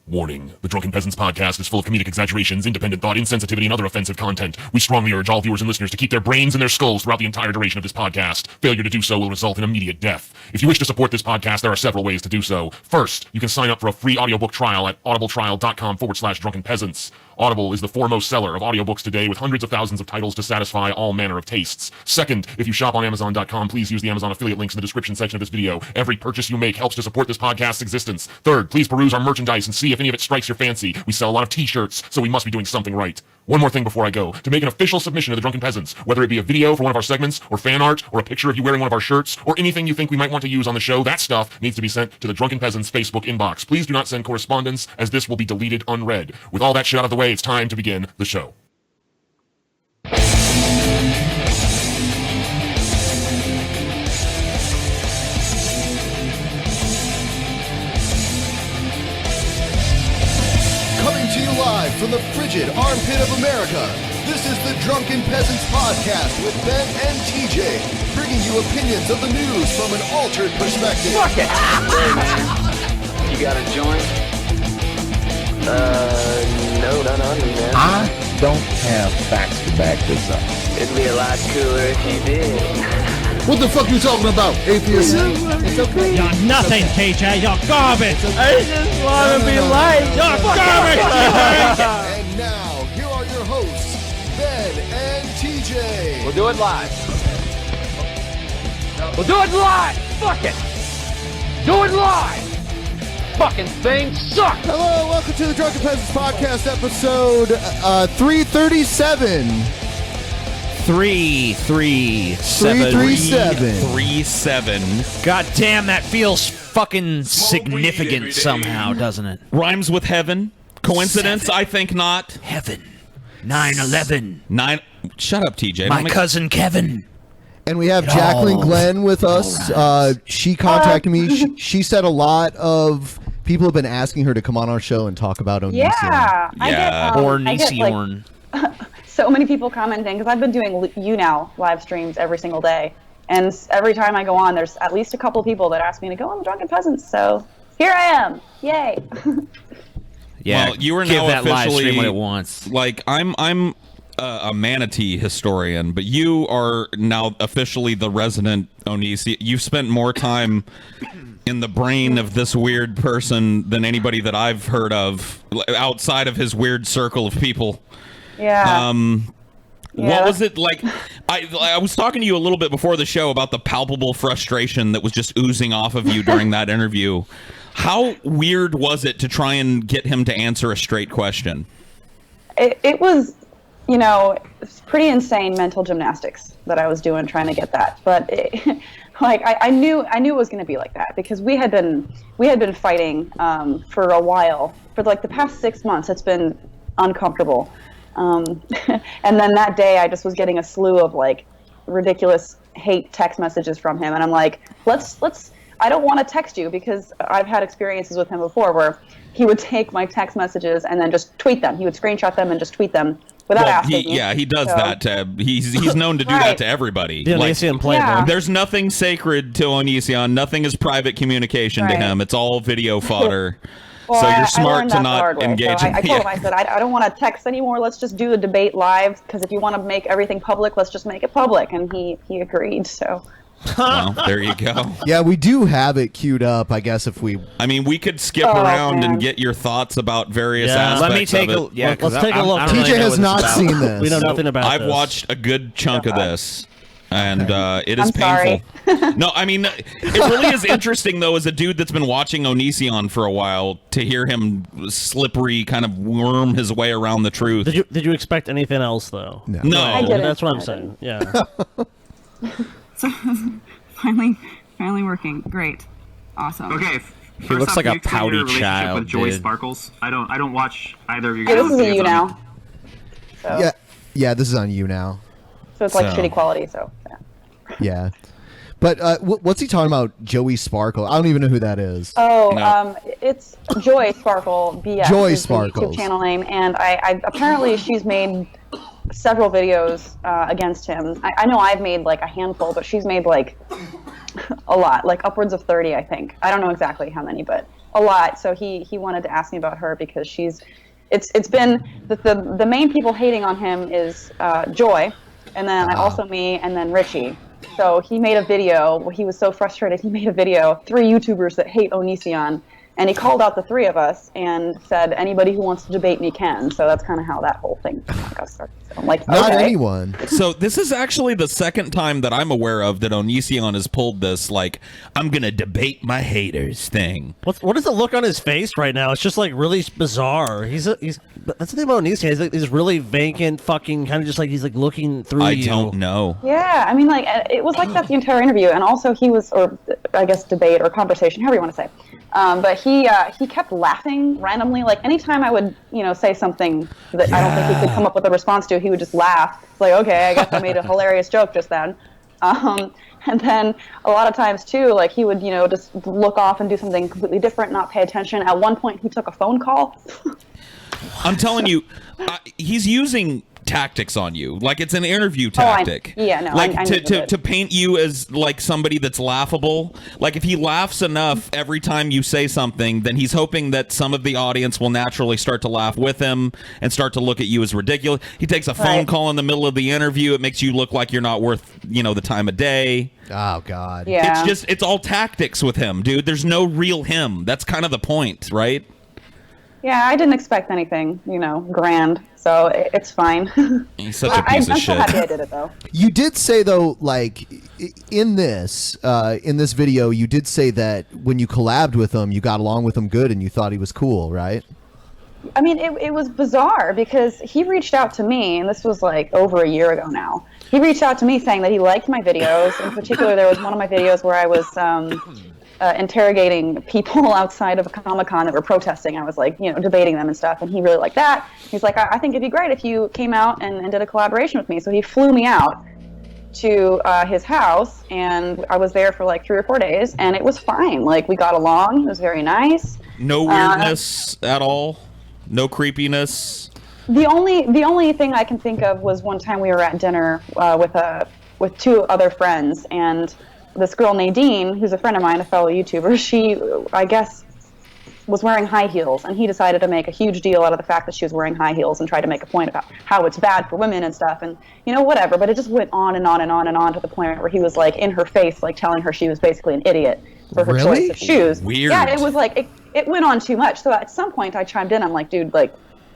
Warning. The Drunken Peasants podcast is full of comedic exaggerations, independent thought, insensitivity, and other offensive content. We strongly urge all viewers and listeners to keep their brains in their skulls throughout the entire duration of this podcast. Failure to do so will result in immediate death. If you wish to support this podcast, there are several ways to do so. First, you can sign up for a free audiobook trial at audibletrial.com/drunkenpeasants. Audible is the foremost seller of audiobooks today with hundreds of thousands of titles to satisfy all manner of tastes. Second, if you shop on Amazon.com, please use the Amazon affiliate links in the description section of this video. Every purchase you make helps to support this podcast's existence. Third, please peruse our merchandise and see if any of it strikes your fancy. We sell a lot of t-shirts, so we must be doing something right. One more thing before I go. To make an official submission to the Drunken Peasants, whether it be a video for one of our segments, or fan art, or a picture of you wearing one of our shirts, or anything you think we might want to use on the show, that stuff needs to be sent to the Drunken Peasants Facebook inbox. Please do not send correspondence, as this will be deleted unread. With all that shit out of the way, it's time to begin the show. Coming to you live from the frigid armpit of America, this is the Drunken Peasants podcast with Ben and TJ, bringing you opinions of the news from an altered perspective. Fuck it! Hey man, you got a joint? No, not on me, man. I don't have facts to back this up. It'd be a lot cooler if you did. What the fuck you talking about, atheist? It's okay. You're nothing, TJ. You're garbage. I just want to be light. You're garbage. And now, here are your hosts, Ben and TJ. We'll do it live. We'll do it live. Fuck it. Do it live. Fucking thing sucks. Hello, welcome to the Drunken Peasants podcast, episode 337. 337. God damn, that feels fucking significant somehow, doesn't it? Rhymes with heaven. Coincidence? I think not. Heaven. 9/11. Shut up, TJ. My cousin Kevin. And we have Jaclyn Glenn with us. She contacted me. She said a lot of people have been asking her to come on our show and talk about Onision. Yeah. I get, Orn. so many people commenting, because I've been doing You Now live streams every single day. And every time I go on, there's at least a couple people that ask me to go on the Drunken Peasants. So here I am. Yay. Yeah, well, you are give now that live officially stream what it wants. Like I'm a manatee historian, but you are now officially the resident Onision. You've spent more time in the brain of this weird person than anybody that I've heard of outside of his weird circle of people. Yeah. What was it like? I was talking to you a little bit before the show about the palpable frustration that was just oozing off of you during that interview. How weird was it to try and get him to answer a straight question? It was, it's pretty insane mental gymnastics that I was doing trying to get that. But I knew it was going to be like that, because we had been fighting for a while. For like the past 6 months, it's been uncomfortable. And then that day I just was getting a slew of like ridiculous hate text messages from him. And I'm like, I don't want to text you, because I've had experiences with him before where he would take my text messages and then just tweet them. He would screenshot them and just tweet them without asking me. Yeah, he does that. He's known to do that to everybody. The Onision playbook. There's nothing sacred to Onision. Nothing is private communication to him. It's all video fodder. Well, so you're smart to not engage. So I told him, I said, I don't want to text anymore. Let's just do the debate live, because if you want to make everything public, let's just make it public. And he agreed. So. Well, there you go. Yeah, we do have it queued up, I guess, if we... I mean, we could skip around and get your thoughts about various aspects Let me take of it. let's take a look. TJ has not seen this. We know nothing about I've this. watched a good chunk of this, and it is I'm sorry. painful. No, I mean, it really is interesting, though, as a dude that's been watching Onision for a while, to hear him slippery kind of worm his way around the truth. Did you expect anything else, though? No. I didn't. That's what I'm saying. Yeah. Finally working. Great. Awesome. Okay. He looks like a pouty child, with Joey dude. Sparkles. I don't watch either of you Yeah, guys. this is a You Now. So, Yeah, this is on You Now. So it's like shitty quality. So. Yeah. But what's he talking about, Joey Sparkle? I don't even know who that is. Oh, No. It's Joy Sparkle BS. Joy is the Sparkles. YouTube channel name, and I apparently she's made several videos against him. I know I've made like a handful, but she's made like a lot, like upwards of 30, I think. I don't know exactly how many, but a lot. So he wanted to ask me about her because it's been the main people hating on him is Joy, and then also me, and then Richie. So he made a video. He was so frustrated. He made a video, 3 YouTubers that hate Onision, and he called out the 3 of us and said, anybody who wants to debate me can. So that's kind of how that whole thing got started. So I'm like, Not okay. anyone. So this is actually the second time that I'm aware of that Onision has pulled this, like, I'm going to debate my haters thing. What is the look on his face right now? It's just like really bizarre. He's that's the thing about Onision. He's really vacant, fucking kind of just like he's like looking through I you. don't know. Yeah, I mean, like, it was like that the entire interview. And also he was, or I guess debate or conversation, however you want to say. But he kept laughing randomly. Like anytime I would, say something that I don't think he could come up with a response to, he would just laugh. It's like, okay, I guess I made a hilarious joke just then. And then a lot of times too, like he would, just look off and do something completely different, not pay attention. At one point, he took a phone call. I'm telling you, he's using tactics on you, like it's an interview tactic. I to paint you as like somebody that's laughable. Like if he laughs enough every time you say something, then he's hoping that some of the audience will naturally start to laugh with him and start to look at you as ridiculous. He takes a phone call in the middle of the interview. It makes you look like you're not worth the time of day. Oh God. Yeah. It's all tactics with him, dude. There's no real him. That's kind of the point, right? Yeah, I didn't expect anything, grand, so it's fine. He's such a piece of I'm shit. so happy I did it, though. You did say though, like in this video, you did say that when you collabed with him, you got along with him good, and you thought he was cool, right? I mean, it was bizarre because he reached out to me, and this was like over a year ago now. He reached out to me saying that he liked my videos. In particular, there was one of my videos where I was interrogating people outside of a Comic-Con that were protesting. I was like, debating them and stuff, and he really liked that. He's like, I think it'd be great if you came out and did a collaboration with me. So he flew me out to his house, and I was there for like 3 or 4 days, and it was fine. Like, we got along. He was very nice. No weirdness at all? No creepiness? The only thing I can think of was one time we were at dinner with 2 other friends, and this girl Nadine, who's a friend of mine, a fellow YouTuber, she, I guess, was wearing high heels, and he decided to make a huge deal out of the fact that she was wearing high heels and tried to make a point about how it's bad for women and stuff, and whatever. But it just went on and on and on and on to the point where he was like in her face, like telling her she was basically an idiot for her choice of shoes. Weird. Yeah, it was like it went on too much. So at some point I chimed in. I'm like, dude, like,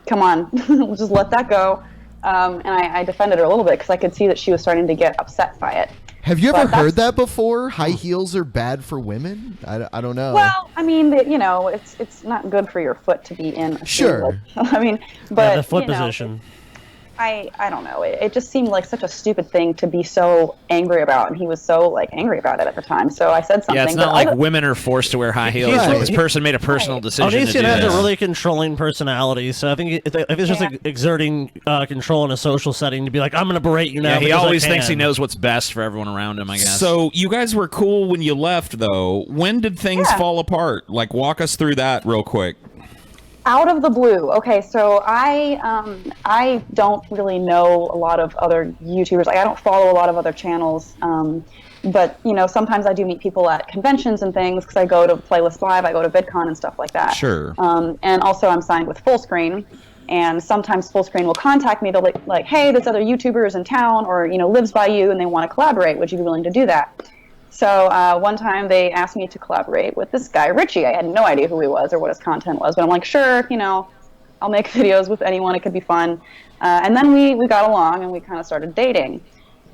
come on, we'll just let that go. And I defended her a little bit because I could see that she was starting to get upset by it. Have you ever heard that before? High heels are bad for women? I don't know. Well, I mean, it's not good for your foot to be in a shoe. Sure. I mean, but the foot position. I don't know. It just seemed like such a stupid thing to be so angry about, and he was so like angry about it at the time. So I said something. Yeah, it's not like women are forced to wear high heels. Right. Like this person made a personal decision to do Onision has this. a really controlling personality, so I think it's just like exerting control in a social setting to be like, I'm going to berate you now. Yeah, he because I always can. thinks he knows what's best for everyone around him, I guess. So you guys were cool when you left, though. When did things fall apart? Like, walk us through that real quick. Out of the blue. Okay, so I don't really know a lot of other YouTubers. Like, I don't follow a lot of other channels. But sometimes I do meet people at conventions and things because I go to Playlist Live, I go to VidCon and stuff like that. Sure. And also I'm signed with Fullscreen, and sometimes Fullscreen will contact me. They'll like, hey, this other YouTuber is in town or lives by you, and they want to collaborate. Would you be willing to do that? So one time they asked me to collaborate with this guy, Richie. I had no idea who he was or what his content was, but I'm like, sure, I'll make videos with anyone. It could be fun. And then we got along and we kind of started dating.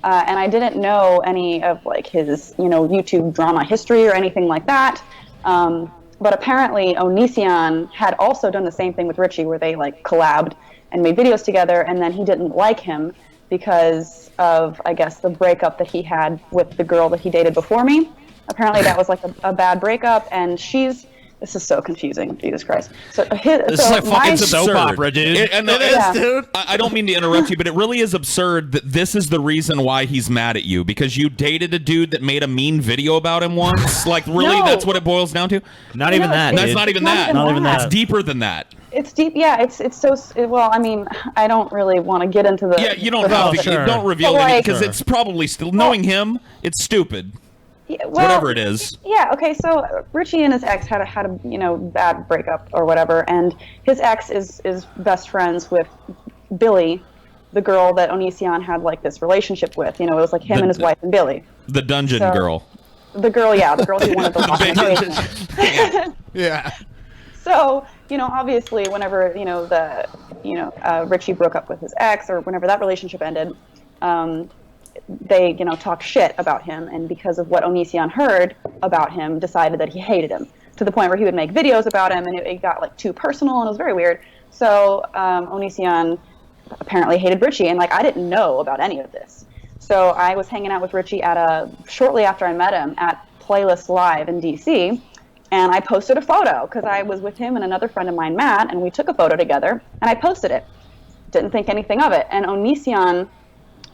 And I didn't know any of like his, YouTube drama history or anything like that. But apparently Onision had also done the same thing with Richie, where they like collabed and made videos together, and then he didn't like him because of, I guess, the breakup that he had with the girl that he dated before me. Apparently that was like a bad breakup, and this is so confusing, Jesus Christ. So this is like fucking soap opera, dude. It is, dude. I don't mean to interrupt you, but it really is absurd that this is the reason why he's mad at you, because you dated a dude that made a mean video about him once. Like, really, that's what it boils down to? Not even that. That's not even that. Not even that. It's deeper than that. It's deep, yeah. It's so well. I mean, I don't really want to get into the. Yeah, you don't have to. Sure. Don't reveal But, anything like, because it's probably still knowing him. It's stupid. Yeah, well, whatever it is. Yeah. Okay. So Richie and his ex had a bad breakup or whatever, and his ex is best friends with Billy, the girl that Onision had like this relationship with. It was like him and his wife and Billy. The dungeon girl. The girl who wanted to lock in the basement. Yeah. So, obviously, whenever Richie broke up with his ex, or whenever that relationship ended, they talked shit about him, and because of what Onision heard about him, decided that he hated him to the point where he would make videos about him, and it got like too personal, and it was very weird. So Onision apparently hated Richie, and like I didn't know about any of this. So I was hanging out with Richie shortly after I met him at Playlist Live in DC, and I posted a photo because I was with him and another friend of mine, Matt, and we took a photo together, and I posted it. Didn't think anything of it, and Onision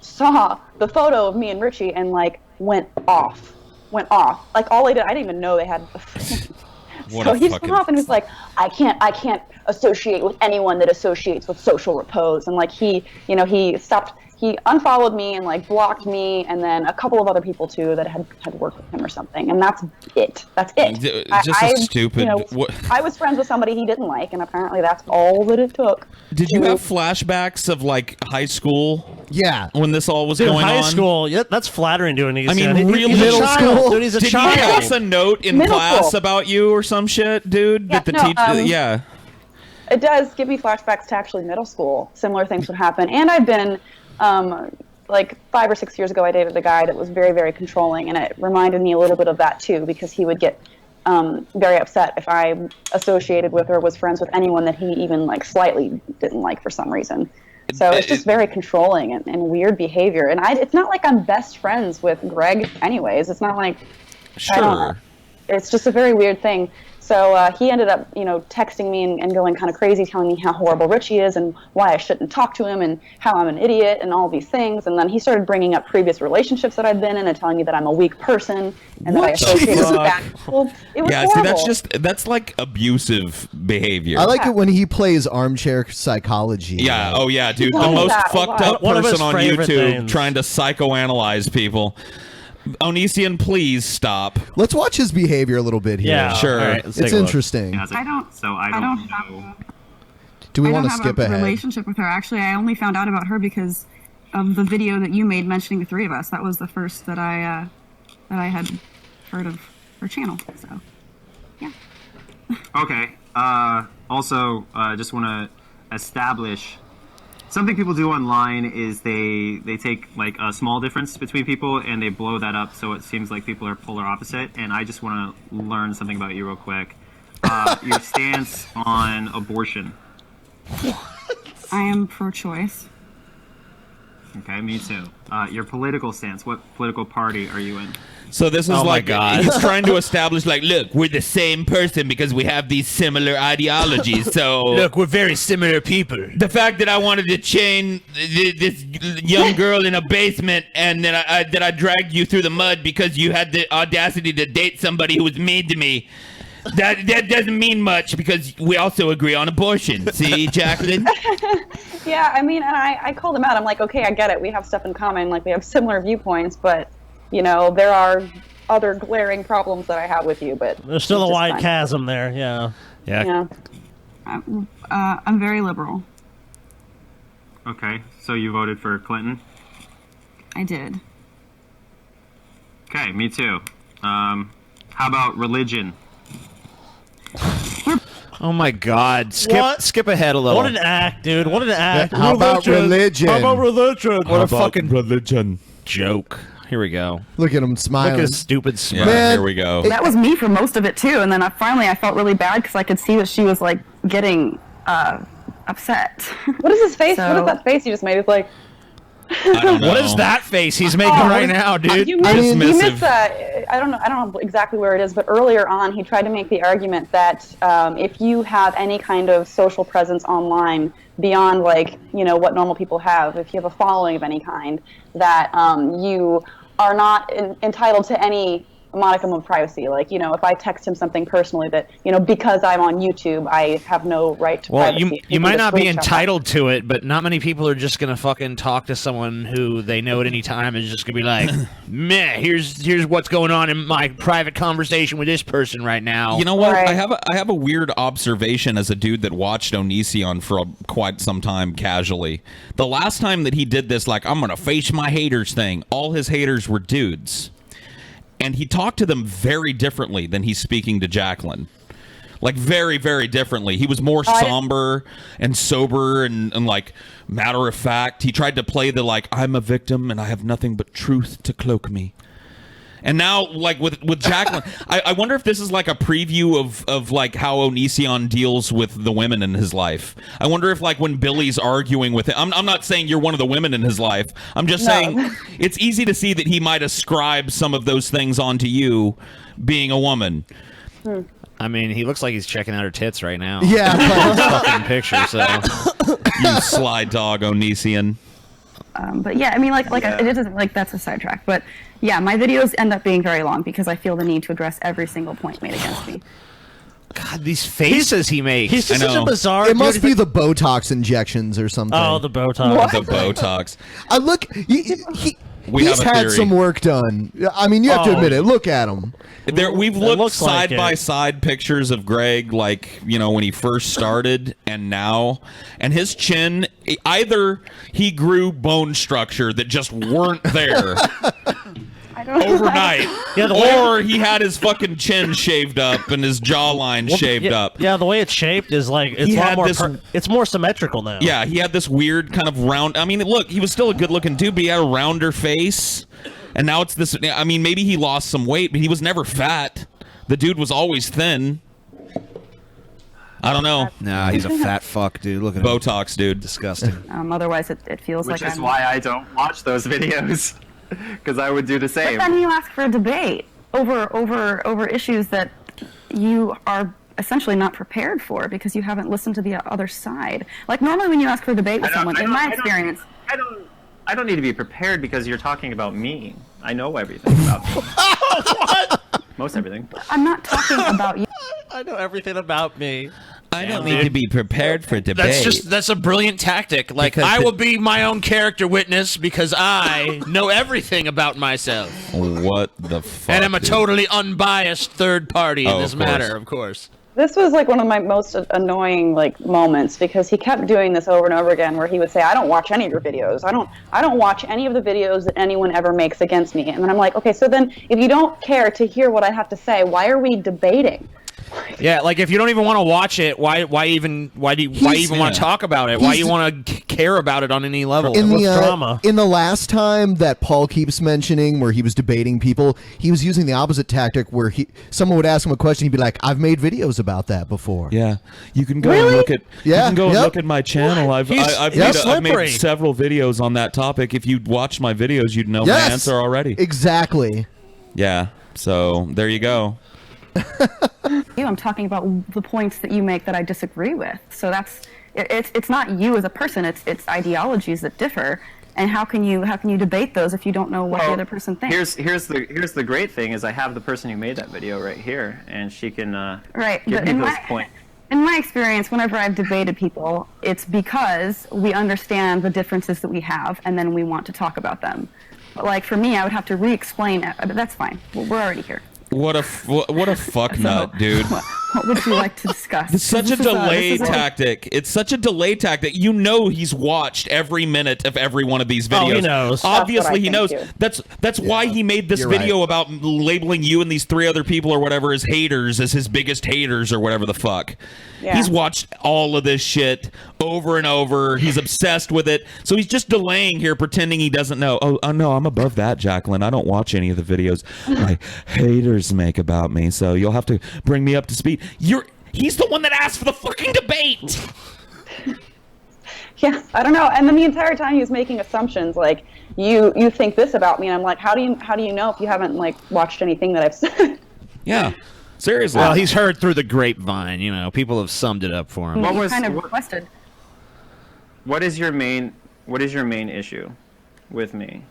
saw the photo of me and Richie and like went off. Like all I didn't even know they had. So he just went off and was like, I can't associate with anyone that associates with social repose, and like he unfollowed me and like blocked me, and then a couple of other people too that had worked with him or something, and that's it. Stupid. I was friends with somebody he didn't like, and apparently that's all that it took. Did you have flashbacks of like high school? Yeah, when this all was Dude, going high on. school. Yeah, that's flattering to Onision. I mean, really? He's Middle a child. school? Dude, he's a Did child. you pass a note in Middle class school. about you or some shit, dude? Yeah, that the no, teacher, yeah. It does give me flashbacks to actually middle school. Similar things would happen, and I've been. Like 5 or 6 years ago, I dated a guy that was very, very controlling, and it reminded me a little bit of that too, because he would get very upset if I associated with or was friends with anyone that he even like slightly didn't like for some reason. So it's just very controlling and weird behavior. And it's not like I'm best friends with Greg anyways. It's not like, I don't know. It's just a very weird thing. So he ended up, texting me and going kind of crazy, telling me how horrible Richie is and why I shouldn't talk to him and how I'm an idiot and all these things. And then he started bringing up previous relationships that I've been in and telling me that I'm a weak person and that I associate with bad people. It was horrible. That's like abusive behavior. I like it when he plays armchair psychology. Yeah. Oh yeah, dude. The does most that a fucked lot. up One of his person on favorite YouTube things. trying to psychoanalyze people. Onision, please stop. Let's watch his behavior a little bit here. Yeah, Sure. all right, let's take It's a look. interesting. Yeah, I don't have know. Do we I want don't to have skip a ahead? relationship with her. Actually, I only found out about her because of the video that you made mentioning the three of us. That was the first that I had heard of her channel. So, yeah. Okay. Also, just want to establish something people do online is they take like a small difference between people and they blow that up so it seems like people are polar opposite. And I just want to learn something about you real quick. Your stance on abortion. I am pro-choice. Okay, me too. Your political stance. What political party are you in? So this is Oh my like God. he's trying to establish like, look, we're the same person because we have these similar ideologies. So Look, we're very similar people. the fact that I wanted to chain this young girl in a basement and then I dragged you through the mud because you had the audacity to date somebody who was mean to me. That doesn't mean much because we also agree on abortion. See, Jaclyn? Yeah, I mean, and I called him out. I'm like, okay, I get it. We have stuff in common. Like, we have similar viewpoints, but, there are other glaring problems that I have with you. But There's still it's a just wide fine. chasm there. Yeah. Yeah. I'm very liberal. Okay, so you voted for Clinton? I did. Okay, me too. How about religion? Oh my God! What? Skip ahead a little. What an act, dude. What an act. How about religion? How about religion? What a fucking religion joke. Here we go. Look at him Look smiling. at his stupid smile. Man, here we go. That was me for most of it too, and then I felt really bad because I could see that she was like getting upset. What is his face? What So- is that face you just made? It's like, I don't know. What is that face he's making right now, dude? you missed, Dismissive. I don't know exactly where it is, but earlier on he tried to make the argument that if you have any kind of social presence online beyond like, what normal people have, if you have a following of any kind, that you are not entitled to any modicum of privacy. Like, you know, if I text him something personally that, you know, because I'm on YouTube, I have no right to Well, privacy. you might not be Screenshot that. entitled to it, but not many people are just gonna fucking talk to someone who they know at any time is just gonna be like, meh, here's what's going on in my private conversation with this person right now. You know what? I have a weird observation as a dude that watched Onision for quite some time casually. The last time that he did this, like, I'm gonna face my haters thing, all his haters were dudes. And he talked to them very differently than he's speaking to Jaclyn. Like, very, very differently. He was more somber and sober and like, matter of fact. He tried to play the, like, I'm a victim and I have nothing but truth to cloak me. And now, like, with Jaclyn, I wonder if this is like a preview of like how Onision deals with the women in his life. I wonder if, like, when Billy's arguing with him, I'm not saying you're one of the women in his life. I'm just saying it's easy to see that he might ascribe some of those things onto you being a woman. I mean, he looks like he's checking out her tits right now. Yeah. Fucking picture, so. You sly dog, Onision. But yeah, I mean, like it isn't like that's a sidetrack, but yeah, my videos end up being very long because I feel the need to address every single point made against me. God, these faces he makes. He's just such a bizarre. It must be the Botox injections or something. Oh, the Botox. The Botox. Look, he's have a had theory. some work done. I mean, you have to admit it. Look at him. We've looked looks like side by side pictures of Greg, like, you know, when he first started and now, and his chin, either he grew bone structure that just weren't there overnight, or he had his fucking chin shaved up and his jawline shaved up. Yeah, the way it's shaped is like it's He a lot had more. this- It's more symmetrical now. Yeah, he had this weird kind of round. I mean, look, he was still a good-looking dude, but he had a rounder face. And now it's this. I mean, maybe he lost some weight, but he was never fat. The dude was always thin. I don't know. Nah, he's a fat fuck, dude. Look at him. Botox, dude. Disgusting. Otherwise, it feels Which like is I'm. why I don't watch those videos, because I would do the But same. then you ask for a debate over issues that you are essentially not prepared for because you haven't listened to the other side. Like normally when you ask for a debate with someone, in my experience. I don't need to be prepared because you're talking about me. I know everything about me. What? Most everything. I'm not talking about you. I know everything about me. I don't need to be prepared for debate. That's a brilliant tactic. Like, I will be my own character witness because I know everything about myself. What the fuck? And I'm a dude? totally unbiased third party in Oh, this of course. matter, of course. This was like one of my most annoying like moments because he kept doing this over and over again where he would say, I don't watch any of your videos. I don't watch any of the videos that anyone ever makes against me. And then I'm like, okay, so then if you don't care to hear what I have to say, why are we debating? Yeah, like if you don't even want to watch it, why even want to talk about it? Why do you want to care about it on any level? In What's the drama? in the last time that Paul keeps mentioning, where he was debating people, he was using the opposite tactic, where someone would ask him a question, he'd be like, "I've made videos about that before." Yeah, you can go and look at. Yeah, you can go and yep. look at my channel. I've made several videos on that topic. If you'd watch my videos, you'd know my answer already. Exactly. Yeah. So there you go. I'm talking about the points that you make that I disagree with. So it's not you as a person. It's ideologies that differ. And how can you debate those if you don't know what the other person thinks? Here's the great thing is I have the person who made that video right here, and she can give me those points. In my experience, whenever I've debated people, it's because we understand the differences that we have, and then we want to talk about them. But like for me, I would have to re-explain it, but that's fine. We're already here. What a fuck nut, dude. What would you like to discuss? It's such a delay tactic. It's such a delay tactic. You know he's watched every minute of every one of these videos. Oh, he knows. Obviously he knows. That's why he made this video about labeling you and these three other people or whatever as haters, as his biggest haters or whatever the fuck. Yeah. He's watched all of this shit over and over. He's obsessed with it. So he's just delaying here, pretending he doesn't know. Oh no, I'm above that, Jaclyn. I don't watch any of the videos my haters make about me. So you'll have to bring me up to speed. He's the one that asked for the fucking debate. Yeah, I don't know. And then the entire time he was making assumptions like you think this about me, and I'm like, how do you know if you haven't like watched anything that I've said? Yeah. Seriously. Well, he's heard through the grapevine, you know. People have summed it up for him. Requested. What is your main issue with me?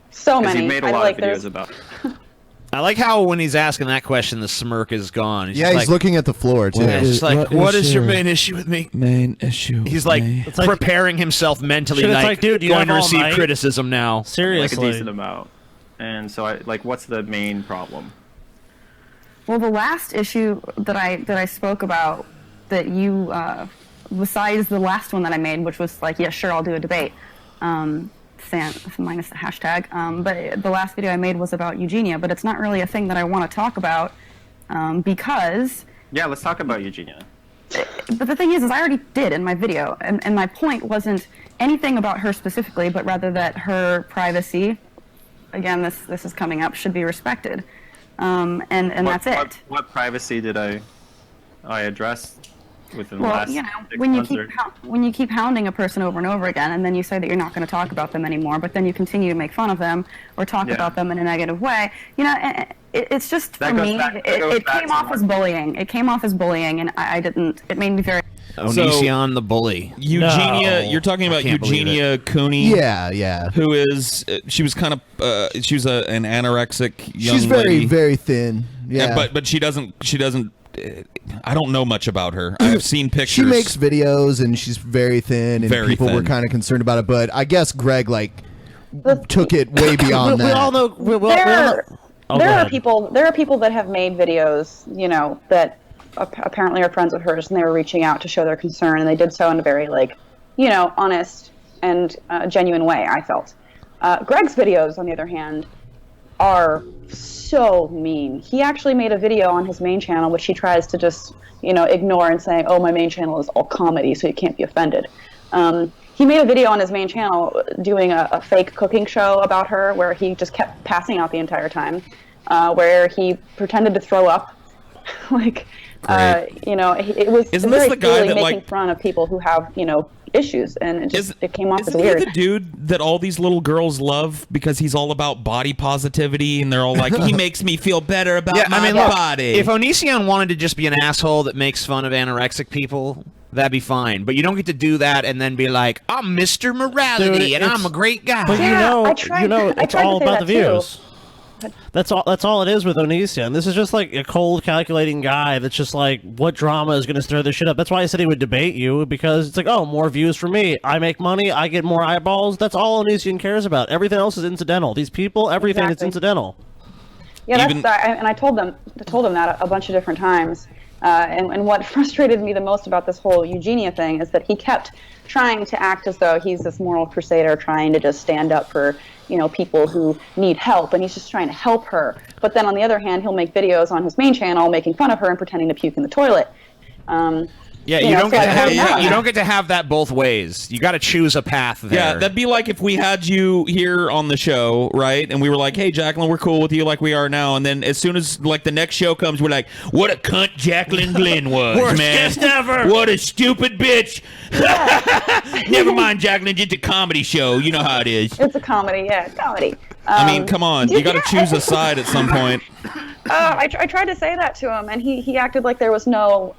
So 'Cause many. You've made a lot of videos about. I like how when he's asking that question, the smirk is gone. He's looking at the floor, too. Yeah, it's just like, what is your main issue with me? Main issue. He's like preparing himself mentally. It's like, dude, you going have to all receive night? criticism now. Seriously. Like a decent amount. And so, what's the main problem? Well, the last issue that I spoke about that you, besides the last one that I made, which was like, yeah, sure, I'll do a debate, minus the hashtag, but the last video I made was about Eugenia, but it's not really a thing that I want to talk about because... Yeah, let's talk about Eugenia. But the thing is I already did in my video, and my point wasn't anything about her specifically, but rather that her privacy, again, this is coming up, should be respected. And that's it. What privacy did I address within the Well, last you know, 6 when you months? when you keep hounding a person over and over again, and then you say that you're not going to talk about them anymore, but then you continue to make fun of them or talk about them in a negative way, you know, it's just for me. It came off as bullying. It came off as bullying, and I didn't. It made me very. Onision the bully. Eugenia, you're talking about Eugenia Cooney. Yeah. Who is? She was kind of. She was an anorexic young She's very, lady. very thin. Yeah, but she doesn't. I don't know much about her. I've seen pictures. She makes videos, and she's very thin, and Very people were thin. kind of concerned about it. But I guess Greg took it way beyond that. We all know. There are people that have made videos, you know, that apparently are friends of hers, and they were reaching out to show their concern, and they did so in a very, like, you know, honest and genuine way, I felt. Greg's videos, on the other hand, are so mean. He actually made a video on his main channel, which he tries to just, you know, ignore and say, oh, my main channel is all comedy, so you can't be offended. He made a video on his main channel doing a fake cooking show about her, where he just kept passing out the entire time, where he pretended to throw up. Like, you know, it was very clearly making fun of people who have, you know, issues, and it came off as weird. Isn't he the dude that all these little girls love because he's all about body positivity, and they're all like, he makes me feel better about my body. If Onision wanted to just be an asshole that makes fun of anorexic people, that'd be fine. But you don't get to do that and then be like, I'm Mr. Morality, Dude, and I'm a great guy. But it's all about the views. That's all it is with Onision. This is just like a cold, calculating guy that's just like, what drama is going to stir this shit up? That's why I said he would debate you, because it's like, oh, more views for me. I make money. I get more eyeballs. That's all Onision cares about. Everything else is incidental. These people, everything is incidental. Yeah, and I told them that a bunch of different times. And what frustrated me the most about this whole Eugenia thing is that he kept trying to act as though he's this moral crusader, trying to just stand up for, you know, people who need help, and he's just trying to help her. But then on the other hand, he'll make videos on his main channel making fun of her and pretending to puke in the toilet. Yeah, you don't get to have that both ways. You got to choose a path there. Yeah, that'd be like if we had you here on the show, right? And we were like, "Hey, Jaclyn, we're cool with you like we are now." And then as soon as like the next show comes, we're like, "What a cunt Jaclyn Glenn was, Worst man! guest ever. What a stupid bitch!" Never mind, Jaclyn, just a comedy show. You know how it is. It's a comedy, yeah, comedy. I mean, come on, you got to choose a side at some point. I tried to say that to him, and he acted like there was no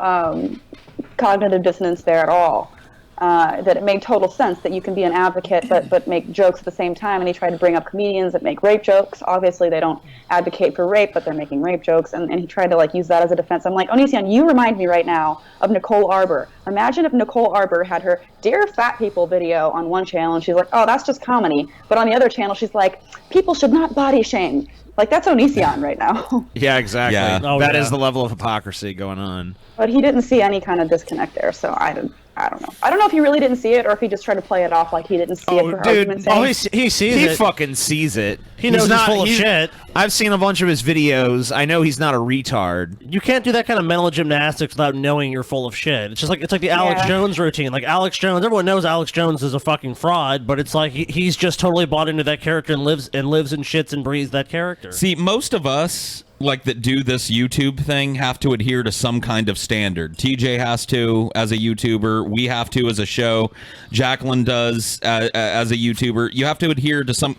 cognitive dissonance there at all. That it made total sense that you can be an advocate but make jokes at the same time. And he tried to bring up comedians that make rape jokes. Obviously, they don't advocate for rape, but they're making rape jokes. And he tried to like use that as a defense. I'm like, Onision, you remind me right now of Nicole Arbor. Imagine if Nicole Arbor had her Dear Fat People video on one channel, and she's like, oh, that's just comedy. But on the other channel, she's like, people should not body shame. Like, that's Onision right now. Yeah, exactly. Yeah. That is the level of hypocrisy going on. But he didn't see any kind of disconnect there, so I don't know. I don't know if he really didn't see it, or if he just tried to play it off like he didn't see it for argument's sake. He sees it. He fucking sees it. He knows he's full of shit. I've seen a bunch of his videos. I know he's not a retard. You can't do that kind of mental gymnastics without knowing you're full of shit. It's just like the Alex Jones routine. Like Alex Jones, everyone knows Alex Jones is a fucking fraud, but it's like he's just totally bought into that character and lives and shits and breathes that character. See, most of us like that do this YouTube thing have to adhere to some kind of standard. TJ has to as a YouTuber. We have to as a show. Jaclyn does as a YouTuber. You have to adhere to some.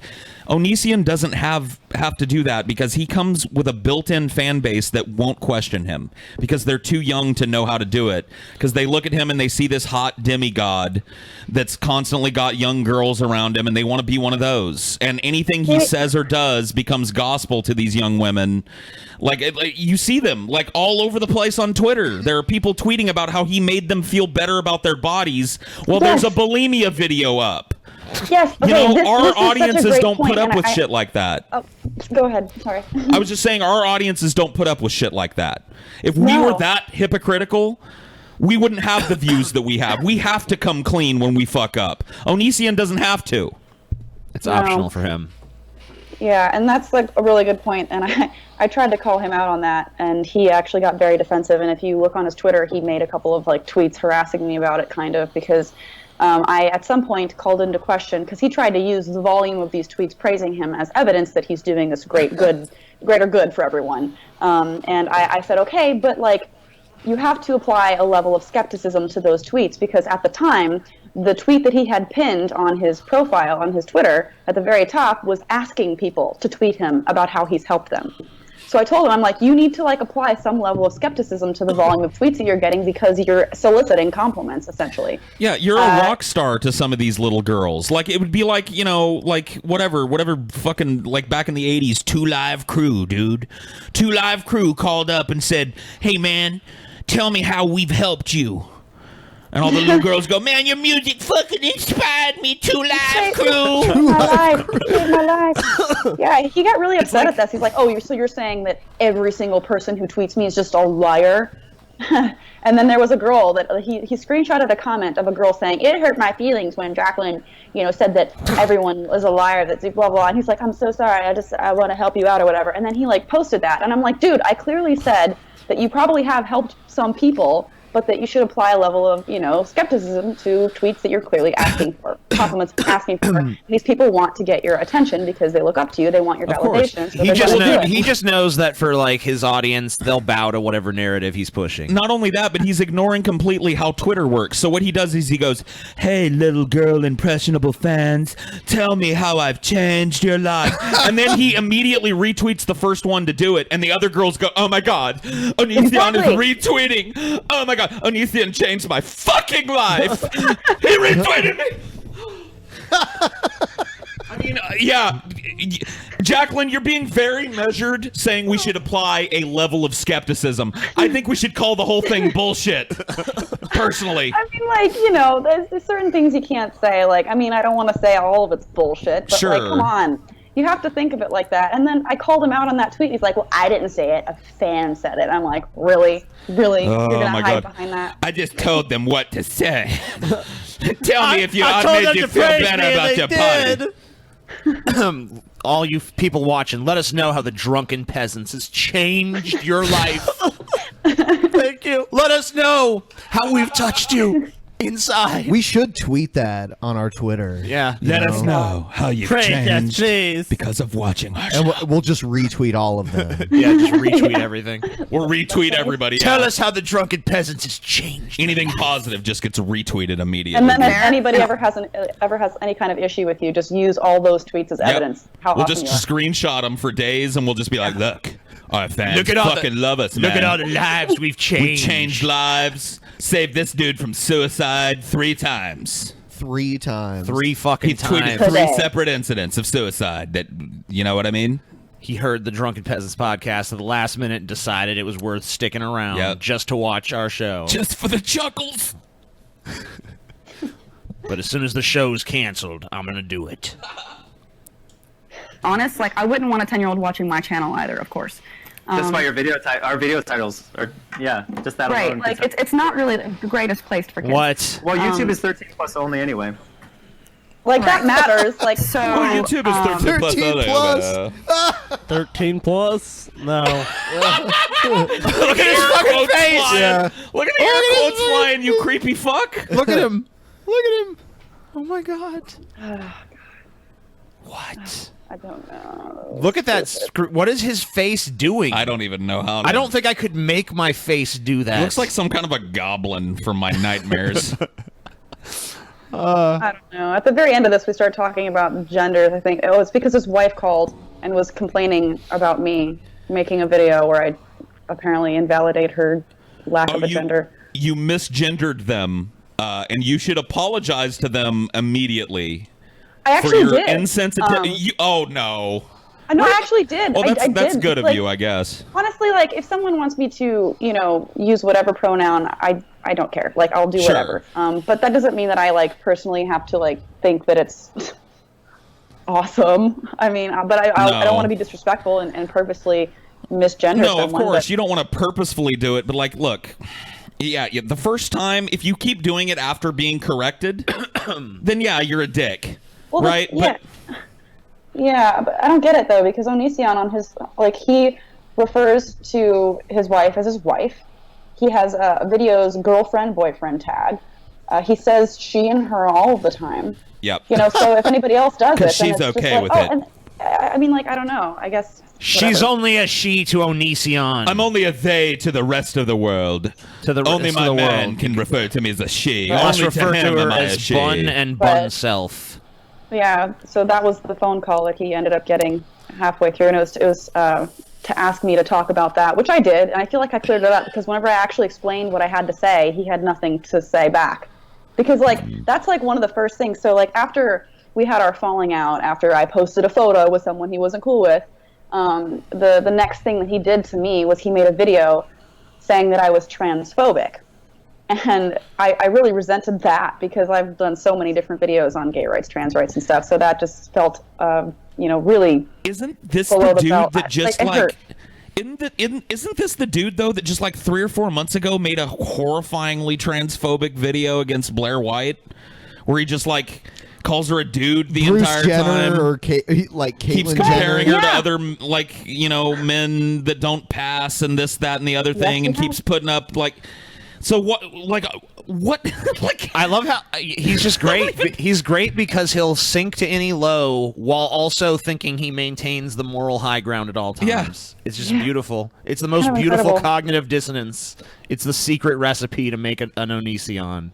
Onision doesn't have to do that because he comes with a built-in fan base that won't question him because they're too young to know how to do it, because they look at him and they see this hot demigod that's constantly got young girls around him and they want to be one of those, and anything he says or does becomes gospel to these young women. Like you see them like all over the place on Twitter. There are people tweeting about how he made them feel better about their bodies. Well, there's a bulimia video up. Yes, okay, you know, our this audiences don't put up with shit like that. Oh, go ahead. Sorry. I was just saying our audiences don't put up with shit like that. If we were that hypocritical, we wouldn't have the views that we have. We have to come clean when we fuck up. Onision doesn't have to. It's optional for him. Yeah, and that's like a really good point. And I tried to call him out on that, and he actually got very defensive. And if you look on his Twitter, he made a couple of like tweets harassing me about it, kind of, because I at some point called into question, because he tried to use the volume of these tweets praising him as evidence that he's doing this greater good for everyone. And I said, okay, but like, you have to apply a level of skepticism to those tweets, because at the time, the tweet that he had pinned on his profile on his Twitter at the very top was asking people to tweet him about how he's helped them. So I told him, I'm like, you need to like apply some level of skepticism to the volume of tweets that you're getting, because you're soliciting compliments, essentially. Yeah, you're a rock star to some of these little girls. Like, it would be like, you know, like whatever fucking, like back in the 80s, 2 Live Crew, dude. 2 Live Crew called up and said, hey man, tell me how we've helped you. And all the little girls go, man, your music fucking inspired me, 2 Live Crew. Saved my life. Saved my life. Yeah, he got really upset at this. He's like, oh, so you're saying that every single person who tweets me is just a liar? And then there was a girl that he screenshotted a comment of a girl saying, it hurt my feelings when Jaclyn, said that everyone was a liar, that's blah, blah. And he's like, I'm so sorry. I want to help you out or whatever. And then he like posted that. And I'm like, dude, I clearly said that you probably have helped some people, but that you should apply a level of, skepticism to tweets that you're clearly asking for, compliments asking for. These people want to get your attention because they look up to you. They want your validation. So he just knows that for like his audience, they'll bow to whatever narrative he's pushing. Not only that, but he's ignoring completely how Twitter works. So what he does is he goes, hey, little girl impressionable fans, tell me how I've changed your life. And then he immediately retweets the first one to do it. And the other girls go, oh my God, Onision is retweeting. Oh my God. Onision changed my fucking life. He retweeted me. I mean, yeah. Jaclyn, you're being very measured saying we should apply a level of skepticism. I think we should call the whole thing bullshit, personally. I mean, like, there's certain things you can't say. Like, I mean, I don't want to say all of it's bullshit, but like, come on. You have to think of it like that. And then I called him out on that tweet. He's like, well, I didn't say it. A fan said it. I'm like, really? Really? Oh, you're going to hide God. behind that? I just told them what to say. Tell me if I made you feel better about your party. All you people watching, let us know how the Drunken Peasants has changed your life. Thank you. Let us know how we've touched you inside. We should tweet that on our Twitter. Yeah. Let us know how you've changed because of watching our show. And we'll just retweet all of them. Yeah, just retweet everything. We'll retweet everybody. Tell us how the Drunken Peasants has changed. Anything positive just gets retweeted immediately. And then if anybody ever has any kind of issue with you, just use all those tweets as evidence. How we'll awesome just screenshot them for days, and we'll just be like, look, our fans love us, man. Look at all the lives we've changed. We changed lives. Saved this dude from suicide 3 times. 3 times. 3 fucking He tweeted times. 3 separate incidents of suicide that, you know what I mean? He heard the Drunken Peasants podcast at the last minute and decided it was worth sticking around just to watch our show. Just for the chuckles. But as soon as the show's canceled, I'm going to do it. Honest, like, I wouldn't want a 10-year-old watching my channel either, of course. That's why our video titles are, just that right, alone. Like, it's not really the greatest place for kids. What? Well, YouTube is 13 plus only anyway. Like, that matters. Like, so, YouTube is 13 plus. 13 plus. 13 plus? No. Look at his fucking face. Yeah. Look at the air quotes flying, you creepy fuck. Look at him. Look at him. Oh my God. What? I don't know. Look at that. What is his face doing? I don't even know how to. I don't think I could make my face do that. It looks like some kind of a goblin from my nightmares. I don't know. At the very end of this, we started talking about genders. I think it's because his wife called and was complaining about me making a video where I apparently invalidate her lack of a gender. You misgendered them, and you should apologize to them immediately. I actually for your did. Insensitivity. Oh no. No, I actually did. Well, that's did. good of Like, you, I guess. Honestly, like if someone wants me to, use whatever pronoun, I don't care. Like I'll do whatever. But that doesn't mean that I like personally have to like think that it's awesome. I mean, but I don't want to be disrespectful and purposely misgender someone. No, of course you don't want to purposefully do it. But like, look, yeah, the first time, if you keep doing it after being corrected, then yeah, you're a dick, right? Yeah, but I don't get it though, because Onision on his he refers to his wife as his wife. He has videos girlfriend boyfriend tag. He says she and her all the time. Yep. So if anybody else does it, then she's it's okay just with like, it. And, I mean, I don't know. I guess she's only a she to Onision. I'm only a they to the rest of the world. To the only rest my of the man world can refer to me as a she. I must only refer to him to am her I a as she. bun and bun self. Yeah, so that was the phone call that he ended up getting halfway through, and it was to ask me to talk about that, which I did, and I feel like I cleared it up, because whenever I actually explained what I had to say, he had nothing to say back. Because, that's, one of the first things. So, after we had our falling out, after I posted a photo with someone he wasn't cool with, the next thing that he did to me was he made a video saying that I was transphobic. And I really resented that, because I've done so many different videos on gay rights, trans rights, and stuff. So that just felt, really. Isn't this the dude that just isn't this the dude though that just 3 or 4 months ago made a horrifyingly transphobic video against Blair White, where he just calls her a dude the Bruce entire Jenner time, or Caitlyn keeps comparing Jenner. her to other men that don't pass and this, that, and the other thing, and keeps putting up So what? I love how he's just great. He's great because he'll sink to any low while also thinking he maintains the moral high ground at all times. Yeah. It's just beautiful. It's the most beautiful cognitive dissonance. It's the secret recipe to make an Onision.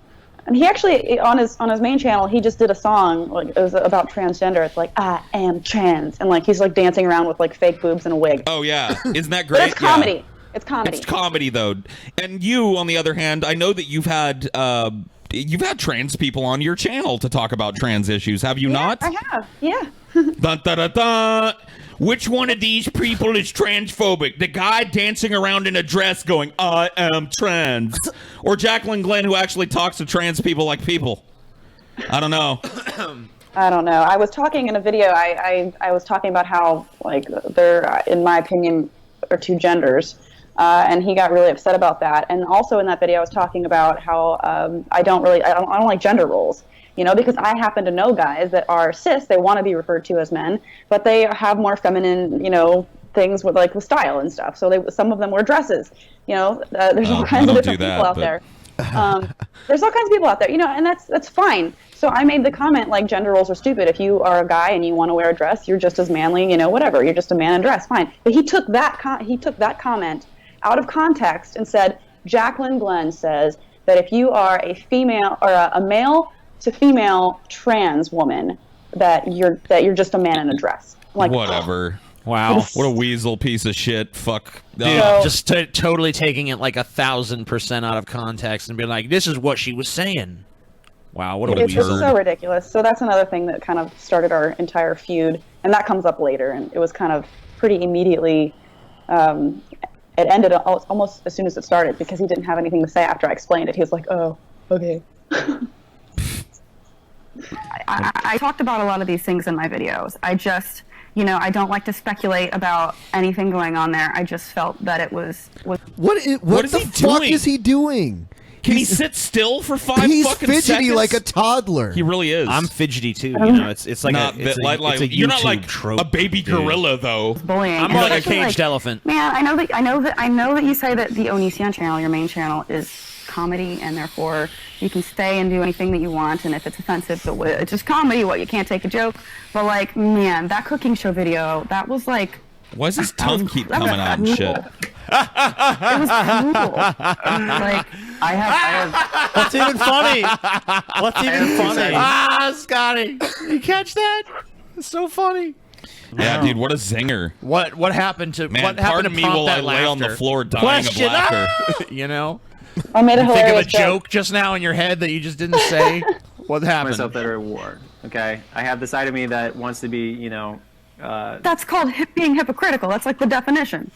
And he actually, on his main channel, he just did a song, it was about transgender. It's I am trans, and he's dancing around with fake boobs and a wig. Oh yeah, isn't that great? But it's comedy. Yeah. It's comedy. It's comedy, though. And you, on the other hand, I know that you've had trans people on your channel to talk about trans issues. Have you not? I have. Yeah. Dun, dun, dun, dun. Which one of these people is transphobic? The guy dancing around in a dress going, "I am trans," or Jaclyn Glenn, who actually talks to trans people like people? I don't know. I don't know. I was talking in a video. I was talking about how there, in my opinion, are two genders. And he got really upset about that. And also in that video, I was talking about how I don't like gender roles, because I happen to know guys that are cis. They want to be referred to as men, but they have more feminine, things with with style and stuff. So some of them wear dresses. There's all kinds of different people out there. There's all kinds of people out there, and that's fine. So I made the comment gender roles are stupid. If you are a guy and you want to wear a dress, you're just as manly, whatever. You're just a man in a dress, fine. But he took that comment out of context and said, Jaclyn Glenn says that if you are a female or a male to female trans woman, that you're just a man in a dress. Whatever. Wow. What a weasel piece of shit. Fuck. Dude, just totally taking it 1,000% out of context and being this is what she was saying. Wow, what a weird. It's so ridiculous. So that's another thing that kind of started our entire feud, and that comes up later, and it was kind of pretty immediately. It ended almost as soon as it started, because he didn't have anything to say after I explained it. He was like, "Oh, okay." I talked about a lot of these things in my videos. I just, I don't like to speculate about anything going on there. I just felt that it was What the fuck is he doing? Can he sit still for 5 fucking he's seconds? He's fidgety like a toddler. He really is. I'm fidgety too. It's like not it's a you're not like trope, a baby gorilla though. bullying. I'm more like a caged elephant. Man, I know that you say that the Onision channel, your main channel, is comedy, and therefore you can stay and do anything that you want, and if it's offensive, it's just comedy. You can't take a joke. But man, that cooking show video, that was why does his tongue keep coming out and shit? It was cool. I have. What's even funny? What's even funny? Scotty, you catch that? It's so funny. Yeah, dude, what a zinger. What happened to Man, what happened pardon to me prompt while that I lay on the laughter? floor dying Question, of laughter. you know? I made a You think of hilarious a joke just now in your head that you just didn't say? What happened? Myself that are at war. Okay, I have the side of me that wants to be, That's called being hypocritical. That's like the definition.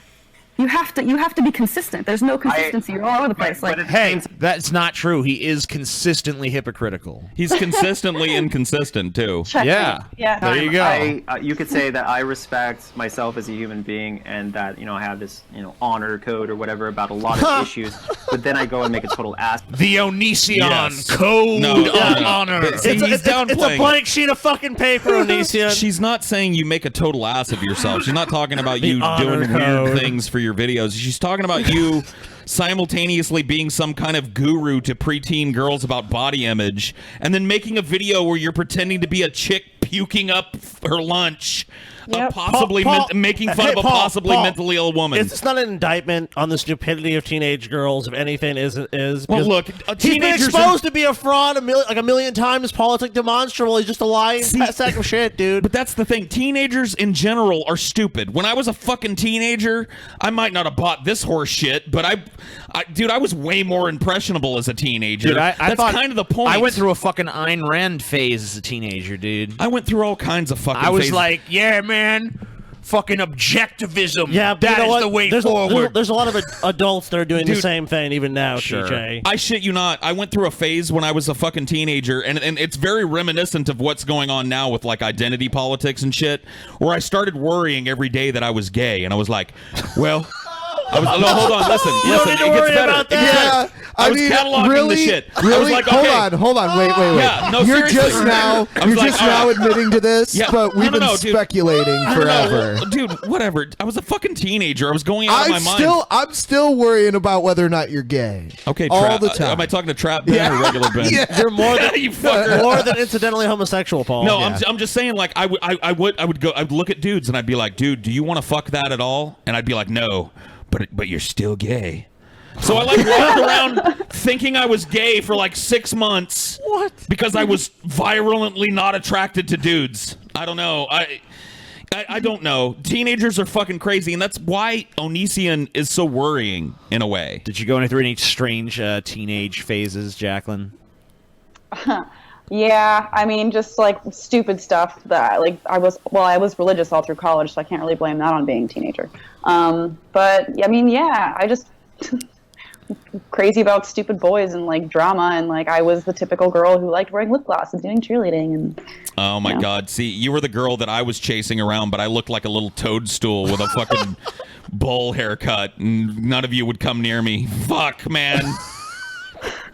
You have to be consistent. There's no consistency. You're all over the place. Like, Hey, that's not true. He is consistently hypocritical. He's consistently inconsistent, too. Check Yeah. me. Yeah. There you go. You could say that I respect myself as a human being, and that I have this honor code or whatever about a lot of issues. But then I go and make a total ass. The Onision Yes. Code No, of Honor. But see, he's It's a downplaying. blank sheet of fucking paper, Onision. She's not saying you make a total ass of yourself. She's not talking about The you honor doing weird code. things for your videos. She's talking about you simultaneously being some kind of guru to preteen girls about body image, and then making a video where you're pretending to be a chick puking up her lunch, Yep. possibly Paul, making fun of a Paul, possibly Paul, mentally ill woman. It's not an indictment on the stupidity of teenage girls, if anything is. Well, because look, he's been teenagers exposed to be a fraud a million times. Paul, it's like demonstrable. He's just a lying sack of shit, dude. But that's the thing. Teenagers in general are stupid. When I was a fucking teenager, I might not have bought this horse shit, but dude, I was way more impressionable as a teenager. Dude, I that's thought, kind of the point. I went through a fucking Ayn Rand phase as a teenager, dude. I went through all kinds of fucking I was phases. like, yeah, man, fucking objectivism. Yeah, but that you know is what? the way there's forward. there's a lot of adults that are doing the Dude. same thing even now, Sure. TJ. I shit you not. I went through a phase when I was a fucking teenager, and it's very reminiscent of what's going on now with like identity politics and shit, where I started worrying every day that I was gay, and I was like, well, no, hold on, listen, You don't need to it gets worry better. about It gets that. better. Yeah, I was mean, cataloging really, the shit. Really? I was like, okay. Hold on, wait. Yeah, no, you're seriously. just now, I was like, all right. admitting to this, Yeah, but we've no, been dude. speculating I don't know. forever. Dude, whatever. I was a fucking teenager. I was going out of my mind. I'm still worrying about whether or not you're gay. Okay, all the time. Am I talking to Trap Ben or regular Ben? Yeah. You're more than You fucker. more than incidentally homosexual, Paul. No, Yeah. I'm just saying. Like, I would look at dudes and I'd be like, dude, do you want to fuck that at all? And I'd be like, no, but you're still gay. So I like walked around thinking I was gay for like 6 months. What? Because I was virulently not attracted to dudes. I don't know. I don't know. Teenagers are fucking crazy, and that's why Onision is so worrying in a way. Did you go through any strange teenage phases, Jaclyn? Yeah, I mean, just like stupid stuff that I was religious all through college, so I can't really blame that on being a teenager. But I mean, yeah, I just crazy about stupid boys and like drama, and like I was the typical girl who liked wearing lip gloss and doing cheerleading and. Oh my God! See, you were the girl that I was chasing around, but I looked like a little toadstool with a fucking bowl haircut, and none of you would come near me. Fuck, man.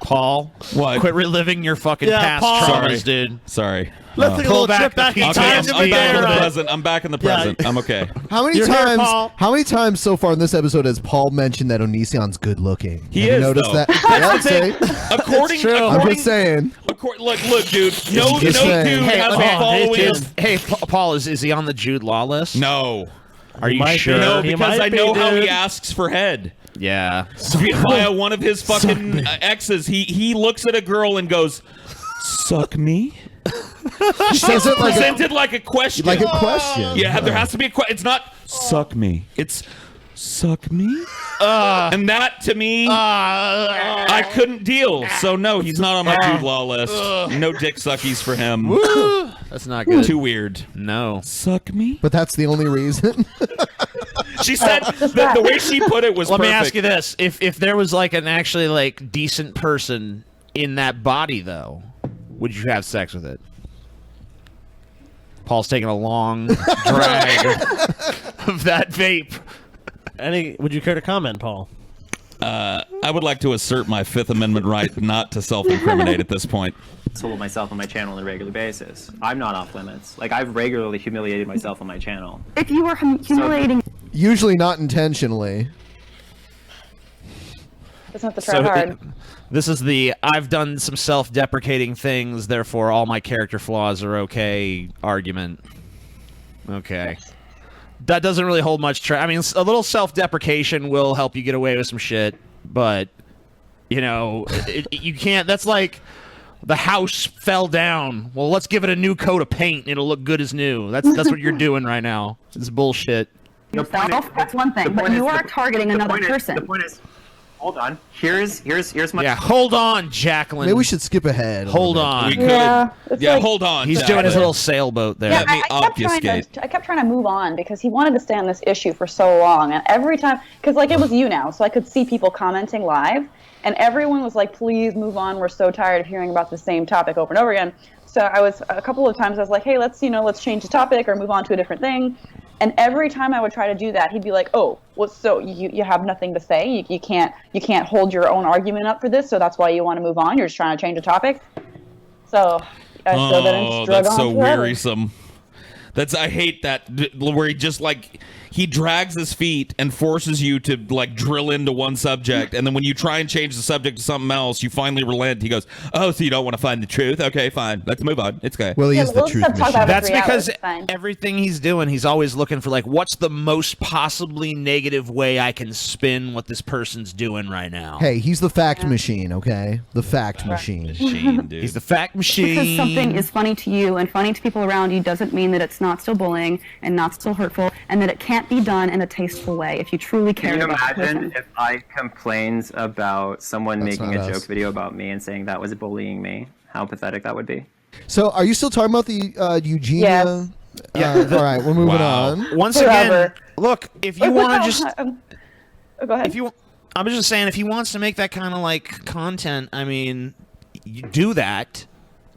Paul, What? quit reliving your fucking Yeah, past Paul. traumas, Sorry. dude. Sorry. Let's take a Pull little back trip the back in PJ. Okay, time I'm to back be in the there. present. I'm back in the present. I'm okay. How many You're here, times? Paul. How many times so far in this episode has Paul mentioned that Onision's good looking? He Have is, you noticed though. that? That's the Yeah, thing. see? According, true. I'm according, just saying. look, dude. No dude Just saying. has a following. Hey, Paul, is he on the Jude Law list? No, Are you might be. sure? no, He because might I be, know how he dude. asks for head. Yeah. Via one of his fucking exes, he looks at a girl and goes, "Suck me." Says it like Presented like a question. a question. Yeah, there has to be a question. It's not "suck me." It's "suck me." And that to me, I couldn't deal. So no, he's not on my Jude Law list. No dick suckies for him. That's not good. Too weird. No. Suck me. But that's the only reason. She said the way she put it was Let perfect. me ask you this: if there was like an actually like decent person in that body, though, would you have sex with it? Paul's taking a long drag of that vape. Would you care to comment, Paul? I would like to assert my Fifth Amendment right not to self-incriminate at this point. Told myself on my channel on a regular basis. I'm not off limits. Like, I've regularly humiliated myself on my channel. if you were humiliating Usually not intentionally. Doesn't have to try hard. This is the I've done some self-deprecating things, therefore all my character flaws are okay argument. Okay. That doesn't really hold much I mean, a little self-deprecation will help you get away with some shit, but You know, you can't. That's like the house fell down. Well, let's give it a new coat of paint. It'll look good as new. That's what you're doing right now. It's bullshit. Yourself, that's one thing, but you are targeting another person. The point is, hold on. Here's my. Yeah, hold on, Jaclyn. Maybe we should skip ahead. Hold on. We could. Yeah, like, hold on. He's doing his little sailboat there. Yeah, Let me I kept trying to move on because he wanted to stay on this issue for so long, and every time, because like it was you now, so I could see people commenting live, and everyone was like, "Please move on. We're so tired of hearing about the same topic over and over again." So I was a couple of times I was like, "Hey, let's change the topic or move on to a different thing." And every time I would try to do that, he'd be like, "Oh, well, so you have nothing to say? You can't hold your own argument up for this, so that's why you want to move on? You're just trying to change the topic?" So I still didn't drug that's on so forever. wearisome. I hate that where he just like he drags his feet and forces you to like drill into one subject, and then when you try and change the subject to something else, you finally relent. He goes, "Oh, so you don't want to find the truth? Okay, fine. Let's move on. It's okay." Well, he is the truth machine. That's because everything he's doing, he's always looking for like, what's the most possibly negative way I can spin what this person's doing right now? Hey, he's the fact machine, okay? The fact machine. Dude. He's the fact machine. Because something is funny to you and funny to people around you doesn't mean that it's not still bullying and not still hurtful, and that it can't be done in a tasteful way if you truly care Can you about the imagine person. if I complained about someone That's making not a us. joke video about me and saying that was bullying me? How pathetic that would be. So, are you still talking about the Eugenia? Yes. All right, we're moving Wow. on. Once Forever. again, look, if you want to just, Go ahead. I'm just saying, if he wants to make that kind of like content, I mean, you do that,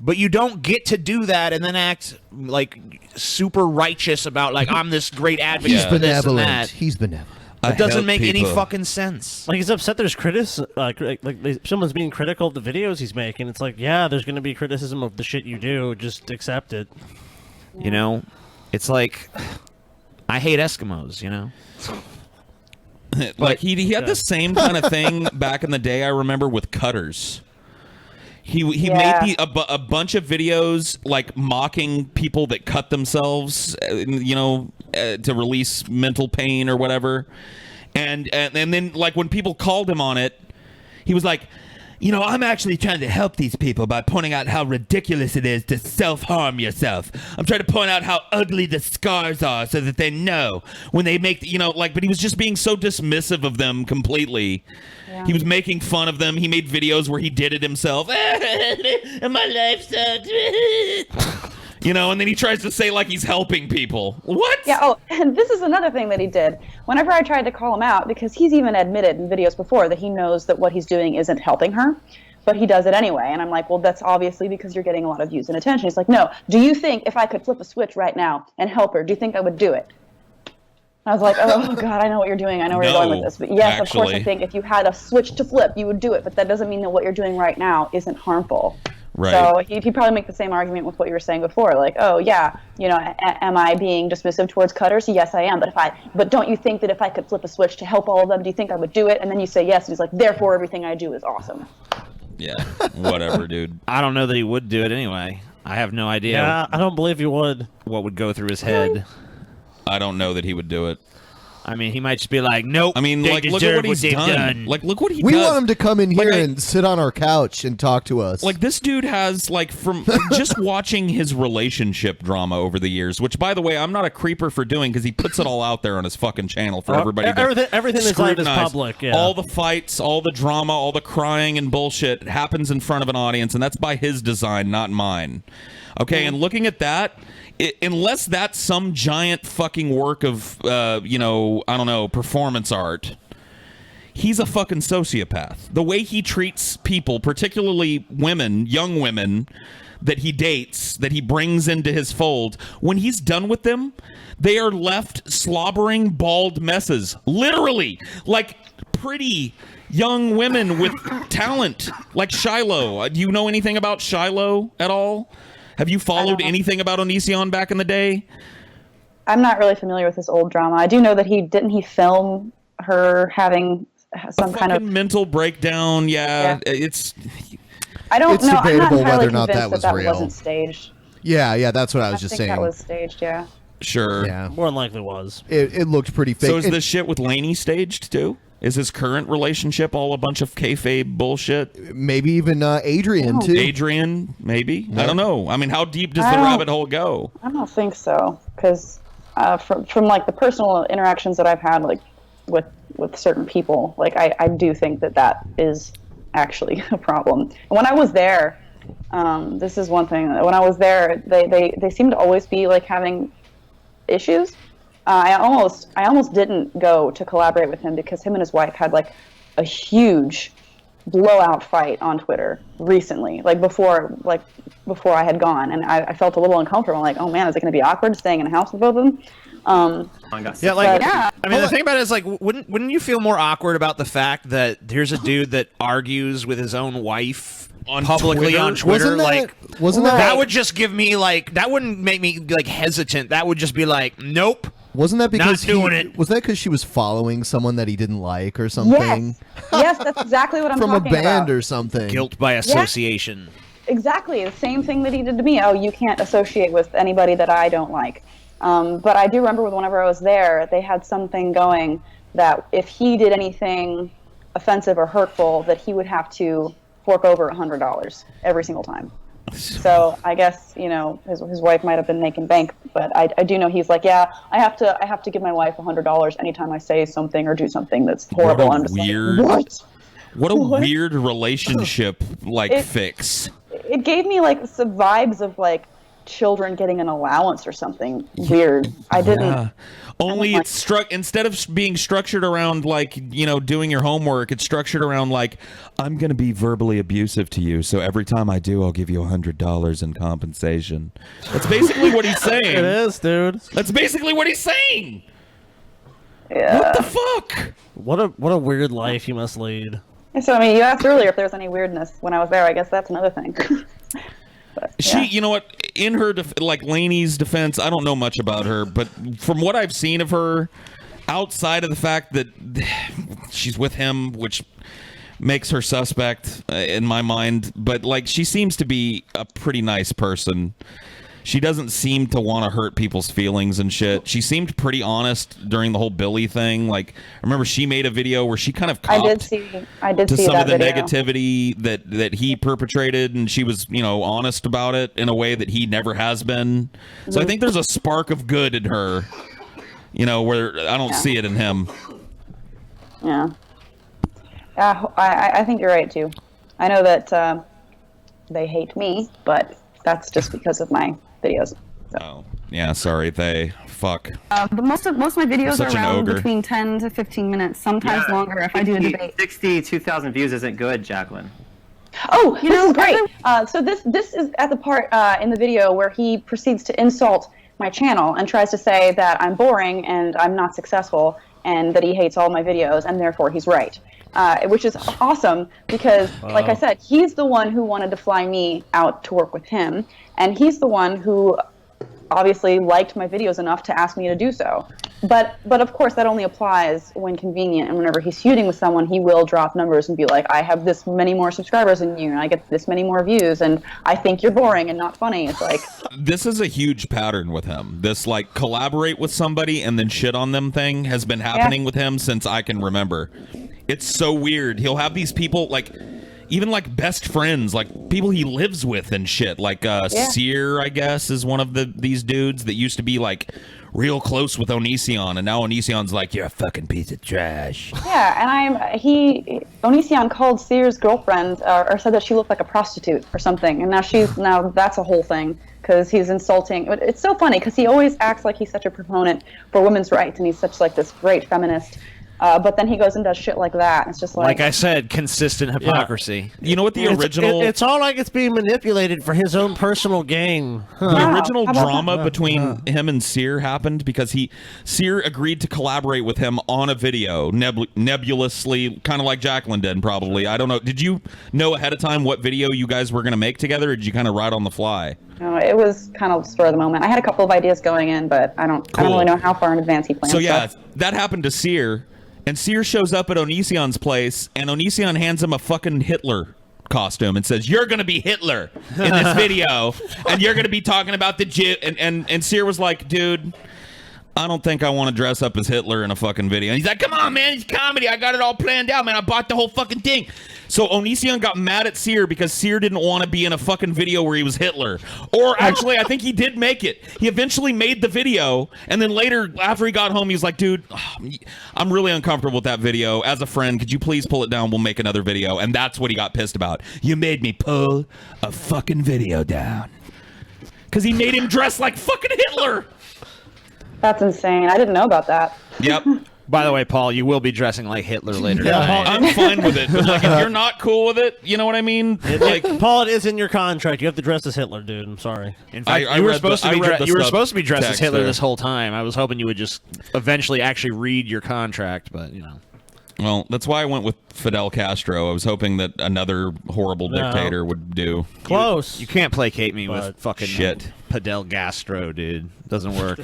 but you don't get to do that and then act like super righteous about like I'm this great advocate He's for this and benevolent. that. He's benevolent. It doesn't help make any people. fucking sense. Like he's upset there's someone's being critical of the videos he's making. It's like, yeah, there's going to be criticism of the shit you do. Just accept it. You know, it's like I hate Eskimos. You know, Like he had the same kind of thing back in the day. I remember with cutters. He made a bunch of videos like mocking people that cut themselves, to release mental pain or whatever. And then like when people called him on it, he was like, I'm actually trying to help these people by pointing out how ridiculous it is to self-harm yourself. I'm trying to point out how ugly the scars are so that they know when they make, but he was just being so dismissive of them completely. Yeah. He was making fun of them. He made videos where he did it himself. And my life sucks. And then he tries to say like he's helping people. What? Yeah, oh, and this is another thing that he did. Whenever I tried to call him out, because he's even admitted in videos before that he knows that what he's doing isn't helping her, but he does it anyway. And I'm like, well, that's obviously because you're getting a lot of views and attention. He's like, no, do you think if I could flip a switch right now and help her, do you think I would do it? I was like, oh, God, I know what you're doing. I know where you're going with this. But yes, of course, I think if you had a switch to flip, you would do it. But that doesn't mean that what you're doing right now isn't harmful. Right. So he'd probably make the same argument with what you were saying before. Like, oh, yeah, am I being dismissive towards cutters? Yes, I am. But don't you think that if I could flip a switch to help all of them, do you think I would do it? And then you say yes. And he's like, therefore, everything I do is awesome. Yeah, whatever, dude. I don't know that he would do it anyway. I have no idea. Yeah, I don't believe you would. What would go through his head? I don't know that he would do it. I mean, he might just be like, nope. I mean, they like, look at what he's they've done. Like, look what he We does. want him to come in here and sit on our couch and talk to us. Like, this dude has, like, from just watching his relationship drama over the years, which, by the way, I'm not a creeper for doing because he puts it all out there on his fucking channel for everybody to everything is like this scrutinize. public, yeah. All the fights, all the drama, all the crying and bullshit happens in front of an audience, and that's by his design, not mine. Okay, and looking at that, unless that's some giant fucking work of, I don't know, performance art, he's a fucking sociopath. The way he treats people, particularly women, young women, that he dates, that he brings into his fold, when he's done with them, they are left slobbering, bald messes. Literally. Like pretty young women with talent, like Shiloh. Do you know anything about Shiloh at all? Have you followed anything about Onision back in the day? I'm not really familiar with this old drama. I do know that he film her having some kind of mental breakdown. Yeah. It's I don't It's know. I'm not debatable entirely whether or not convinced that was real. wasn't staged. Yeah, that's what I was I just think saying. that was staged. Yeah. Sure. Yeah. More than likely was. It looked pretty fake. So is this shit with Lainey staged too? Is his current relationship all a bunch of kayfabe bullshit? Maybe even Adrian too. Adrian, maybe. I don't know. I mean, how deep does the rabbit hole go? I don't think so, because from like the personal interactions that I've had, like with certain people, like I do think that is actually a problem. And when I was there, this is one thing. When I was there, they seemed to always be like having issues. I almost didn't go to collaborate with him because him and his wife had like a huge blowout fight on Twitter recently, like before I had gone, and I felt a little uncomfortable. I'm like, oh man, is it going to be awkward staying in a house with both of them? I mean, the thing about it is, like, wouldn't you feel more awkward about the fact that here's a dude that argues with his own wife publicly on Twitter? Wasn't that would just give me like, that wouldn't make me like hesitant. That would just be like, nope. Wasn't that because not doing it? Was that because she was following someone that he didn't like or something? Yes, that's exactly what I'm from talking a band about. or something. Guilt by association. Exactly, the same thing that he did to me. Oh, you can't associate with anybody that I don't like. But I do remember whenever I was there, they had something going that if he did anything offensive or hurtful, that he would have to fork over $100 every single time. So I guess, you know, his wife might have been making bank, but I do know he's like, yeah, I have to give my wife $100 anytime I say something or do something that's horrible. What a I'm just weird, like, what a weird relationship fix. It gave me like some vibes of like children getting an allowance or something weird. I didn't. Yeah. Only it's instead of being structured around like, you know, doing your homework, it's structured around like, I'm going to be verbally abusive to you, so every time I do, I'll give you $100 in compensation. That's basically what he's saying. It is, dude. That's basically what he's saying. Yeah. What the fuck? What a weird life you must lead. So I mean, you asked earlier if there was any weirdness when I was there. I guess that's another thing. But, yeah. She, you know what, in her, like Lainey's defense, I don't know much about her, but from what I've seen of her, outside of the fact that she's with him, which makes her suspect in my mind, but like she seems to be a pretty nice person. She doesn't seem to want to hurt people's feelings and shit. She seemed pretty honest during the whole Billy thing. Like, I remember she made a video where she kind of copped I did see some that of the video. negativity that he perpetrated, and she was, you know, honest about it in a way that he never has been. So I think there's a spark of good in her, you know, where I don't see it in him. Yeah. I think you're right too. I know that they hate me, but that's just because of my videos. So. Oh, yeah, sorry, fuck. But most of my videos Such are an around ogre. between 10 to 15 minutes, sometimes longer if I do a debate. 62,000 views isn't good, Jaclyn. Oh, this is great. So this is at the part in the video where he proceeds to insult my channel and tries to say that I'm boring and I'm not successful and that he hates all my videos and therefore he's right. Which is awesome because, like I said, he's the one who wanted to fly me out to work with him, and he's the one who obviously liked my videos enough to ask me to do so. But of course, that only applies when convenient, and whenever he's feuding with someone, he will drop numbers and be like, I have this many more subscribers than you, and I get this many more views, and I think you're boring and not funny. It's like... This is a huge pattern with him. This, like, collaborate with somebody and then shit on them thing has been happening with him since I can remember. It's so weird. He'll have these people, like, even like best friends, like people he lives with and shit. Like Sear, I guess, is one of these dudes that used to be like real close with Onision, and now Onision's like, you're a fucking piece of trash. Yeah, and Onision called Sear's girlfriend or said that she looked like a prostitute or something, and now that's a whole thing because he's insulting. But it's so funny because he always acts like he's such a proponent for women's rights and he's such like this great feminist. But then he goes and does shit like that. It's just like I said, consistent hypocrisy. Yeah. You know what the original... It's all like it's being manipulated for his own personal gain. The original drama between him and Sear happened because Sear agreed to collaborate with him on a video, nebulously, kind of like Jaclyn did, probably. I don't know. Did you know ahead of time what video you guys were going to make together, or did you kind of ride on the fly? No, it was kind of spur of the moment. I had a couple of ideas going in, but I don't really know how far in advance he planned. So yeah, that happened to Sear. And Sear shows up at Onision's place, and Onision hands him a fucking Hitler costume and says, you're going to be Hitler in this video, and you're going to be talking about the Jew. And Sear was like, dude, I don't think I want to dress up as Hitler in a fucking video. And he's like, come on, man, it's comedy. I got it all planned out, man. I bought the whole fucking thing. So Onision got mad at Sear because Sear didn't want to be in a fucking video where he was Hitler. Or actually, I think he did make it. He eventually made the video, and then later, after he got home, he was like, dude, I'm really uncomfortable with that video. As a friend, could you please pull it down? We'll make another video. And that's what he got pissed about. You made me pull a fucking video down. Because he made him dress like fucking Hitler. That's insane. I didn't know about that. Yep. By the way, Paul, you will be dressing like Hitler later tonight. I'm fine with it. But like, if you're not cool with it, you know what I mean? Like, Paul, it is in your contract. You have to dress as Hitler, dude. I'm sorry. In fact, I you were read supposed the- to be I read the you were supposed to be dressed as subtext Hitler there. this whole time. I was hoping you would just eventually actually read your contract, but you know. well, that's why I went with Fidel Castro. I was hoping that another horrible dictator would do. Close. You can't placate me with But fucking shit. Fidel Castro, dude. Doesn't work.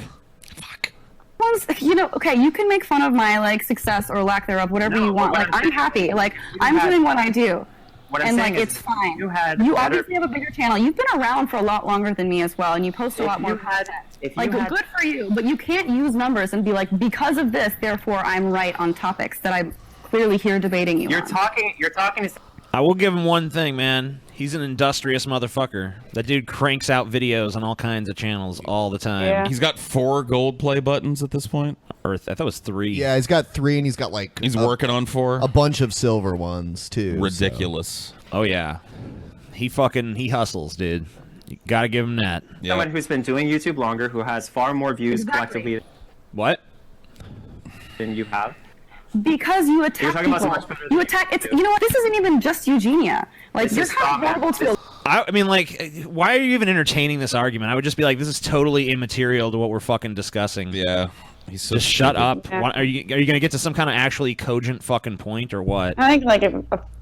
You know, okay, you can make fun of my like success or lack thereof, whatever you want. Like, I'm happy. Like, I'm doing what I do. What I'm And saying like, is it's fine. you had You better- obviously have a bigger channel. You've been around for a lot longer than me as well, and you post a lot more content. Like, good for you, but you can't use numbers and be like, because of this, therefore I'm right on topics that I'm clearly here debating you You're on. talking to I will give him one thing, man. He's an industrious motherfucker. That dude cranks out videos on all kinds of channels all the time. Yeah. He's got 4 gold play buttons at this point. Or I thought it was 3. Yeah, he's got 3, and he's got like He's working on 4. a bunch of silver ones too. Ridiculous. Oh yeah. He hustles, dude. You gotta give him that. someone who's been doing YouTube longer, who has far more views Exactly. collectively What? than you have. Because you attack You're talking people. about so much better You than attack. you It's do. you know what? This isn't even just Eugenia. Like, This you're is kind of stop it. horrible to. I mean, like, why are you even entertaining this argument? I would just be like, this is totally immaterial to what we're fucking discussing. Yeah. He's so Just shut stupid. up. Yeah. Why, are you gonna get to some kind of actually cogent fucking point or what? I think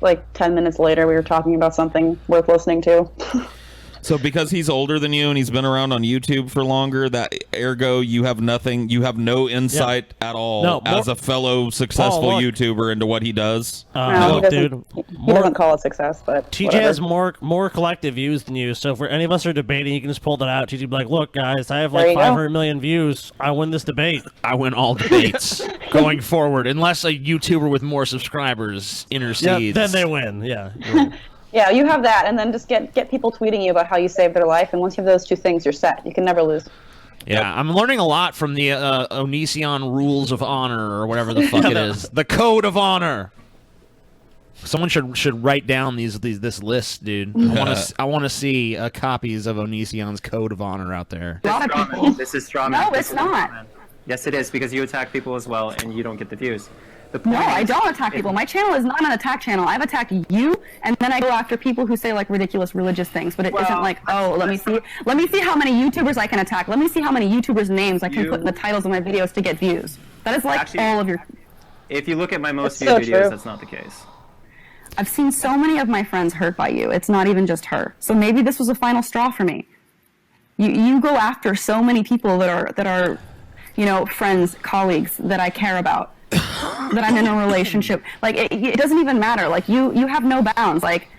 like 10 minutes later we were talking about something worth listening to. So because he's older than you and he's been around on YouTube for longer, that ergo you have nothing, you have no insight at all No, more- as a fellow successful Paul, look. YouTuber into what he does. No, Look, he dude. doesn't, he doesn't call it success, but TJ whatever. has more collective views than you, so if any of us are debating, you can just pull that out. TJ be like, look, guys, I have There like you go. 500 million views. I win this debate. I win all debates going forward, unless a YouTuber with more subscribers Yeah, intercedes. then they win. Yeah. you're right. Yeah, you have that, and then just get people tweeting you about how you saved their life, and once you have those 2 things, you're set. You can never lose. Yeah, I'm learning a lot from the Onision Rules of Honor or whatever the fuck it is. The Code of Honor. Someone should write down this list, dude. I want to see copies of Onision's Code of Honor out there. A lot of people. This is straw No, man. it's not. Yes, it is, because you attack people as well, and you don't get the views. The No, point I is- don't attack people. My channel is not an attack channel. I've attacked you, and then I go after people who say like ridiculous religious things. But it isn't like, oh, let me see how many YouTubers I can attack. Let me see how many YouTubers' names I can put in the titles of my videos to get views. That is like Actually- all of your. If you look at my most That's viewed so videos, true. that's not the case. I've seen so many of my friends hurt by you. It's not even just her. So maybe this was a final straw for me. You go after so many people that are, you know, friends, colleagues that I care about. That I'm in a relationship. Like, it doesn't even matter. Like, you have no bounds. Like,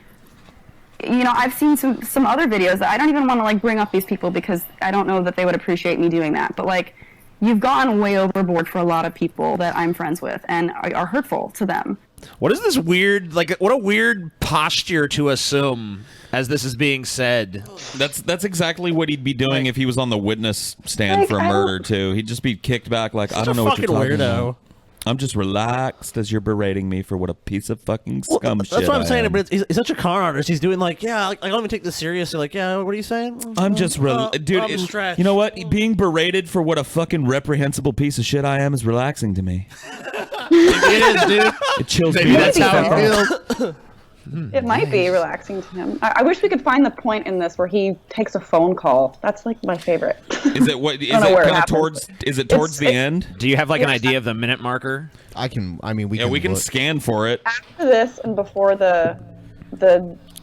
you know, I've seen some other videos that I don't even want to like bring up these people because I don't know that they would appreciate me doing that. But like, you've gone way overboard for a lot of people that I'm friends with and are hurtful to them. What is this weird, like, what a weird posture to assume as this is being said? That's exactly what he'd be doing if he was on the witness stand Like, for a I don't- murder too. He'd just be kicked back like, I Such don't a know what you're fucking talking weirdo. about. I'm just relaxed as you're berating me for what a piece of fucking scum shit That's what I'm I saying. am. But he's such a con artist. He's doing like, yeah, like, I don't even take this seriously. Like, yeah, what are you saying? I'm just dude. I'm stretched. You know what? Being berated for what a fucking reprehensible piece of shit I am is relaxing to me. It is, dude. It chills Maybe me. that's how he feels. It might be relaxing to him. I wish we could find the point in this where he takes a phone call. That's like my favorite. Is it what? Is don't know it where it kind of happens, towards? but Is it towards the it's- end? Do you have like an Yeah. idea of the minute marker? I mean, we Yeah, can. we can look. scan for it. After this and before the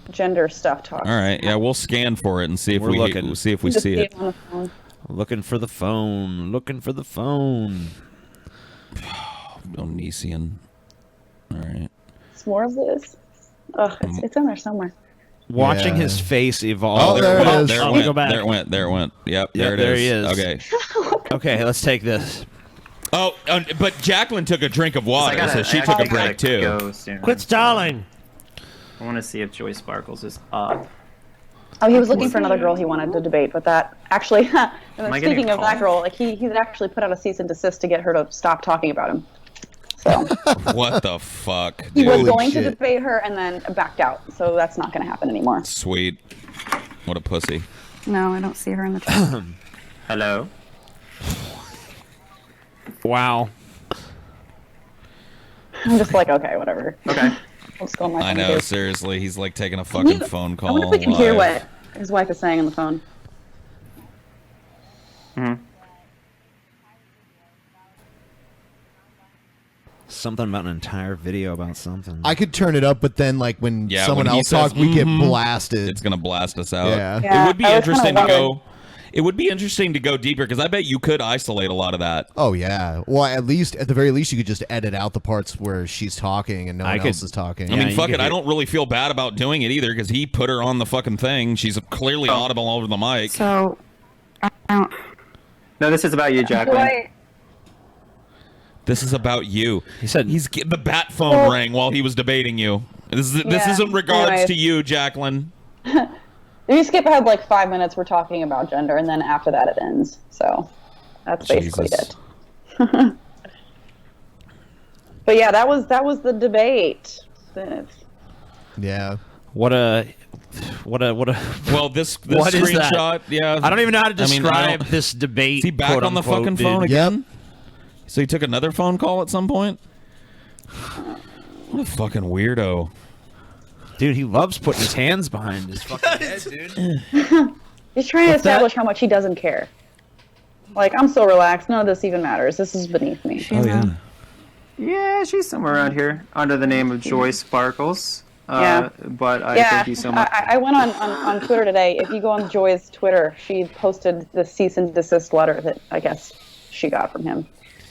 gender stuff talk. All right. Yeah, we'll scan for it and see if We're we looking. see if we Just see it. on the phone. Looking for the phone. Looking for the phone. Onision. All right. It's more of this. Ugh, it's in there somewhere. Watching Yeah. his face evolve. Oh, there it is. There it Oh, went. go back. There it went. There it went. Yep. Yep, There it there is. he is. Okay. Okay, let's take this. Oh, but Jaclyn took a drink of water, so she took a break too. Go soon. Quit stalling. I want to see if Joy Sparkles is up. Oh, he was looking for another girl he wanted to debate, but that actually, I getting speaking of that called? girl, like he had actually put out a cease and desist to get her to stop talking about him. So What the fuck, he dude? was Holy going to shit. debate her and then backed out. So that's not going to happen anymore. Sweet. What a pussy. No, I don't see her in the chat. Hello. Wow. I'm just like, okay, whatever. Okay. I'll just go on my I phone know, too. seriously. He's like taking a fucking phone I call. wonder if we can hear live. what his wife is saying on the phone. Something about an entire video about something. I could turn it up, but then like when Yeah, someone when he else says, talks, we get "Mhm," blasted. It's gonna blast us out. Yeah. Yeah, It would be I was kinda interesting to wondering. go. It would be interesting to go deeper because I bet you could isolate a lot of that. Oh yeah. Well, at the very least, you could just edit out the parts where she's talking and no one else is talking. I mean, you fuck could it. I hear- don't really feel bad about doing it either because he put her on the fucking thing. She's clearly audible over the mic. So, I don't. No, this is about you, Jaclyn. This is about you. He said The bat phone rang while he was debating you. This Yeah, isn't regards anyways. to you, Jaclyn. If you skip ahead like 5 minutes, we're talking about gender, and then after that it ends. So that's basically Jesus. it. But yeah, that was the debate. Yeah. what a. Well, this What is that? screenshot, yeah. I don't even know how to I mean, describe I don't- this debate. Is he back quote on the unquote, fucking dude. phone again? So he took another phone call at some point? What a fucking weirdo. Dude, he loves putting his hands behind his fucking head, dude. He's trying to establish how much he doesn't care. Like, I'm so relaxed. None of this even matters. This is beneath me. Yeah, she's somewhere around here under the name of Joy Sparkles. Yeah. But I Yeah, thank you so much. I went on Twitter today. If you go on Joy's Twitter, she posted the cease and desist letter that I guess she got from him.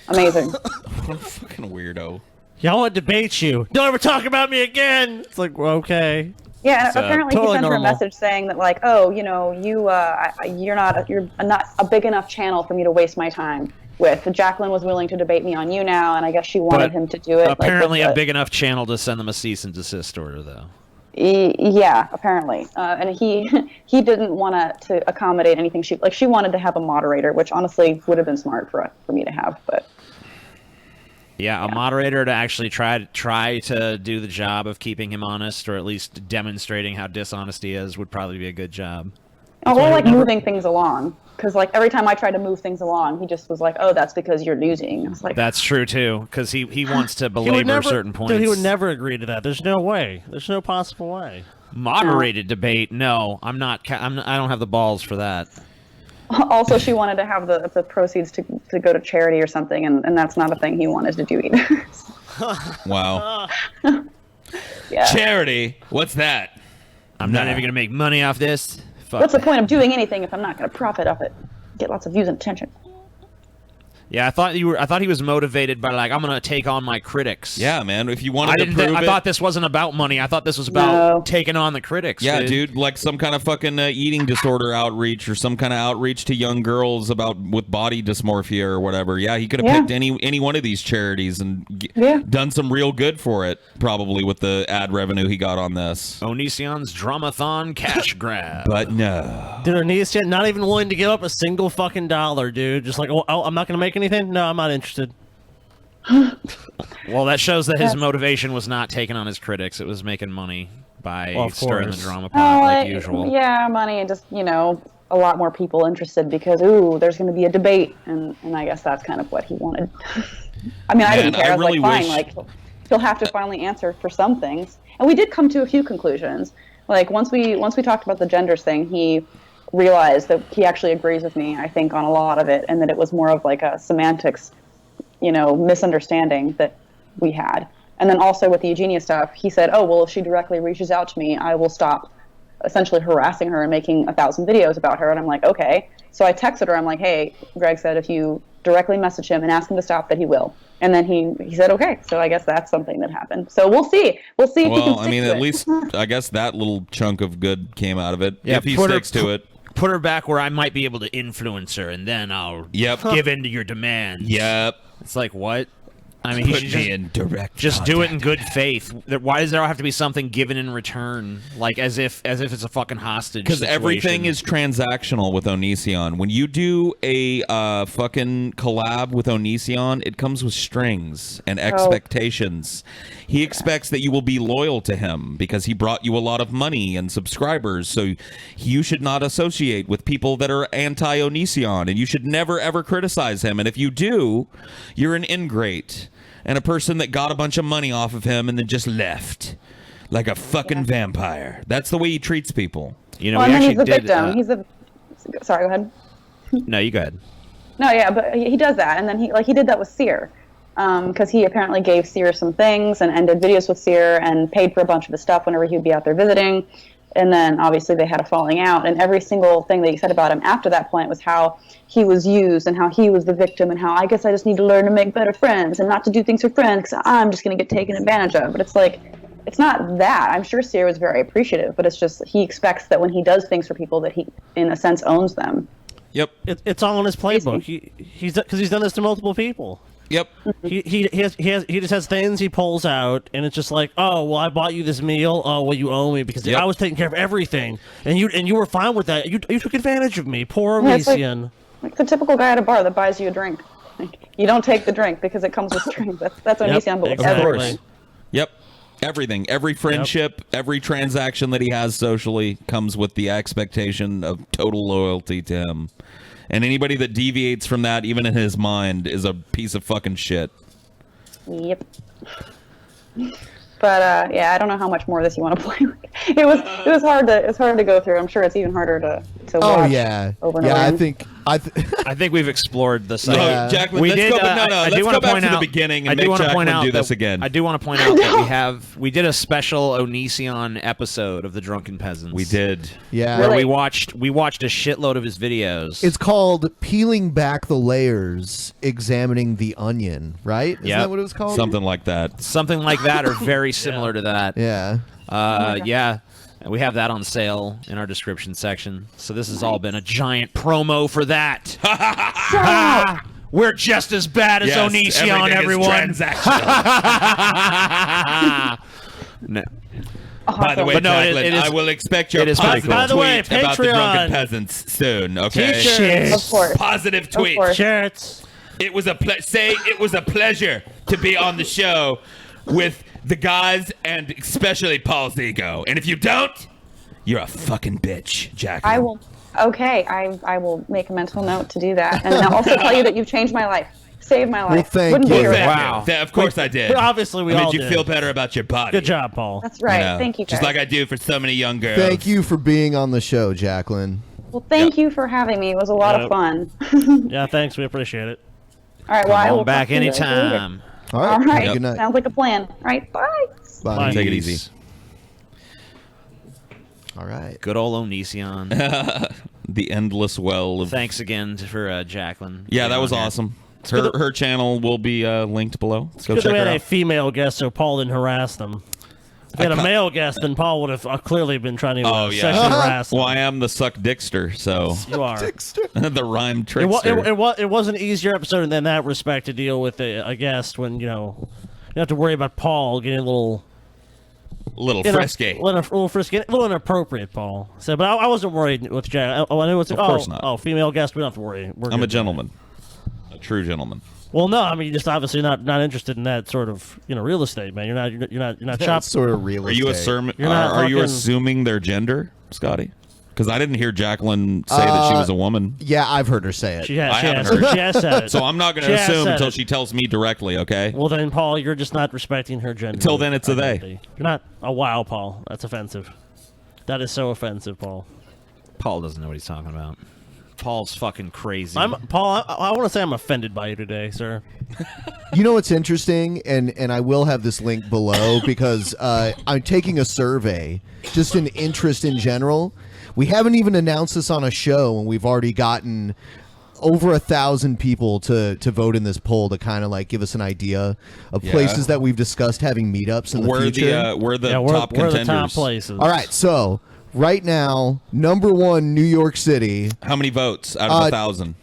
Amazing. What a fucking weirdo. Y'all want to debate you. Don't ever talk about me again. It's like, well, okay. Yeah, and apparently totally he sent her a normal. message saying that like, oh, you know, you're not a big enough channel for me to waste my time with. Jaclyn was willing to debate me on you now, and I guess she wanted him to do it. Apparently, like, a big enough channel to send them a cease and desist order, though. Yeah, apparently, and he didn't want to accommodate anything. She wanted to have a moderator, which honestly would have been smart for me to have, but. Yeah, a moderator to actually try to do the job of keeping him honest, or at least demonstrating how dishonest he is, would probably be a good job. Oh, or like moving things along, because like every time I tried to move things along, he just was like, "Oh, that's because you're losing." I was like, That's true too, because he wants to He would belabor never, certain points. Dude, he would never agree to that. There's no way. There's no possible way. Moderated debate? No, I'm not. I don't have the balls for that. Also, she wanted to have the proceeds to go to charity or something, and that's not a thing he wanted to do either. Wow. Yeah. Charity? What's that? I'm not even gonna make money off this. Fuck. What's the point of doing anything if I'm not going to profit off it? Get lots of views and attention. Yeah, I thought he was motivated by like, I'm gonna take on my critics. Yeah, man. If you wanted I to didn't. prove I it, thought this wasn't about money. I thought this was about No. taking on the critics. yeah, dude, like some kind of fucking eating disorder outreach or some kind of outreach to young girls about with body dysmorphia or whatever. Yeah, he could have Yeah. picked any one of these charities and Yeah. done some real good for it, probably with the ad revenue he got on this. Onision's Dramathon cash grab. But no. Dude, Onision not even willing to give up a single fucking dollar, dude. Just like, oh, I'm not gonna make anything. No, I'm not interested. Well, that shows that his motivation was not taking on his critics. It was making money by Well, of stirring the course. drama pot like Oh, usual. Yeah, money and just, a lot more people interested because, there's going to be a debate. And I guess that's kind of what he wanted. I mean, I didn't Man, care. I I was really like, fine, wish- like, he'll have to finally answer for some things. And we did come to a few conclusions. Like, once we talked about the genders thing, he realized that he actually agrees with me, I think, on a lot of it, and that it was more of like a semantics, misunderstanding that we had. And then also with the Eugenia stuff, he said, oh, well, if she directly reaches out to me, I will stop essentially harassing her and making 1,000 videos about her. And I'm like, okay. So I texted her. I'm like, hey, Greg said if you directly message him and ask him to stop, that he will. And then he said, okay. So I guess that's something that happened. So we'll see. We'll see if he can Well, stick I mean, to at it. least I guess that little chunk of good came out of it. Yeah, if he put her- sticks to it. Put her back where I might be able to influence her, and then I'll give in to your demands. Yep. It's like, what? I mean, he Put should me just, in direct just do it in good faith. Why does there have to be something given in return, like as if it's a fucking hostage? Because situation? everything is transactional with Onision. When you do a fucking collab with Onision, it comes with strings and expectations. He expects that you will be loyal to him because he brought you a lot of money and subscribers. So you should not associate with people that are anti-Onision, and you should never ever criticize him. And if you do, you're an ingrate and a person that got a bunch of money off of him and then just left like a fucking vampire. That's the way he treats people. You know, Well, we and then he's actually a did. victim. He's a. Sorry, go ahead. No, you go ahead. No, yeah, but he does that, and then he did that with Seer, because he apparently gave Seer some things and did videos with Seer and paid for a bunch of his stuff whenever he'd be out there visiting, and then obviously they had a falling out, and every single thing that he said about him after that point was how he was used and how he was the victim and how I guess I just need to learn to make better friends and not to do things for friends because I'm just going to get taken advantage of. But it's like, it's not that. I'm sure Seer was very appreciative, but it's just he expects that when he does things for people that he, in a sense, owns them. Yep. It's all in his playbook. He's done this to multiple people. Yep. He just has things he pulls out, and it's just like, oh well, I bought you this meal. Oh well, you owe me because I was taking care of everything, and you were fine with that. You took advantage of me. Poor Yeah, it's Onision. Like the typical guy at a bar that buys you a drink. Like, you don't take the drink because it comes with drinks. That's Onision, but with everything. Yep. Everything, every friendship, every transaction that he has socially comes with the expectation of total loyalty to him. And anybody that deviates from that, even in his mind, is a piece of fucking shit. Yep. But yeah, I don't know how much more of this you want to play. It was hard to go through. I'm sure it's even harder to watch. Oh yeah, over and yeah. over I again. think I think we've explored the site. Yeah. Jaclyn, We let's did, go, but no, I let's do go wanna back point to the out- beginning I and do make wanna point Jaclyn out do this that- again. I do want to point out that we did a special Onision episode of the Drunken Peasants. We did. Yeah. Where Really? we watched a shitload of his videos. it's called peeling back the layers, examining the onion. Right? Isn't Yep. that what it was called? Something like that. something like that, or very similar to that. Yeah. Yeah. And we have that on sale in our description section. So this has all been a giant promo for that. We're just as bad as Onision, everyone. No. By the way, But no, Jaclyn, it is- I will expect your it is positive pretty cool. By the way, tweet about the Patreon. Drunken Peasants soon, okay? T-shirts. Of course. Positive Of tweet. course. Shirts. It was a pleasure to be on the show with the guys and especially Paul Zigo. And if you don't, you're a fucking bitch, Jaclyn. I will. Okay, I will make a mental note to do that, and I'll also tell you that you've changed my life, saved my life. thank Wouldn't you. be here Thank without Wow. you. Of course I did. But obviously we I made all you did. feel better about your body. Good job, Paul. That's right. You know, Thank you, guys. Just like I do for so many young girls. Thank you for being on the show, Jaclyn. Well, thank you for having me. It was a lot of fun. Yeah, thanks. We appreciate it. All right. Well, I Come will on back talk to you guys later. anytime. All All right. right. Good night. Sounds like a plan. All right. Bye. Bye. Take it easy. All right. Good old Onision. The endless well of... Thanks again for Jaclyn. Yeah, that being was on here. awesome. good that- Her channel will be linked below. Let's go Good that check we her had a out. female guest, so Paul didn't harass them. If we had a male guest, then Paul would have clearly been trying to Oh, yeah. sexually harass them. Well, I am the suck dickster, so... You are. the rhyme It trickster. was an easier episode in that respect to deal with a guest when, you don't have to worry about Paul getting a little... little frisky. A little frisky, a little inappropriate, Paul. So, but I wasn't worried with Jack. I knew it's Of course not. Oh, female guest, we don't have to worry. I'm a gentleman. A true gentleman. Well, no, I mean, you're just obviously not interested in that sort of real estate, man. You're not That shopping. sort of real Are you estate. You're not are you fucking- assuming their gender, Scotty? Because I didn't hear Jaclyn say that she was a woman. Yeah, I've heard her say it. She has, I she haven't has, heard. she has said it. So I'm not going She to has assume said until it. she tells me directly, okay? Well, then, Paul, you're just not respecting her gender. Until then, it's a they. identity. You're not. Oh, wow, Paul. That's offensive. That is so offensive, Paul. Paul doesn't know what he's talking about. Paul's fucking crazy. Paul, I want to say I'm offended by you today, sir. You know what's interesting, and I will have this link below because I'm taking a survey, just an interest in general. We haven't even announced this on a show, and we've already gotten over 1,000 people to vote in this poll to kind of like give us an idea of places that we've discussed having meetups in the future. We're the top contenders. The top places. All right, so right now, number 1, New York City. How many votes out of 1,000?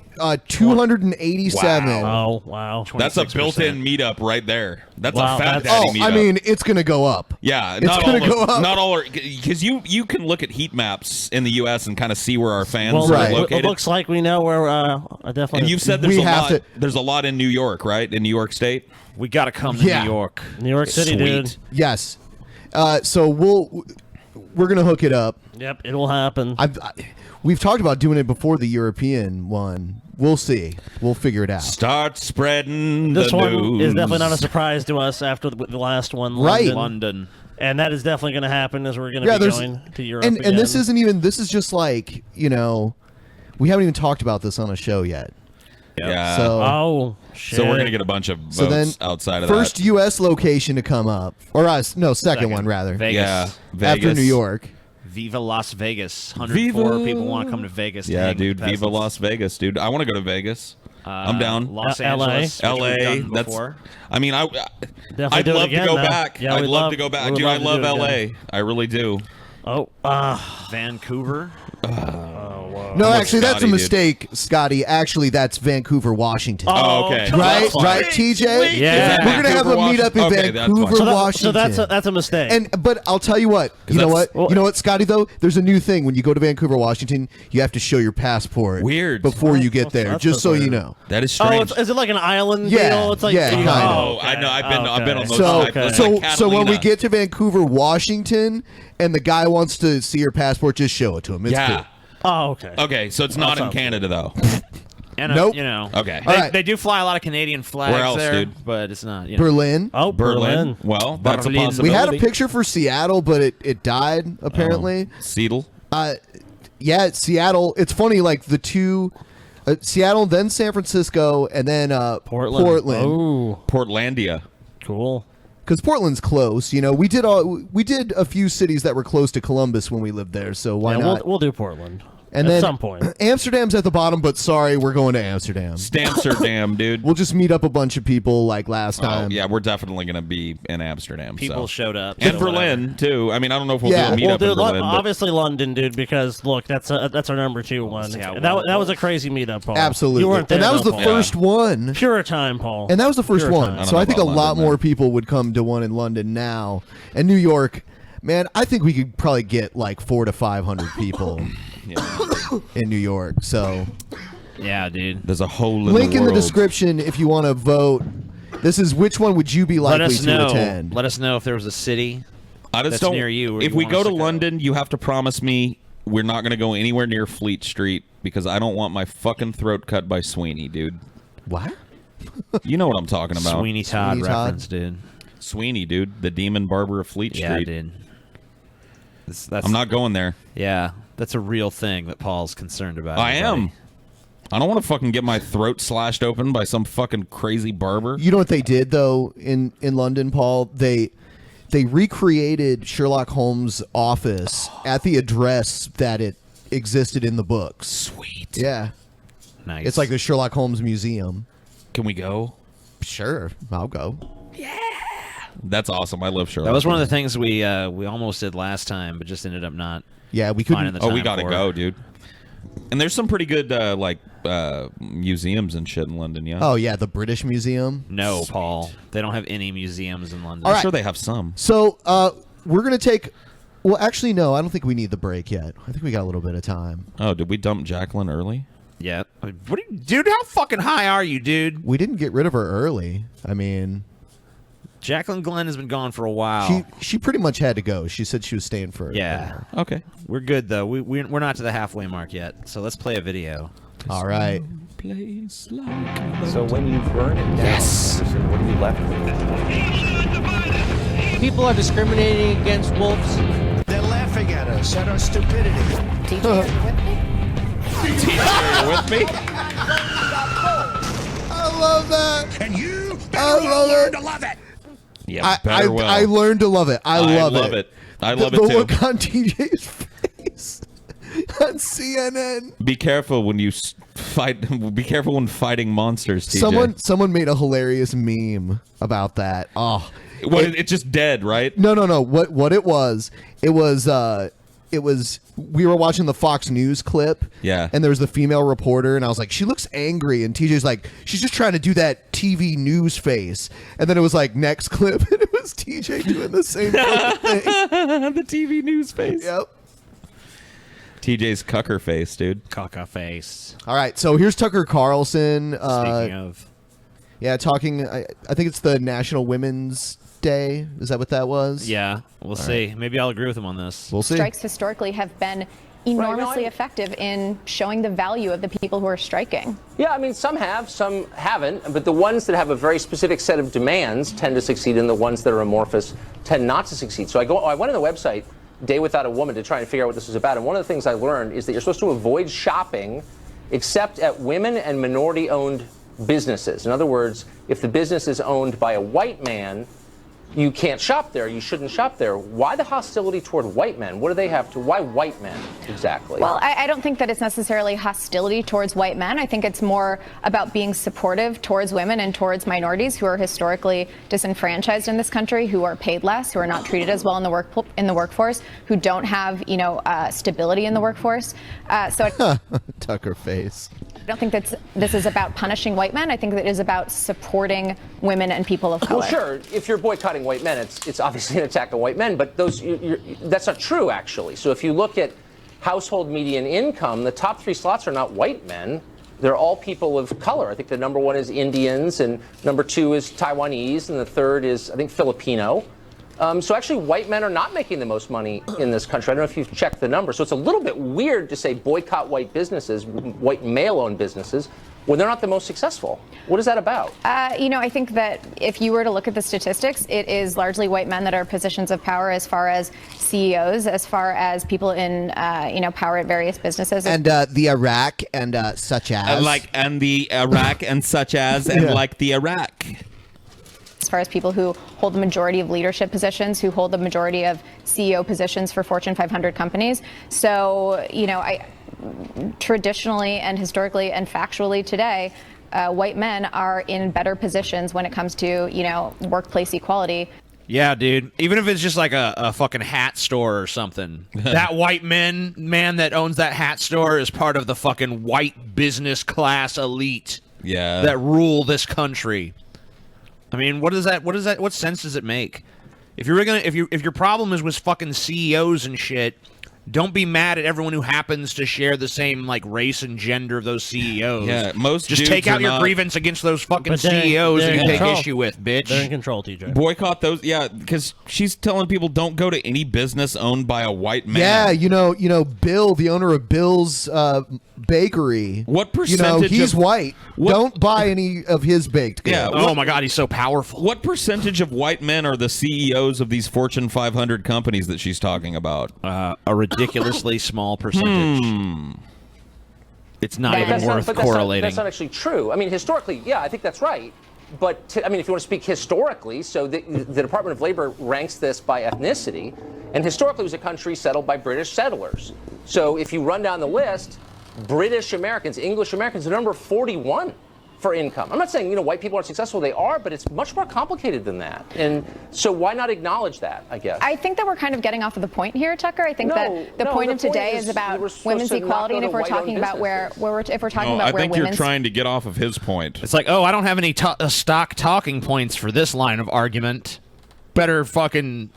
287. Oh, wow. That's a built-in meetup right there. That's Wow, a fat that's- daddy meetup. I mean, it's going to go up. Yeah, It's not gonna all go up. Not all are, because you can look at heat maps in the U.S. and kind of see where our fans Well, are Right. located. it looks like we know where. I definitely. And you've said We there's a have lot. to- There's a lot in New York, right? In New York State. We got to come to Yeah. New York. New York City, dude. Sweet. Yes. So we're going to hook it up. Yep, it will happen. We've talked about doing it before the European one. We'll see. We'll figure it out. Start spreading This the one news. is definitely not a surprise to us after the last one, Right. London. And that is definitely going to happen as we're going to be going to Europe. and this again. isn't even. This is just like, we haven't even talked about this on a show yet. Yeah. So Oh, shit. So we're gonna get a bunch of votes so then outside of first that. U.S. location to come up, or second one rather. Vegas. Yeah, After Vegas. New York. Viva Las Vegas. 104 Viva. people want to come to Vegas. to Yeah, hang dude. with Viva peasants. Las Vegas, dude. I want to go to Vegas. I'm down. Los LA. Angeles. which we've LA. done That's. before. I mean, Definitely I'd do it love again, to go though. back. Yeah, I'd we'd love love- to go back, we would dude. I love to love do it LA. again. I really do. Oh, Vancouver. No, with actually, that's a Scotty, dude. mistake, Scotty. Actually, that's Vancouver, Washington. Oh, okay. come right, on. right, TJ. Yeah. We're gonna have a Vancouver, meetup in Washington. Okay, that's Vancouver, fine. So, Washington. so that's a mistake. But I'll tell you what. You know that's- what? You know what, Scotty? Though there's a new thing when you go to Vancouver, Washington. You have to show your passport. Weird. Before you get there, That's just so weird. you know. That is oh, strange. is it like an island Yeah, deal? It's like yeah, you- kind of. Oh, I know. I've been on those. So, type- it's so, like so when we Catalina. get to Vancouver, Washington, and the guy wants to see your passport, just show it to him. It's Yeah. cool. Oh, okay. Okay, so it's not in sounds Canada though. And Nope. Okay. They, All right. they do fly a lot of Canadian flags Where else, there, dude? but it's not. You know. Berlin. Oh, Berlin. Well, that's a Berlin. possibility. We had a picture for Seattle, but it died apparently. Seattle. Yeah, Seattle. It's funny, like the two, Seattle, then San Francisco, and then Portland. Oh, Portlandia. cool. Because Portland's close. We did a few cities that were close to Columbus when we lived there. So why Yeah, not? we'll do Portland. And at then some point. Amsterdam's at the bottom, but sorry, we're going to Amsterdam. Amsterdam, dude. We'll just meet up a bunch of people like last Oh, time. yeah, we're definitely going to be in Amsterdam. People so. showed up. And so Berlin, too. I mean, I don't know if we'll Yeah. do a We'll meetup do in Berlin. but- obviously London, dude, because look, that's our number 2 one. see how And well that was it a crazy meetup, Paul. Absolutely. You weren't there, and that was though, the Paul. first one. Pure time, Paul. And that was the first Pure one. time. So I think a about lot London, more man. people would come to one in London now. And New York, man, I think we could probably get like 400 to 500 people in New York. So Yeah, dude. There's a hole in link the in the world. description if you want to vote. This is which one would you be Let likely us to know. attend? Let us know if there was a city. I just that's don't, near you where If you we want go us to to go. London, you have to promise me we're not going to go anywhere near Fleet Street because I don't want my fucking throat cut by Sweeney, dude. What? You know what I'm talking about. Sweeney Todd Sweeney Todd? reference, dude. Sweeney, dude. The demon barber of Fleet Yeah, Street. dude. That's, I'm not going there. Yeah, that's a real thing that Paul's concerned about. I am. everybody. I don't want to fucking get my throat slashed open by some fucking crazy barber. You know what they did though in London, Paul? They recreated Sherlock Holmes' office at the address that it existed in the books. Sweet. Yeah. Nice. It's like the Sherlock Holmes Museum. Can we go? Sure, I'll go. That's awesome. I love Sherlock. That was one of the Holmes. things we almost did last time, but just ended up not. Yeah, we finding couldn't. the Oh, we time gotta for go, it. dude. And there's some pretty good museums and shit in London. Yeah. Oh yeah, the British Museum. No, Paul. They don't have any museums in London. All I'm right. sure they have some. So we're gonna take. Well, actually, no. I don't think we need the break yet. I think we got a little bit of time. Oh, did we dump Jaclyn early? Yeah. What are you, dude? How fucking high are you, dude? We didn't get rid of her early. I mean, Jaclyn Glenn has been gone for a while. she pretty much had to go. She said she was staying for. Yeah. Okay. We're good though. We're not to the halfway mark yet. So let's play a video. All right. Place like So when you burn it down, Yes. what are you left with? People are discriminating against wolves. They're laughing at us, at our stupidity. Teacher, you with me? I love that. And you I love it. to love it. Yeah, better well. I learned to love it. I love it. I love the it too. look on TJ's face on CNN. Be careful when you Be careful when fighting monsters, TJ. Someone made a hilarious meme about that. Oh, it's just dead, right? No. What it was we were watching the Fox News clip. Yeah. And there was the female reporter, and I was like, she looks angry, and TJ's like, she's just trying to do that TV news face. And then it was like, next clip, and it was TJ doing the same fucking thing. The TV news face. Yep. TJ's cucker face, dude. Caca face. All right, so here's Tucker Carlson. Speaking of. Yeah, talking, I think it's the National Women's Day. Is that what that was? Yeah, we'll see. Right. Maybe I'll agree with him on this. We'll see. Strikes historically have been enormously effective in showing the value of the people who are striking. Yeah, I mean, some have, some haven't, but the ones that have a very specific set of demands tend to succeed, and the ones that are amorphous tend not to succeed. So I went on the website, Day Without a Woman, to try and figure out what this was about, and one of the things I learned is that you're supposed to avoid shopping except at women and minority-owned businesses. In other words, if the business is owned by a white man, you can't shop there. You shouldn't shop there. Why the hostility toward white men? What do they have to? Why white men exactly? Well, I don't think that it's necessarily hostility towards white men. I think it's more about being supportive towards women and towards minorities who are historically disenfranchised in this country, who are paid less, who are not treated as well in the workforce, who don't have stability in the workforce. Tucker face. I don't think that this is about punishing white men. I think that it is about supporting women and people of color. Well, sure. If you're boycotting white men, it's obviously an attack on white men. But that's not true, actually. So if you look at household median income, the top 3 slots are not white men. They're all people of color. I think the number 1 is Indians, and number 2 is Taiwanese, and the third is, I think, Filipino. So actually, white men are not making the most money in this country. I don't know if you've checked the numbers. So it's a little bit weird to say boycott white businesses, white male-owned businesses, when they're not the most successful. What is that about? I think that if you were to look at the statistics, it is largely white men that are positions of power as far as CEOs, as far as people in, power at various businesses. And the Iraq and such as. And the Iraq and such as, and like the Iraq. As far as people who hold the majority of leadership positions, who hold the majority of CEO positions for Fortune 500 companies. So, I traditionally and historically and factually today, white men are in better positions when it comes to, workplace equality. Yeah, dude. Even if it's just like a fucking hat store or something. That white man that owns that hat store is part of the fucking white business class elite. Yeah. That rule this country. I mean, what sense does it make? If your problem is with fucking CEOs and shit, don't be mad at everyone who happens to share the same race and gender of those CEOs. Yeah, most just dudes take out are your not- grievance against those fucking CEOs that you take issue with, bitch. They're in control, TJ. Boycott those, because she's telling people don't go to any business owned by a white man. Yeah, Bill, the owner of Bill's bakery. What percentage? He's white. Don't buy any of his baked goods. Yeah. Oh my God, he's so powerful. What percentage of white men are the CEOs of these Fortune 500 companies that she's talking about? A ridiculously small percentage. It's not even worth correlating. That's not actually true. I mean, historically, yeah, I think that's right. But if you want to speak historically, so the Department of Labor ranks this by ethnicity, and historically it was a country settled by British settlers. So if you run down the list, British Americans, English Americans, are number 41 for income. I'm not saying white people aren't successful. They are, but it's much more complicated than that. And so why not acknowledge that? I guess. I think that we're kind of getting off of the point here, Tucker. I think that the point of today is about women's equality, and if we're talking about where we're talking about I where think you're women's trying to get off of his point. It's like, I don't have any stock talking points for this line of argument. Better fucking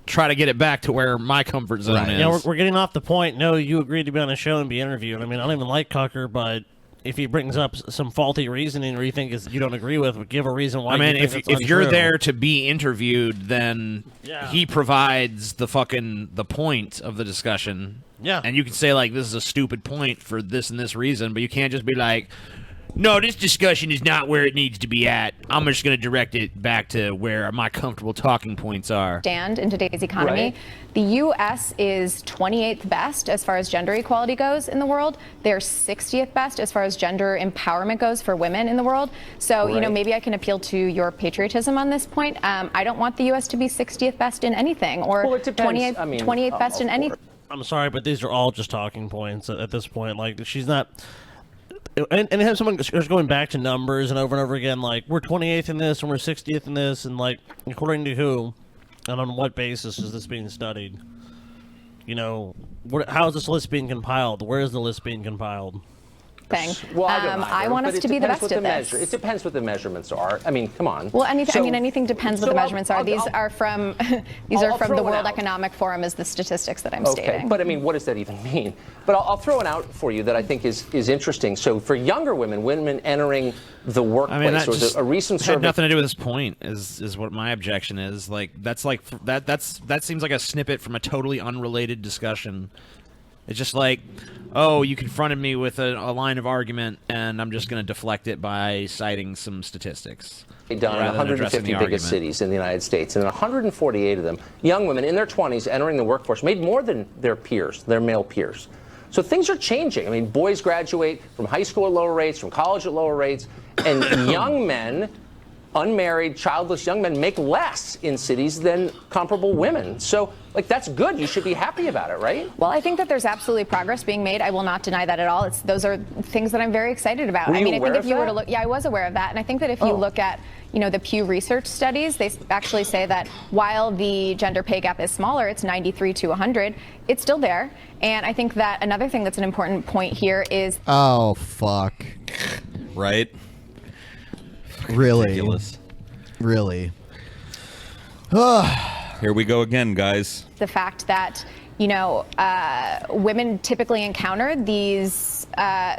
try to get it back to where my comfort zone is. Yeah, we're getting off the point. No, you agreed to be on a show and be interviewed. I mean, I don't even like Cucker, but if he brings up some faulty reasoning or you think you don't agree with, give a reason why. I mean, you think if it's you're untrue. there to be interviewed, then he provides the point of the discussion. Yeah. And you can say, this is a stupid point for this and this reason, but you can't just be like, no, this discussion is not where it needs to be at. I'm just going to direct it back to where my comfortable talking points are. stand in today's economy. Right. The U.S. is 28th best as far as gender equality goes in the world. They're 60th best as far as gender empowerment goes for women in the world. So, maybe I can appeal to your patriotism on this point. I don't want the U.S. to be 60th best in anything or 28th best in anything. I'm sorry, but these are all just talking points at this point. She's not. and have someone just going back to numbers and over again, like we're 28th in this and we're 60th in this, and like according to who and on what basis is this being studied? You know, how is this list being compiled? Where is the list being compiled? Thing. Well, I don't I either, want but us it to be the depends best what at the this. It depends what the measurements are. I mean, come on. Well, anything depends what the measurements are. These are from I'll from throw the one World out. Economic Forum as the statistics that I'm Okay, stating. but I mean, what does that even mean? But I'll throw one out for you that I think is interesting. So for younger women entering the workplace, I mean, that there was just a recent had survey. nothing to do with this point. Is what my objection is. Like that seems like a snippet from a totally unrelated discussion. It's just like, oh, you confronted me with a line of argument, and I'm just going to deflect it by citing some statistics. Done in rather than addressing 150 the biggest argument. cities in the United States, and 148 of them, young women in their 20s entering the workforce, made more than their peers, their male peers. So things are changing. I mean, boys graduate from high school at lower rates, from college at lower rates, and young men, unmarried, childless young men, make less in cities than comparable women. So, like, that's good. You should be happy about it, right? Well, I think that there's absolutely progress being made. I will not deny that at all. Those are things that I'm very excited about. Were I you mean, I aware think if of you were that? to look, yeah, I was aware of that, and I think that if you look at, the Pew Research studies, they actually say that while the gender pay gap is smaller, it's 93 to 100. It's still there, and I think that another thing that's an important point here is. Oh fuck! Right? Really? Ridiculous. Really? Here we go again, guys. The fact that women typically encounter these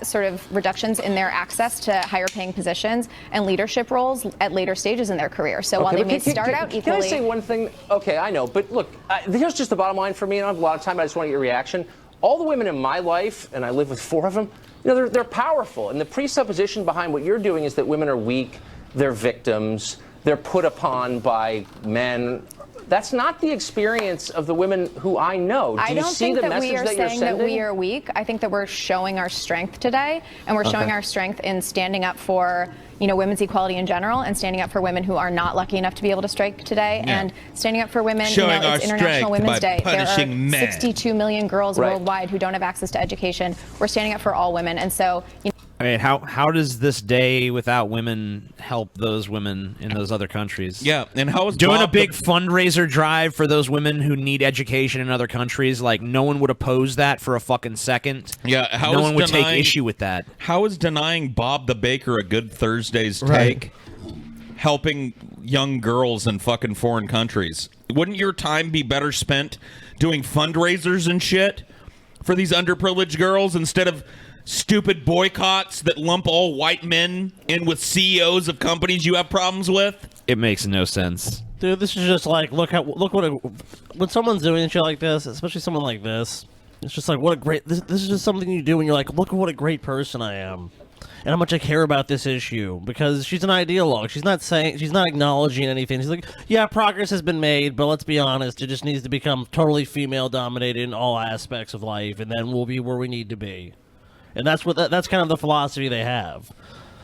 sort of reductions in their access to higher paying positions and leadership roles at later stages in their career. So while they may start out equally. Can I say one thing? Okay, I know, but look, here's just the bottom line for me, and I don't have a lot of time, but I just want to get your reaction. All the women in my life, and I live with 4 of them, they're powerful, and the presupposition behind what you're doing is that women are weak, they're victims, they're put upon by men. That's not the experience of the women who I know. Do I you don't see think the that message we are that you're saying sending? that we are weak. I think that we're showing our strength today, and we're showing our strength in standing up for women's equality in general, and standing up for women who are not lucky enough to be able to strike today, and standing up for women. Showing our it's International strength Women's by Day. There are punishing men. 62 million girls Right. worldwide who don't have access to education. We're standing up for all women, and so. I mean, how does this day without women help those women in those other countries? Yeah, and how is doing Bob a big fundraiser drive for those women who need education in other countries? Like, no one would oppose that for a fucking second. Yeah, how no is one would take denying- issue with that. How is denying Bob the Baker a good Thursday's Right. take helping young girls in fucking foreign countries? Wouldn't your time be better spent doing fundraisers and shit for these underprivileged girls instead of stupid boycotts that lump all white men in with CEOs of companies you have problems with? It makes no sense. Dude, this is just like look when someone's doing shit like this, especially someone like this. It's just like what a great. This is just something you do, and you're like, look at what a great person I am, and how much I care about this issue. Because she's an ideologue. She's not acknowledging anything. She's like, yeah, progress has been made, but let's be honest, it just needs to become totally female dominated in all aspects of life, and then we'll be where we need to be. And that's kind of the philosophy they have,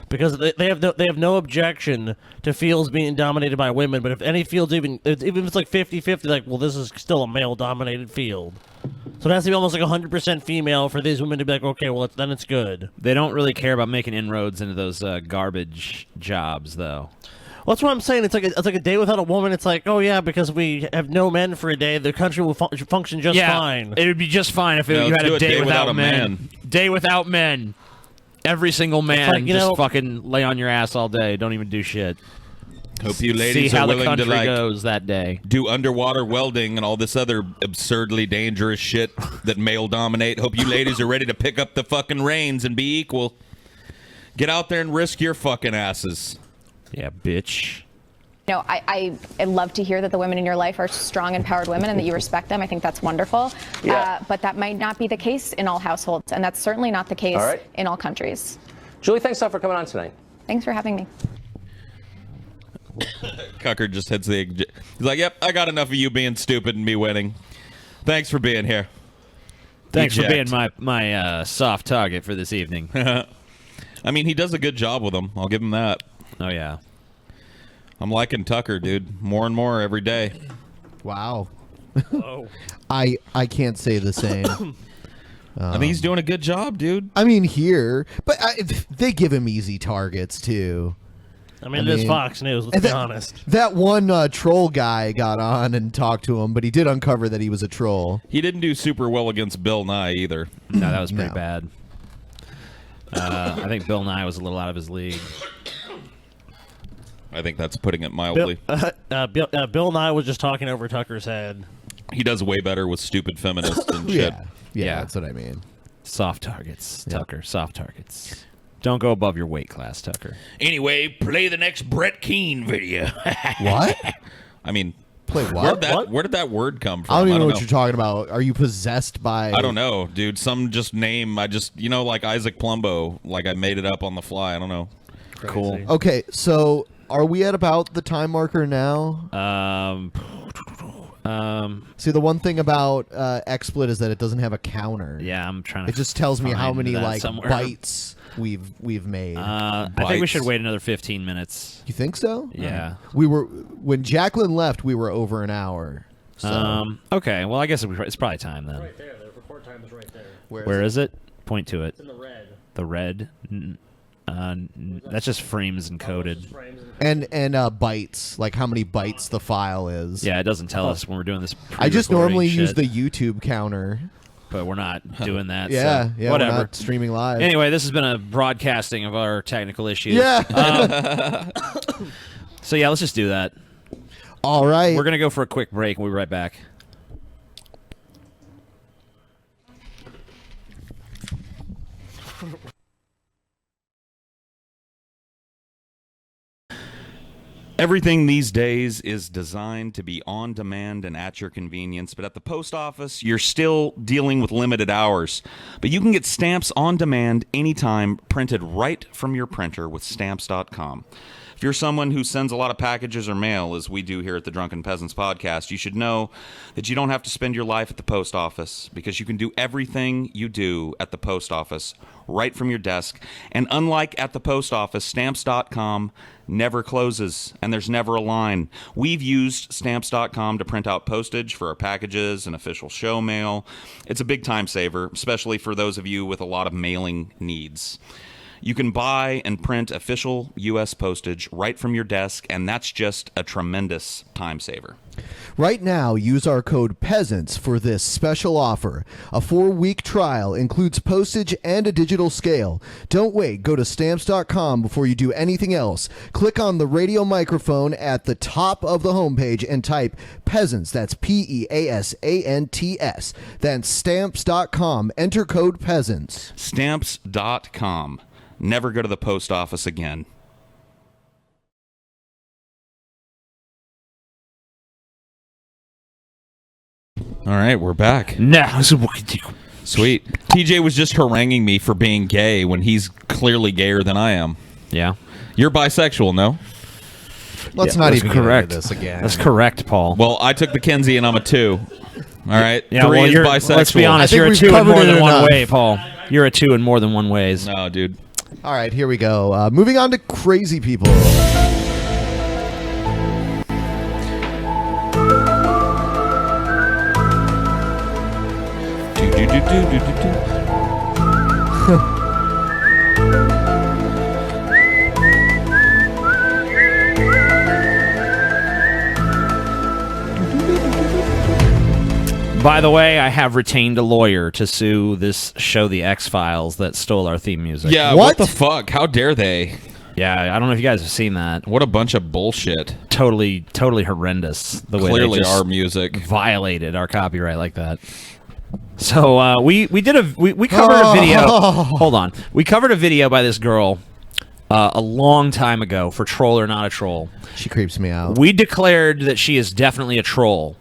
because they have no objection to fields being dominated by women. But if any fields even if it's like 50-50, like, well, this is still a male dominated field, so it has to be almost like 100% female for these women to be like, okay, well, then it's good. They don't really care about making inroads into those garbage jobs, though. Well, that's what I'm saying. It's like a day without a woman. It's like, oh yeah, because we have no men for a day, the country will function just fine. It would be just fine if you had a day without men. Day without men. Every single man like, just fucking lay on your ass all day. Don't even do shit. Hope you ladies See how are the willing to country goes that day. do underwater welding and all this other absurdly dangerous shit that male dominate. Hope you ladies are ready to pick up the fucking reins and be equal. Get out there and risk your fucking asses. Yeah, bitch. I love to hear that the women in your life are strong, empowered women and that you respect them. I think that's wonderful. Yeah. But that might not be the case in all households, and that's certainly not the case All right. in all countries. Julie, thanks a lot for coming on tonight. Thanks for having me. Cucker just hits the... He's like, yep, I got enough of you being stupid and me winning. Thanks for being here. Thanks for Eject. being my soft target for this evening. I mean, he does a good job with them. I'll give him that. Oh, yeah. I'm liking Tucker, dude. More and more every day. Wow. Whoa. I can't say the same. I think he's doing a good job, dude. I mean, here, but they give him easy targets too. I mean, it is Fox News. Let's be honest. That one troll guy got on and talked to him, but he did uncover that he was a troll. He didn't do super well against Bill Nye either. No, that was pretty bad. I think Bill Nye was a little out of his league. I think that's putting it mildly. Bill Nye was just talking over Tucker's head. He does way better with stupid feminists and shit. Yeah, that's what I mean. Soft targets, Tucker. Soft targets. Don't go above your weight class, Tucker. Anyway, play the next Brett Keane video. What? I mean, play what? Where did that word come from? I don't even know what you're talking about. Are you possessed by... I don't know, dude. Some just name. Like Isaac Plumbo. Like I made it up on the fly. I don't know. Crazy. Cool. Okay, so are we at about the time marker now? See, the one thing about XSplit is that it doesn't have a counter. Yeah, I'm trying to... It just tells me how many somewhere. bites we've made. I think we should wait another 15 minutes. You think so? Yeah. When Jaclyn left, we were over an hour. So. Okay, well, I guess it's probably time then. Right there. The report time is right there. Where is it? Point to it. It's in the red. The red? That's just frames encoded. And bytes, like how many bytes the file is. Yeah, it doesn't tell us when we're doing this. I just normally use the the YouTube counter. But we're not doing that. Yeah, so whatever. We're not streaming live. Anyway, this has been a broadcasting of our technical issues. Yeah. So yeah, let's just do that. All right. We're gonna go for a quick break, and we'll be right back. Everything these days is designed to be on demand and at your convenience, but at the post office, you're still dealing with limited hours. But you can get stamps on demand anytime, printed right from your printer with Stamps.com. If you're someone who sends a lot of packages or mail, as we do here at the Drunken Peasants podcast, you should know that you don't have to spend your life at the post office, because you can do everything you do at the post office right from your desk. And unlike at the post office, Stamps.com never closes, and there's never a line. We've used Stamps.com to print out postage for our packages and official show mail. It's a big time saver, especially for those of you with a lot of mailing needs. You can buy and print official U.S. postage right from your desk, and that's just a tremendous time saver. Right now, use our code PEASANTS for this special offer. A 4-week trial includes postage and a digital scale. Don't wait. Go to Stamps.com before you do anything else. Click on the radio microphone at the top of the homepage and type PEASANTS. That's PEASANTS. Then Stamps.com. Enter code PEASANTS. Stamps.com. Never go to the post office again. All right, we're back. Now, sweet. TJ was just haranguing me for being gay when he's clearly gayer than I am. Yeah. You're bisexual, no? Let's not even correct. get into this again. That's correct, Paul. Well, I took the Kinsey and I'm a 2. All right. Yeah, 3 well, is you're, bisexual. let's be honest, you're a we've 2 in covered more it than one enough. way, Paul. You're a 2 in more than one ways. No, dude. All right, here we go. Moving on to crazy people. By the way, I have retained a lawyer to sue this show, The X-Files, that stole our theme music. Yeah, what the fuck? How dare they? Yeah, I don't know if you guys have seen that. What a bunch of bullshit. Totally horrendous. The way Clearly they just our music violated our copyright like that. So we covered a video. Hold on, we covered a video by this girl a long time ago for Troll or Not a Troll. She creeps me out. We declared that she is definitely a troll.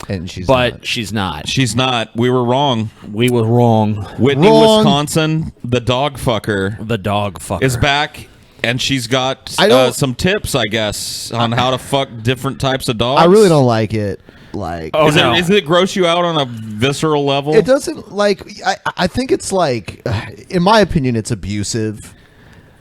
And she's not. She's not. She's not. We were wrong. We were wrong. Whitney, Wisconsin, the dog fucker. The dog fucker is back, and she's got some tips, I guess, on how to fuck different types of dogs. I really don't like it. Like, does it gross you out on a visceral level? It doesn't. Like, I think it's like, in my opinion, it's abusive.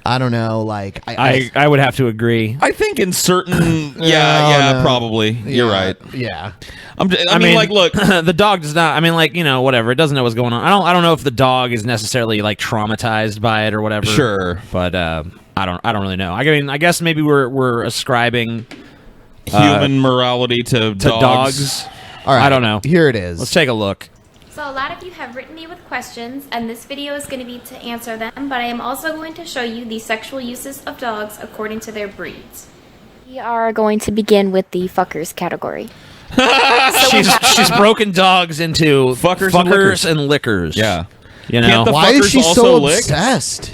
I don't know. Like I would have to agree. I think in certain, yeah, probably. You're right. Yeah. I mean, like, look, the dog does not. I mean, like, whatever. It doesn't know what's going on. I don't know if the dog is necessarily like traumatized by it or whatever. Sure, but I don't really know. I mean, I guess maybe we're ascribing human morality to dogs. All right, I don't know. Here it is. Let's take a look. So a lot of you have written me with questions, and this video is going to be to answer them, but I am also going to show you the sexual uses of dogs according to their breeds. We are going to begin with the fuckers category. She's broken dogs into fuckers and lickers. Yeah. Why is she so obsessed?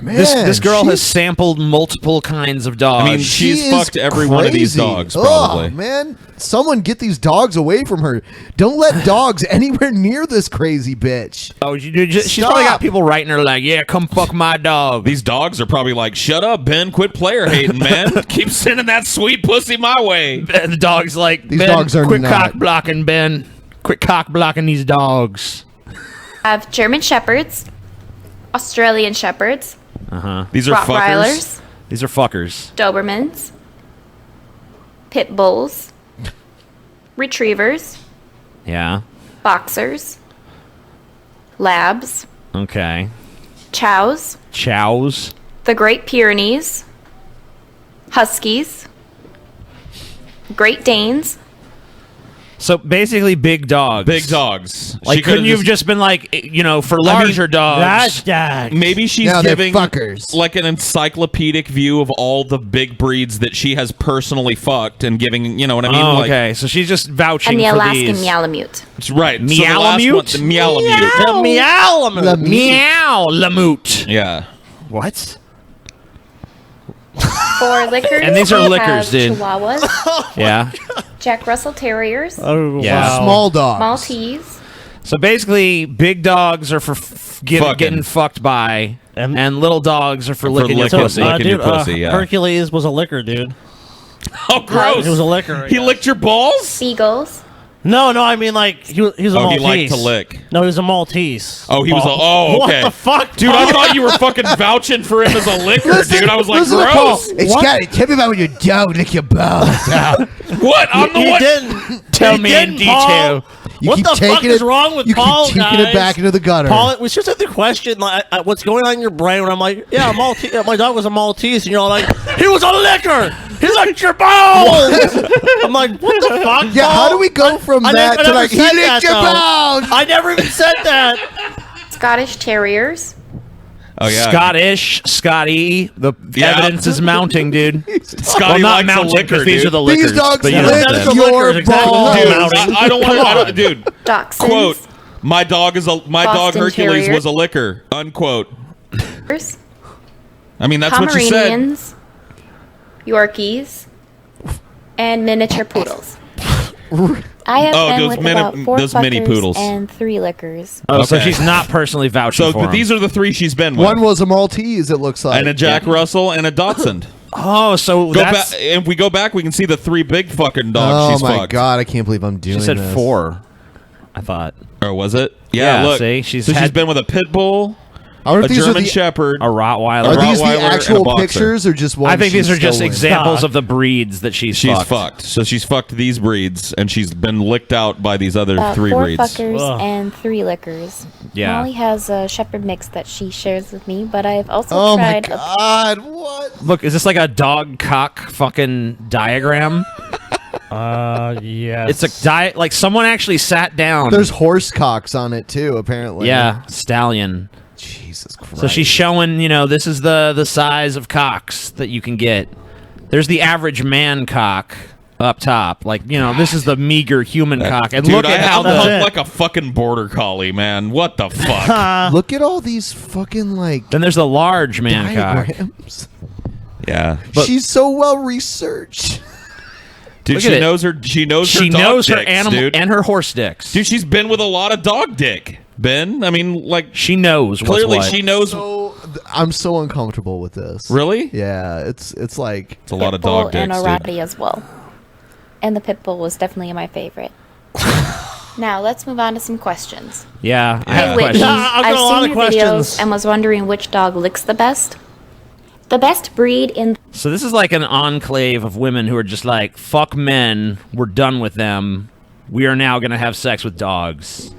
This girl has sampled multiple kinds of dogs. I mean, she's fucked every one of these dogs, probably. Oh, man. Someone get these dogs away from her. Don't let dogs anywhere near this crazy bitch. Oh, she's probably got people writing her like, yeah, come fuck my dog. These dogs are probably like, shut up, Ben. Quit player hating, man. Keep sending that sweet pussy my way. And the dog's like, These Ben, dogs are quit not. cock blocking, Ben. Quit cock blocking these dogs. I have German Shepherds, Australian Shepherds, These are Rottweilers, fuckers. These are fuckers. Dobermans, Pit Bulls, Retrievers, Yeah. Boxers, Labs, Okay. Chows, Chows. the Great Pyrenees, Huskies, Great Danes. So basically, big dogs. Big dogs. Like, couldn't you have just been like, for larger dogs? Maybe she's Now they're giving fuckers. like an encyclopedic view of all the big breeds that she has personally fucked and giving, you know what I mean? Oh, Like, okay. So she's just vouching And the for Alaskan these. Malamute. That's right. Meowlamute? So the Meowlamute. The Meowlamute. Yeah. What? For liquors, And these are we liquors, have dude. Chihuahuas, Yeah. Jack Russell Terriers, Oh, Yeah. wow. Small dogs. Maltese, So basically, big dogs are for getting fucked by, and little dogs are for licking your licking. pussy. Licking your pussy, yeah. Hercules was a liquor, dude. Oh, gross. He was a liquor. He licked your balls? Beagles, No, I mean like he was a Oh, Maltese. he liked to lick. No, he was a Maltese. Oh, he was a. Oh, okay. What the fuck, dude? I thought you were fucking vouching for him as a licker, dude. I was like, Listen to Paul. gross. Hey, Scotty, tell me about when your dog lick your balls out. What? I'm the He one. didn't Tell me in detail. You What keep the fuck taking is it- wrong with you keep Paul, taking guys? it back into the gutter. Paul, it was just like the question, like, what's going on in your brain when I'm like, yeah, Maltese, my dog was a Maltese, and you're all like, he was a licker. He licked your balls. I'm like, what the fuck? Yeah, Paul? how do we go from that to never like, he said licked that, your though. balls? I never even said that. Scottish Terriers, Oh yeah. Scotty. The Yeah. evidence is mounting, dude. Scotty not likes a mounting, licker, 'cause these dude. are the These liquors. dogs but you know lick what I'm saying. your lickers, exactly. balls. Dude, Mounting. I don't want to. Dude, Dachshunds, quote. My dog Boston Hercules Terrier. was a licker. Unquote. Pomeranians, I mean, that's what you said. Yorkies, and miniature poodles. I have Oh, been those with mini- about 4 those mini fuckers poodles. and 3 lickers. Oh, so Okay. she's not personally vouching So for him. these are the three she's been with. One was a Maltese, it looks like. and a Jack Russell and a Dachshund. Oh, so Go that's... back. If we go back, we can see the three big fucking dogs Oh she's my fucked. god, I can't believe I'm doing She said this. 4, I thought. Or was it? Yeah, look. see? She's so she's had- been with a pit bull, Aren't a these German the, Shepherd. A Rottweiler. Are these Rottweiler the and a actual boxer. pictures or just one? I think these are just stolen? examples of the breeds that she's fucked. So she's fucked these breeds, and she's been licked out by these other About 3 4 breeds. fuckers Ugh. and 3 lickers. Yeah. Molly has a shepherd mix that she shares with me, but I've also Oh my tried god, what? Look, is this like a dog cock fucking diagram? Yeah. It's a diet. Like someone actually sat down. There's horse cocks on it too, apparently. yeah, stallion. Jesus Christ. So she's showing, this is the size of cocks that you can get. There's the average man cock up top. Like, this is the meager human cock. And Dude, look at how I'm humped like a fucking border collie, man. What the fuck? Look at all these fucking like Then there's the large man cock. diagrams. Yeah. She's so well researched. Dude, Look she at it. knows her. She knows her. She dog knows her dicks, animal dude. and her horse dicks. Dude, she's been with a lot of dog dick. Ben, I mean, like she knows. What's clearly, what. she knows. So I'm so uncomfortable with this. Really? Yeah, it's like It's a lot of Pitbull dog and dicks, a dude. Rottie as well. And the Pitbull was definitely my favorite. Now let's move on to some questions. Yeah, I Hey have Whitney, questions. I've seen your videos and was wondering which dog licks the best. The best breed in So this is like an enclave of women who are just like, fuck men, we're done with them. We are now going to have sex with dogs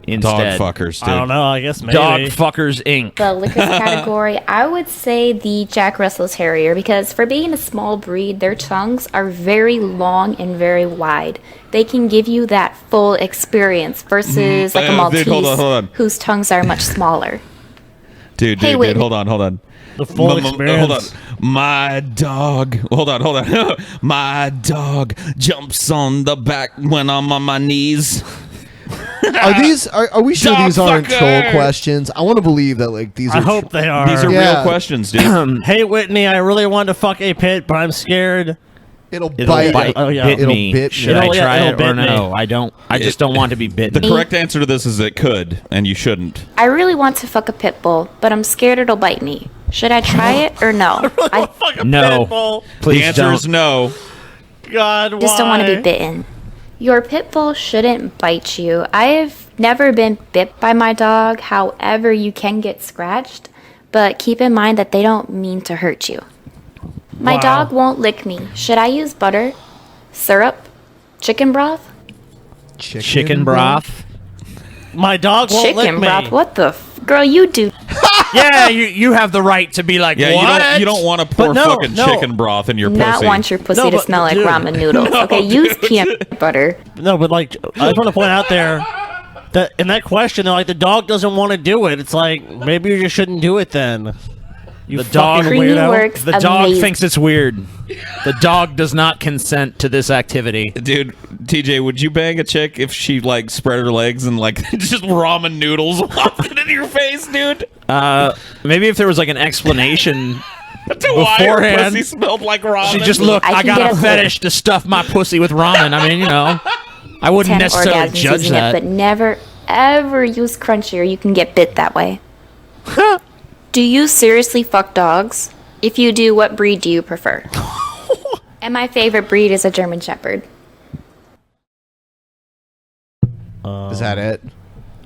instead. Dog fuckers, dude. I don't know. I guess maybe. Dog fuckers Inc. the lickers category, I would say the Jack Russell Terrier, because for being a small breed, their tongues are very long and very wide. They can give you that full experience versus like a Maltese hold on. whose tongues are much smaller. Dude, Hey, dude, Whitney. hold on. The full experience. Hold on. My dog. Hold on. My dog jumps on the back when I'm on my knees. Are we sure Dog these aren't fucker. troll questions? I want to believe that like these are I hope they are. These are real questions, dude. Hey Whitney, I really want to fuck a pit, but I'm scared. It'll bite. Oh yeah. Bit me. bit Should me. I try It'll it or bit me. no? I don't. I just don't want to be bitten. The correct answer to this is it could, and you shouldn't. I really want to fuck a pit bull, but I'm scared it'll bite me. Should I try it or no? I No. Please the answer don't. is no. God, just don't want to why? be bitten. Your pit bull shouldn't bite you. I've never been bit by my dog. However, you can get scratched, but keep in mind that they don't mean to hurt you. My Wow. dog won't lick me. Should I use butter, syrup, chicken broth? Chicken broth. My dog won't lick Chicken me. broth? What the girl? You do. Yeah, you have the right to be like, Yeah, what? you don't want to pour But no, fucking no. chicken broth in your Not pussy. want your pussy No, to but, smell like dude. ramen noodles. No, okay, use dude. peanut butter. No, but like, I just want to point out there that in that question, they're like, the dog doesn't want to do it. It's like, maybe you just shouldn't do it then. You The dog- fucking Creamy weirdo. works The dog amazing. thinks it's weird. The dog does not consent to this activity. Dude, TJ, would you bang a chick if she like spread her legs and like just ramen noodles walking into your face, dude? Maybe if there was like an explanation To why her beforehand. pussy smelled like ramen. She just look. I I can got get a a fetish to stuff my pussy with ramen. I mean, you know, I wouldn't 10 necessarily orgasms judge using that. it, but never ever use crunchy or you can get bit that way. Do you seriously fuck dogs? If you do, what breed do you prefer? And my favorite breed is a German Shepherd. Is that it?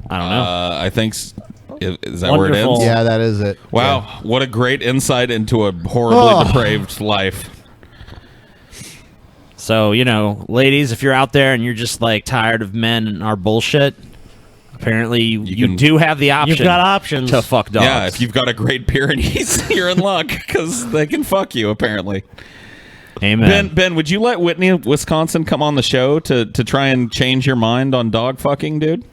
I don't know. I think. Is that where it Wonderful. ends? Yeah, that is it. Wow, what a great insight into a horribly depraved life. So, you know, ladies, if you're out there and you're just like tired of men and our bullshit, apparently you can- do have the option. You've got options. to fuck dogs. Yeah, if you've got a great Pyrenees, you're in luck because they can fuck you apparently. Amen. Ben, would you let Whitney of Wisconsin come on the show to try and change your mind on dog fucking, dude?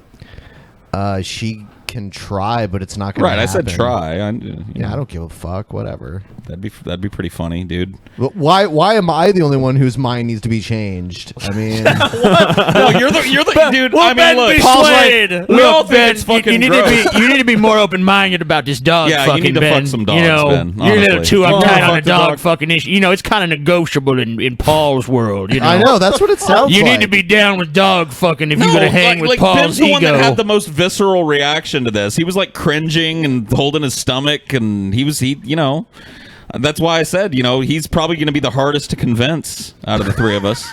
She can try, but it's not gonna Right, I said happen. try. Yeah, I don't give a fuck. Whatever. That'd be pretty funny, dude. But why am I the only one whose mind needs to be changed? I mean, Well, you're the dude. Well, I mean, Ben, look, be Paul's swayed. like, we Look, all think Ben, it's fucking you need gross. to be you need to be more open minded about this dog Yeah, you fucking. need to Ben. fuck some dogs, you know, Ben, you're a little honestly. too Oh, uptight on fuck a the dog dog. fucking issue. You know, it's kind of negotiable in Paul's world. You know, I know that's what it sounds You like. need to be down with dog fucking if No, you're gonna hang with Ben's Paul's the one that ego. had the most visceral reaction to this. He was like cringing and holding his stomach, and he you know, that's why I said, you know, he's probably going to be the hardest to convince out of the three of us.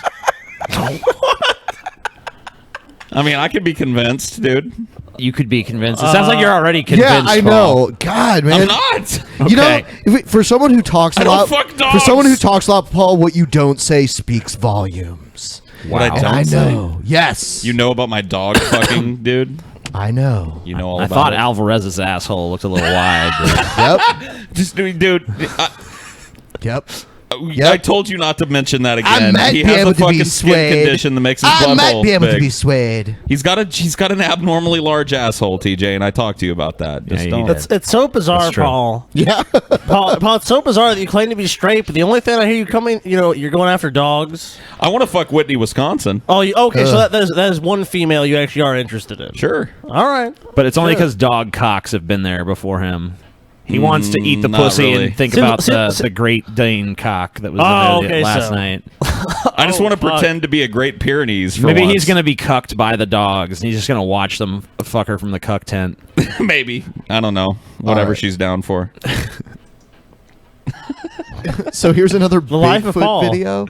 I mean, I could be convinced, dude. You could be convinced. It sounds like you're already Yeah, convinced. I Paul. know. God, man. I'm not. You know, Okay. for someone who talks a I don't lot, fuck for dogs. someone who talks a lot, Paul, what you don't say speaks volumes. What I And don't I say. know. Yes, You know about my dog fucking, dude? I know. You know all I about thought it. Alvarez's asshole looked a little wide. Yep. Just, dude, Yep. I told you not to mention that I again. might He be has able a to be fucking skin swayed. condition that makes his I butthole might be able to big. be swayed. He's got an abnormally large asshole, TJ, and I talked to you about that. Just you don't. did. It's so bizarre, That's true. Paul. Yeah. Paul, it's so bizarre that you claim to be straight, but the only thing I hear you coming, you know, you're going after dogs. I want to fuck Whitney, Wisconsin. Oh, okay, so that is one female you actually are interested in. Sure. All right. But it's only because dog cocks have been there before him. He wants to eat the not pussy really. and think Sim- about sim- the Great Dane cock that was Oh, there okay, last so- night. I just want to pretend to be a Great Pyrenees for Maybe once. he's going to be cucked by the dogs, and he's just going to watch them fuck her from the cuck tent. Maybe. I don't know. Whatever right. she's down for. So here's another life of Bigfoot Paul. video.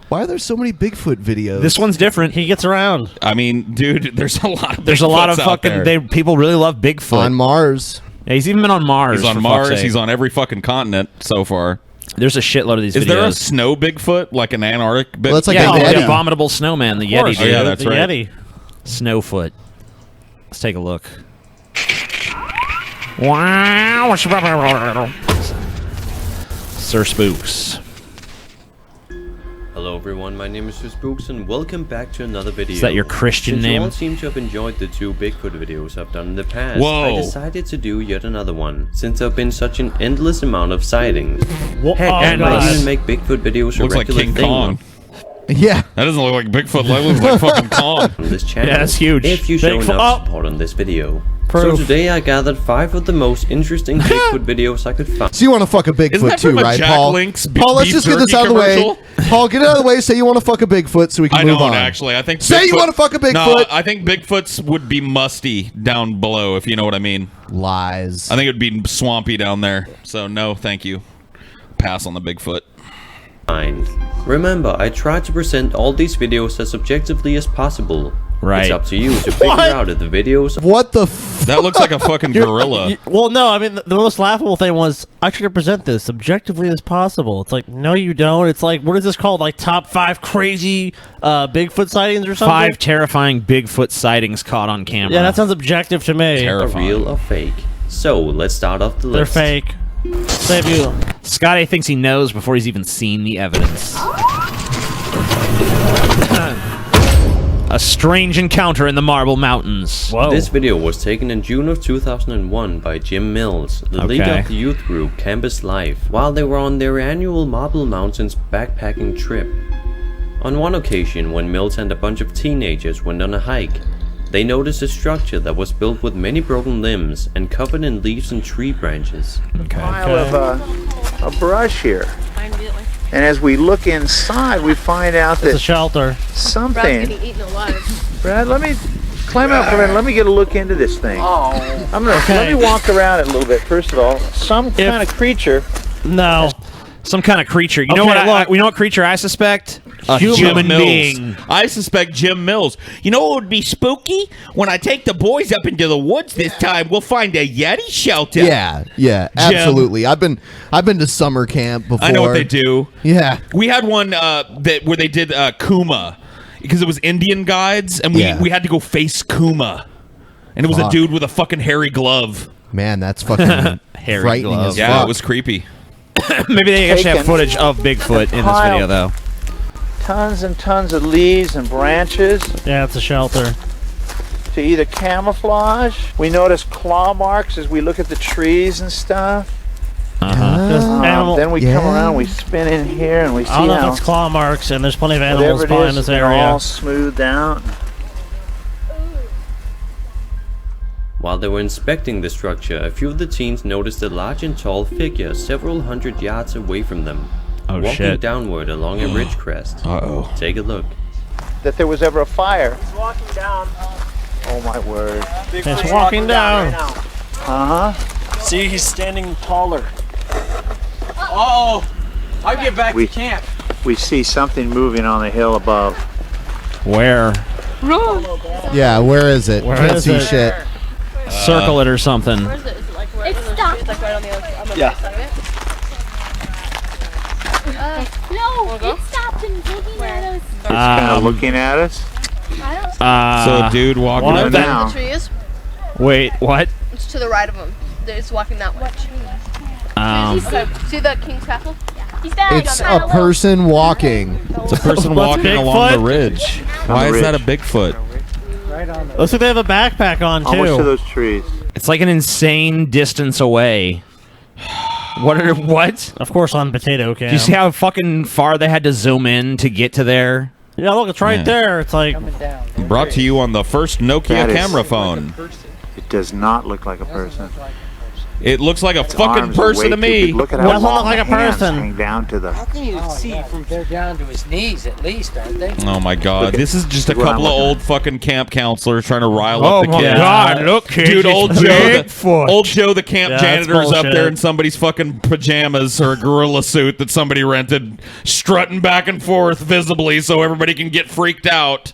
Why are there so many Bigfoot videos? This one's different. He gets around. I mean, dude, there's a lot of There's a lot of Bigfoots out fucking. there. People really love Bigfoot on Mars. Yeah, he's even been on Mars. He's on for Mars. fuck's sake. He's on every fucking continent so far. There's a shitload of these videos. Is there a snow Bigfoot, like an Antarctic Bigfoot? Well, that's like yeah, a the Yeti. abominable snowman, the Of Yeti. course, Dude. yeah, that's the right. Yeti. Snowfoot. Let's take a look. Wow. Sir Spooks. Hello everyone, my name is Sir Spooks and welcome back to another video. Is that your Christian Since name? You all seem to have enjoyed the 2 Bigfoot videos I've done in the past, Whoa. I decided to do yet another one, since there have been such an endless amount of sightings. Whoa, Heck, oh, I might God. even make Bigfoot videos a Looks like regular King thing Kong. Yeah. That doesn't look like Bigfoot. That looks like fucking Kong. on this channel. Yeah, that's huge. If you show Bigfoot- enough oh. support on this video. Proof. So today I gathered 5 of the most interesting Bigfoot videos I could find. So you want to fuck a Isn't Bigfoot that too, from a right, Jack Paul? Link's Paul, let's beef just get this jerky out of the way. commercial? Paul, get it out of the way. Say you want to fuck a Bigfoot so we can I move don't on. actually. I think Say you Bigfoot- want to fuck a Bigfoot. No, I think Bigfoots would be musty down below, if you know what I mean. Lies. I think it would be swampy down there. So no, thank you. Pass on the Bigfoot. Remember, I try to present all these videos as objectively as possible. Right. It's up to you to figure out if the videos. What the That looks like a fucking gorilla. Well, no, I mean, the most laughable thing was, I try to present this objectively as possible. It's like, no, you don't. It's like, what is this called? Like, top 5 crazy Bigfoot sightings or something? 5 terrifying Bigfoot sightings caught on camera. Yeah, that sounds objective to me. Terrifying. Real or fake? So let's start off the They're list. fake. Save you. Scotty thinks he knows before he's even seen the evidence. A strange encounter in the Marble Mountains. Whoa. This video was taken in June of 2001 by Jim Mills, the leader Okay. of the youth group Campus Life, while they were on their annual Marble Mountains backpacking trip. On one occasion, when Mills and a bunch of teenagers went on a hike, they noticed a structure that was built with many broken limbs and covered in leaves and tree branches. Pile of a brush here. And as we look inside, we find out It's a that shelter. something. Brad, let me climb out for a minute. Let me get a look into this thing. I'm gonna let me walk around it a little bit. First of all, some kind of creature. No. Some kind of creature. You know Okay, what? You know what creature I suspect? A Jim human Mills. being. I suspect Jim Mills. You know what would be spooky? When I take the boys up into the woods this time, we'll find a Yeti shelter. Yeah, yeah, absolutely. I've been to summer camp before. I know what they do. Yeah. We had one where they did Kuma because it was Indian guides, and we had to go face Kuma, and it was a Fuck. dude with a fucking hairy glove. Man, that's fucking Hairy frightening glove. as Yeah, fuck. it was creepy. Maybe they actually have Taken. footage of Bigfoot in this Pile. video, though. Tons and tons of leaves and branches Yeah, it's a shelter. to either camouflage. We notice claw marks as we look at the trees and stuff. Then we come around, we spin in here, and we see I don't know how if it's claw marks, and there's plenty of animals whatever it probably in is, this they're area. all smoothed out. While they were inspecting the structure, a few of the teens noticed a large and tall figure several hundred yards away from them, walking shit. downward along a ridge crest. Uh-oh. Take a look. That there was ever a fire. He's walking down. Oh my word. It's walking down. Uh-huh. See, he's standing taller. Oh, I'll get back We- to camp. We see something moving on the hill above. Where? Yeah, where is it? Where Can't is see it? shit. Circle it or something. It's stopped. It's like right on the other Yeah. side of it. No, it stopped and looking at us. It's kind of looking at us. So a dude walking What up now? The tree is. Wait, what? It's to the right of him. It's walking that way. See the King's Castle? He's there. It's a person walking. It's a person walking along the ridge. Why is that a Bigfoot? Looks like they have a backpack on, too. Almost to those trees. It's like an insane distance away. What? Of course, on potato cam. Do you see how fucking far they had to zoom in to get to there? Yeah, look, it's right Yeah. there. It's like... Brought to you on the first Nokia That is- camera phone. It does not look like a person. It looks like a fucking Arms are person way to too me. big. Look at how Doesn't look long like the a hands person. hang down to the. How can you see from there down to his knees at least, aren't they? Oh my god, this is just a what I'm couple of looking old fucking camp counselors trying to rile Oh up the my kids. God, look, kids, dude, old it's Joe, Bigfoot. old Joe, the camp Yeah, that's janitor's up there bullshit. in somebody's fucking pajamas or a gorilla suit that somebody rented, strutting back and forth visibly so everybody can get freaked out.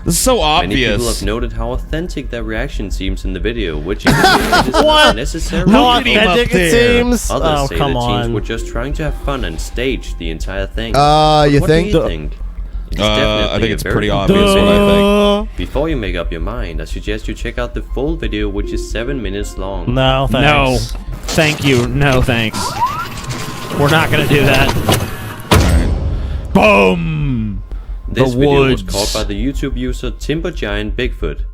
This is so Many people obvious. have noted how authentic their reaction seems in the video, which indicates it is What? not necessarily How Look at him up authentic it there. seems. Others Oh, say come the teens on. were just trying to have fun and stage the entire thing. You What think? do you think? It's I definitely think a it's very pretty good obvious what I think. Before you make up your mind, I suggest you check out the full video, which is 7 minutes long. No, No, thanks. thank you. No, thanks. We're not gonna do that. Boom. This The video was woods. caught by the YouTube user Timber Giant Bigfoot.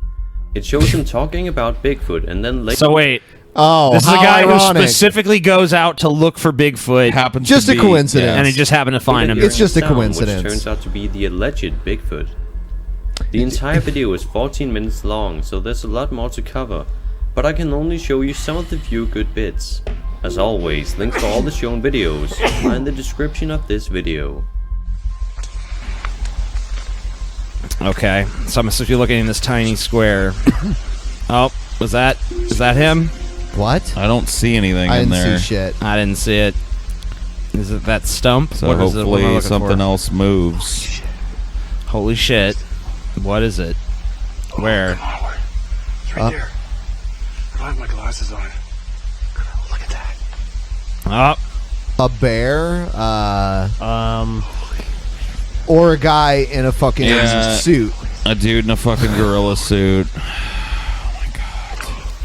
It shows him talking about Bigfoot and then later. So wait. Oh, This is a how guy who ironic. specifically goes out to look for Bigfoot. Happens Just to a be, coincidence. And he just happened to find him. It's just a sound, coincidence. Which turns out to be the alleged Bigfoot. The entire video is 14 minutes long, so there's a lot more to cover. But I can only show you some of the few good bits. As always, links for all the shown videos are in the description of this video. Okay, so I'm supposed to be looking in this tiny square. Oh, is that him? What? I don't see anything I in didn't there. see shit. I didn't see it. Is it that stump? So What is it? What am I hopefully looking something for? else moves. Holy shit. What is it? Where? It's right there. I don't have my glasses on. Look at that. Oh. A bear? Or a guy in a fucking suit. A dude in a fucking gorilla suit.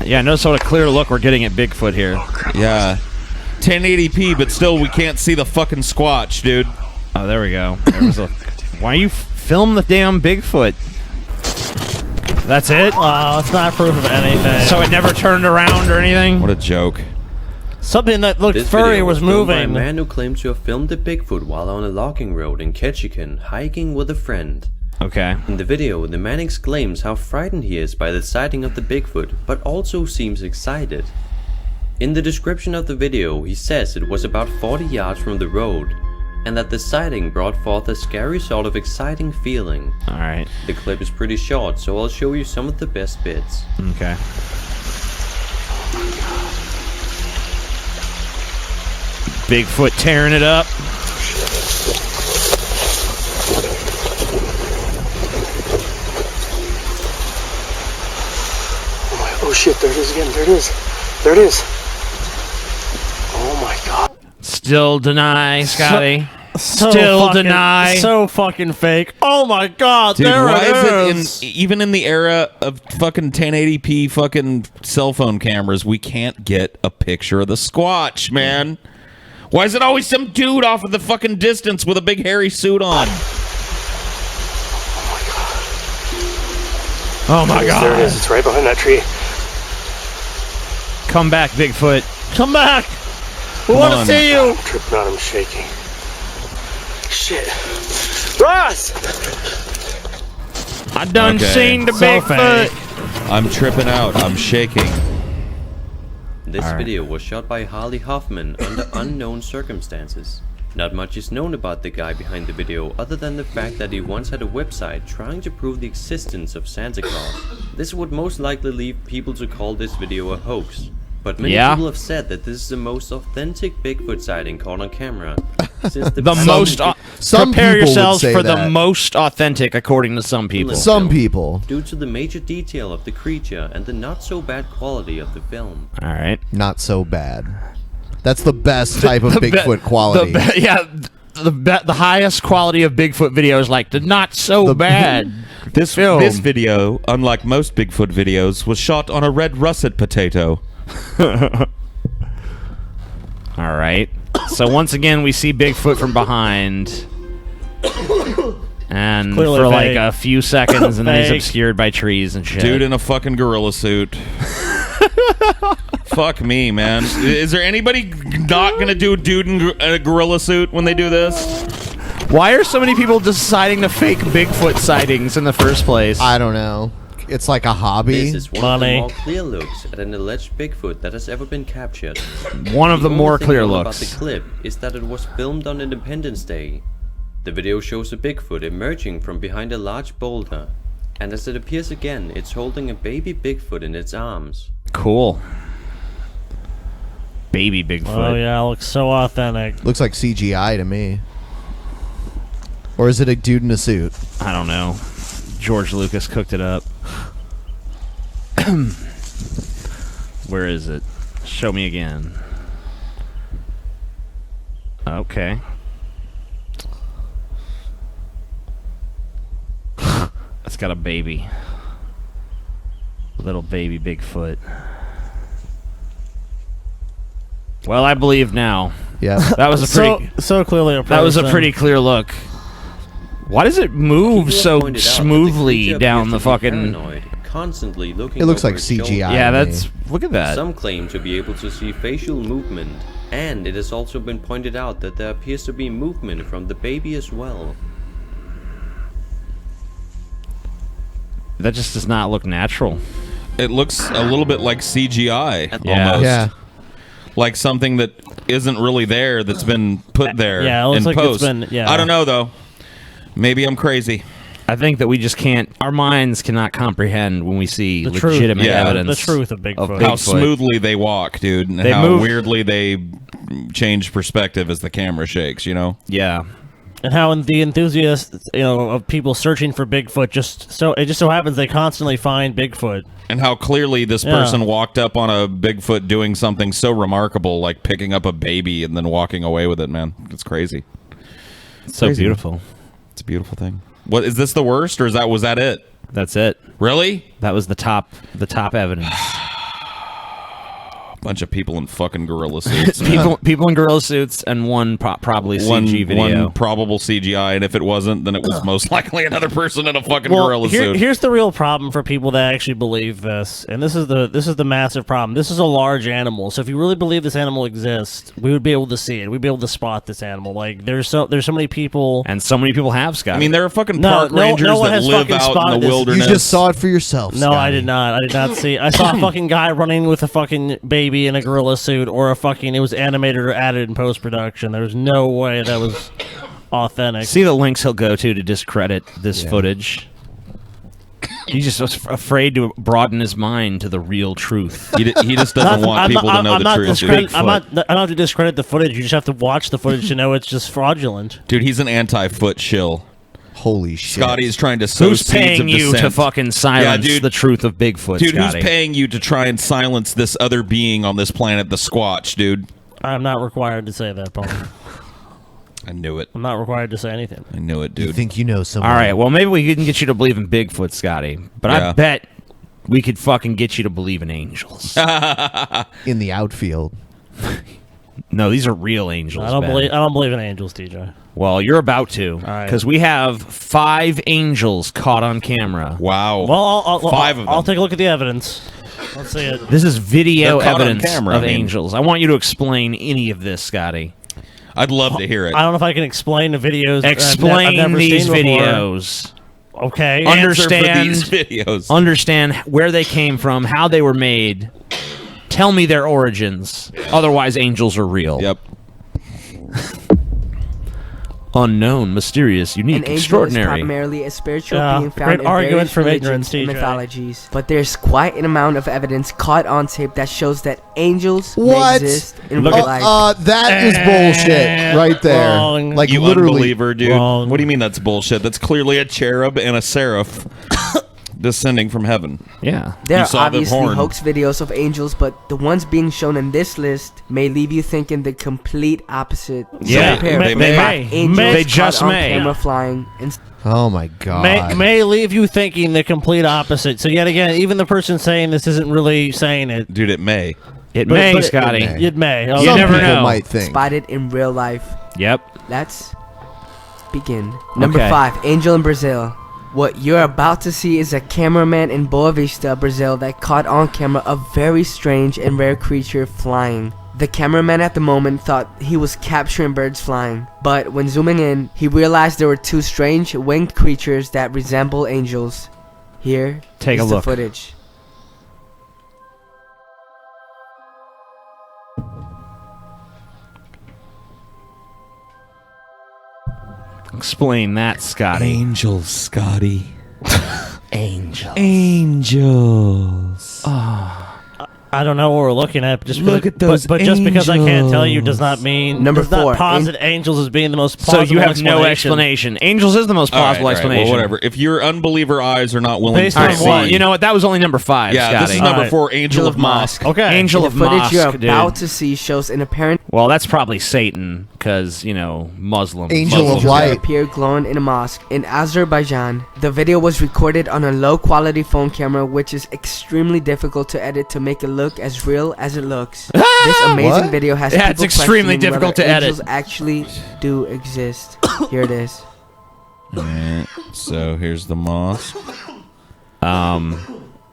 Yeah, notice what a clear look we're getting at Bigfoot here. Yeah. 1080p, but still we can't see the fucking squatch, dude. Oh, there we go. There was a, why you film the damn Bigfoot? That's it? Oh, it's not proof of anything. So it never turned around or anything? What a joke. Something that looked This furry video was filmed by a moving. man who claims to have filmed a Bigfoot while on a logging road in Ketchikan, hiking with a friend. Okay. In the video, the man exclaims how frightened he is by the sighting of the Bigfoot, but also seems excited. In the description of the video, he says it was about 40 yards from the road, and that the sighting brought forth a scary sort of exciting feeling. Alright. The clip is pretty short, so I'll show you some of the best bits. Okay. Bigfoot tearing it up. Oh shit, there it is again. There it is. There it is. Oh my god. Still deny, Scotty. So Still fucking- deny. So fucking fake. Oh my god, Dude, there why it is it even in the era of fucking 1080p fucking cell phone cameras, we can't get a picture of the squatch, man? Why is it always some dude off of the fucking distance with a big hairy suit on? Oh my There it god. is. It's right behind that tree. Come back, Bigfoot. Come back. We Come want to on. see you. I'm tripping on him, shaking. Shit. Ross! I done Okay. seen the So Bigfoot. fake. I'm tripping out. I'm shaking. This video was shot by Harley Hoffman under unknown circumstances. Not much is known about the guy behind the video other than the fact that he once had a website trying to prove the existence of Santa Claus. This would most likely lead people to call this video a hoax. But many Yeah. people have said that this is the most authentic Bigfoot sighting caught on camera. Since the The most. some prepare people would yourselves say for the that. most authentic, according to some people. Some people. due to the major detail of the creature and the not so bad quality of the film. All right. Not so bad. That's the best type of Bigfoot quality. The highest quality of Bigfoot videos, like the not so bad. This film. this video, unlike most Bigfoot videos, was shot on a red russet potato. All right. So once again, we see Bigfoot from behind, and Clearly for like fake. a few seconds, and then he's Fake. obscured by trees and shit. Dude in a fucking gorilla suit. Fuck me, man. Is there anybody not gonna do a dude in a gorilla suit when they do this? Why are so many people deciding to fake Bigfoot sightings in the first place? I don't know. it's like a hobby. This is one of the more clear looks at an alleged Bigfoot that has ever been captured. One of the more only thing clear known looks. about the clip is that it was filmed on Independence Day. The video shows a Bigfoot emerging from behind a large boulder, and as it appears again, it's holding a baby Bigfoot in its arms. Cool. Baby Bigfoot. Oh yeah, it looks so authentic. Looks like CGI to me. Or is it a dude in a suit? I don't know. George Lucas cooked it up. Where is it? Show me again. Okay. It's got a baby. Little baby Bigfoot. Well, I believe now. Yeah. That was a pretty so clearly a That was a person. pretty clear look. Why does it move so smoothly down the fucking... Constantly looking It looks over like its shoulder. CGI. Yeah, that's... Look at that. Some claim to be able to see facial movement, and it has also been pointed out that there appears to be movement from the baby as well. That just does not look natural. It looks a little bit like CGI, Yeah. almost. Yeah. Like something that isn't really there that's been put there Yeah, it looks in like it's post. been- yeah. I don't know, though. Maybe I'm crazy. I think that we just can't... Our minds cannot comprehend when we see The truth. legitimate Yeah. evidence. The truth of Bigfoot. How smoothly they walk, dude, and They how move- weirdly they change perspective as the camera shakes, you know? Yeah. And how the enthusiasts, of people searching for Bigfoot, just so happens they constantly find Bigfoot. And how clearly this Yeah. person walked up on a Bigfoot doing something so remarkable, like picking up a baby and then walking away with it, man. It's crazy. It's so beautiful. It's a beautiful thing. What is this the worst, or was that it? That's it. Really? That was the top evidence. Bunch of people in fucking gorilla suits. man. people in gorilla suits and one probably CG video. One probable CGI, and if it wasn't, then it was most likely another person in a fucking gorilla suit. Here's the real problem for people that actually believe this, and this is the massive problem. This is a large animal, so if you really believe this animal exists, we would be able to see it. We'd be able to spot this animal. Like there's so many people, and so many people have, Scott. I mean, there are fucking No, park no rangers one that has live fucking out in spotted the this. wilderness. You just saw it for yourself. No, Scotty. I did not. I did not see. I saw a fucking guy running with a fucking baby in a gorilla suit, or it was animated or added in post production. There was no way that was authentic. See the links he'll go to discredit this footage. He's just afraid to broaden his mind to the real truth. He just doesn't want people to know the truth. Dude. I don't have to discredit the footage. You just have to watch the footage to know it's just fraudulent. Dude, he's an anti-foot shill. Holy shit. Scotty's trying to sow Who's seeds paying of you dissent. to fucking silence dude. the truth of Bigfoot, Dude, Scotty? who's paying you to try and silence this other being on this planet, the Squatch, dude? I'm not required to say that, Paul. I knew it. I'm not required to say anything. I knew it, dude. You think you know someone? All right, well, maybe we can get you to believe in Bigfoot, Scotty. But Yeah. I bet we could fucking get you to believe in angels. In the outfield. No, these are real angels, I don't Ben. believe in angels, TJ. Well, you're about to, right. because we have 5 angels caught on camera. Wow. Well, Five of them. I'll take a look at the evidence. Let's see it. This is video They're caught on evidence camera, of I mean. angels. I want you to explain any of this, Scotty. I'd love to hear it. I don't know if I can explain the videos. Explain I've never these seen before. videos. Okay. Understand Answer for these videos. Understand where they came from, how they were made. Tell me their origins. Otherwise, angels are real. Yep. Unknown, mysterious, unique, An angel extraordinary. is primarily a spiritual Yeah, being great found in argument various from religions ignorance, and TJ. mythologies. But there's quite an amount of evidence caught on tape that shows that angels may What? exist in real life. That is bullshit right there. Wrong. Like You literally. unbeliever, dude. Wrong. What do you mean that's bullshit? That's clearly a cherub and a seraph descending from heaven. Yeah. There You are saw the obviously horn. hoax videos of angels, but the ones being shown in this list may leave you thinking the complete opposite. Yeah, So prepare they for may. five angels They caught just on may. camera flying and Oh my god. May leave you thinking the complete opposite. So yet again, even the person saying this isn't really saying it. Dude, it may. It But- may, but Scotty. It may. You Some never people know. might think. spotted in real life. Yep. Let's begin. Number Okay. 5, Angel in Brazil. What you're about to see is a cameraman in Boa Vista, Brazil that caught on camera a very strange and rare creature flying. The cameraman at the moment thought he was capturing birds flying, but when zooming in, he realized there were 2 strange winged creatures that resemble angels. Here Take is a the look. footage. Explain that, Scotty. Angels, Scotty. Angels. Angels. I don't know what we're looking at. Just Look because, at those but just because I can't tell you angels. does not mean Number does not 4, posit angels as being the most So plausible you have no explanation. Angels is the most plausible explanation. Well, whatever. If your unbeliever eyes are not willing Based to on see, Well, you know what? That was only number 5. yeah, Scotty. this is number Alright. 4, Angel of Mosque. Okay. Angel The of footage Mosque, you're dude. about to see shows an apparent Well, that's probably Satan, because Muslim. Angel of angel that light. appeared glowing in a mosque in Azerbaijan. The video was recorded on a low-quality phone camera, which is extremely difficult to edit to make it look as real as it looks. This amazing What? video has Yeah, it's people extremely questioning difficult whether to edit. angels actually do exist. Here it is. Alright, so here's the mosque, Um,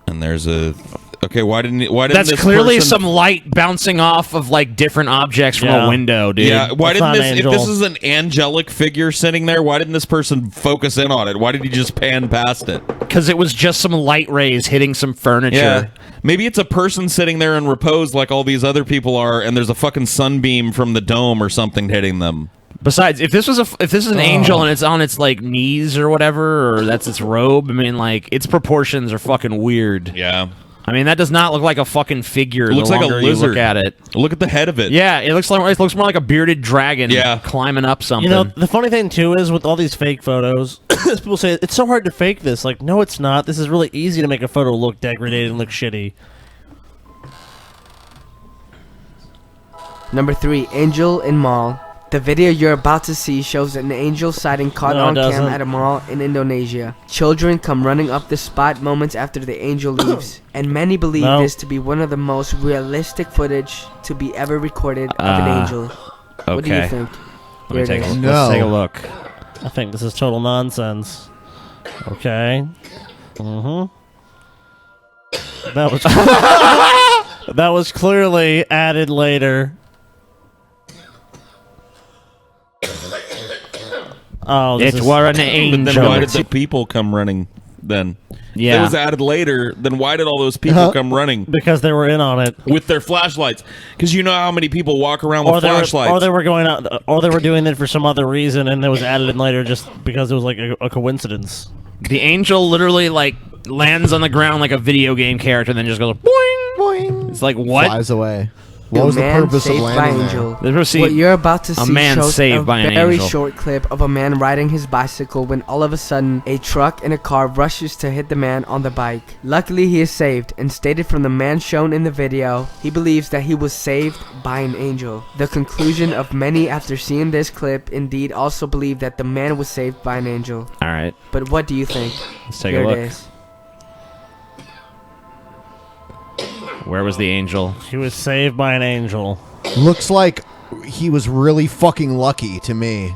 and there's a. Okay, why didn't that's this clearly person- some light bouncing off of like different objects from Yeah. a window, dude. Yeah, why It's didn't not this? an If angel. this is an angelic figure sitting there, why didn't this person focus in on it? Why did he just pan past it? Because it was just some light rays hitting some furniture. Yeah, maybe it's a person sitting there in repose like all these other people are, and there's a fucking sunbeam from the dome or something hitting them. Besides, if this is an angel and it's on its like knees or whatever, or that's its robe, I mean, like its proportions are fucking weird. Yeah, I mean, that does not look like a fucking figure. it looks the like a longer you lizard. Look at it. Look at the head of it. Yeah, it looks more like a bearded dragon. Yeah. climbing up something. You know, the funny thing too is with all these fake photos, people say it's so hard to fake this. Like, no, it's not. This is really easy to make a photo look degraded and look shitty. Number 3, Angel in Mall. The video you're about to see shows an angel sighting caught No, it on cam doesn't. at a mall in Indonesia. Children come running up the spot moments after the angel leaves, and many believe No. this to be one of the most realistic footage to be ever recorded of an angel. What do you okay. think? Let me take a look. No. Let's take a look. I think this is total nonsense. Okay. Mm-hmm. That was that was clearly added later. Oh, this It is, were an But angel. then why did the people come running then? Yeah. It was added later, then why did all those people come running? because they were in on it, With their flashlights. Because you know how many people walk around with flashlights. or they were going out, or they were doing it for some other reason, and it was added in later just because it was like a coincidence. The angel literally like lands on the ground like a video game character, and then just goes boing boing. It's like what? Flies away. What was the man purpose of saved by landing there? angel. Let's proceed. What you're about to A see man shows saved a by an very angel. short clip of a man riding his bicycle when all of a sudden a truck and a car rushes to hit the man on the bike. Luckily he is saved, and stated from the man shown in the video, he believes that he was saved by an angel. The conclusion of many after seeing this clip indeed also believe that the man was saved by an angel. All right, But what do you think? let's take Here a it look. is. Where was the angel? He was saved by an angel. Looks like he was really fucking lucky to me.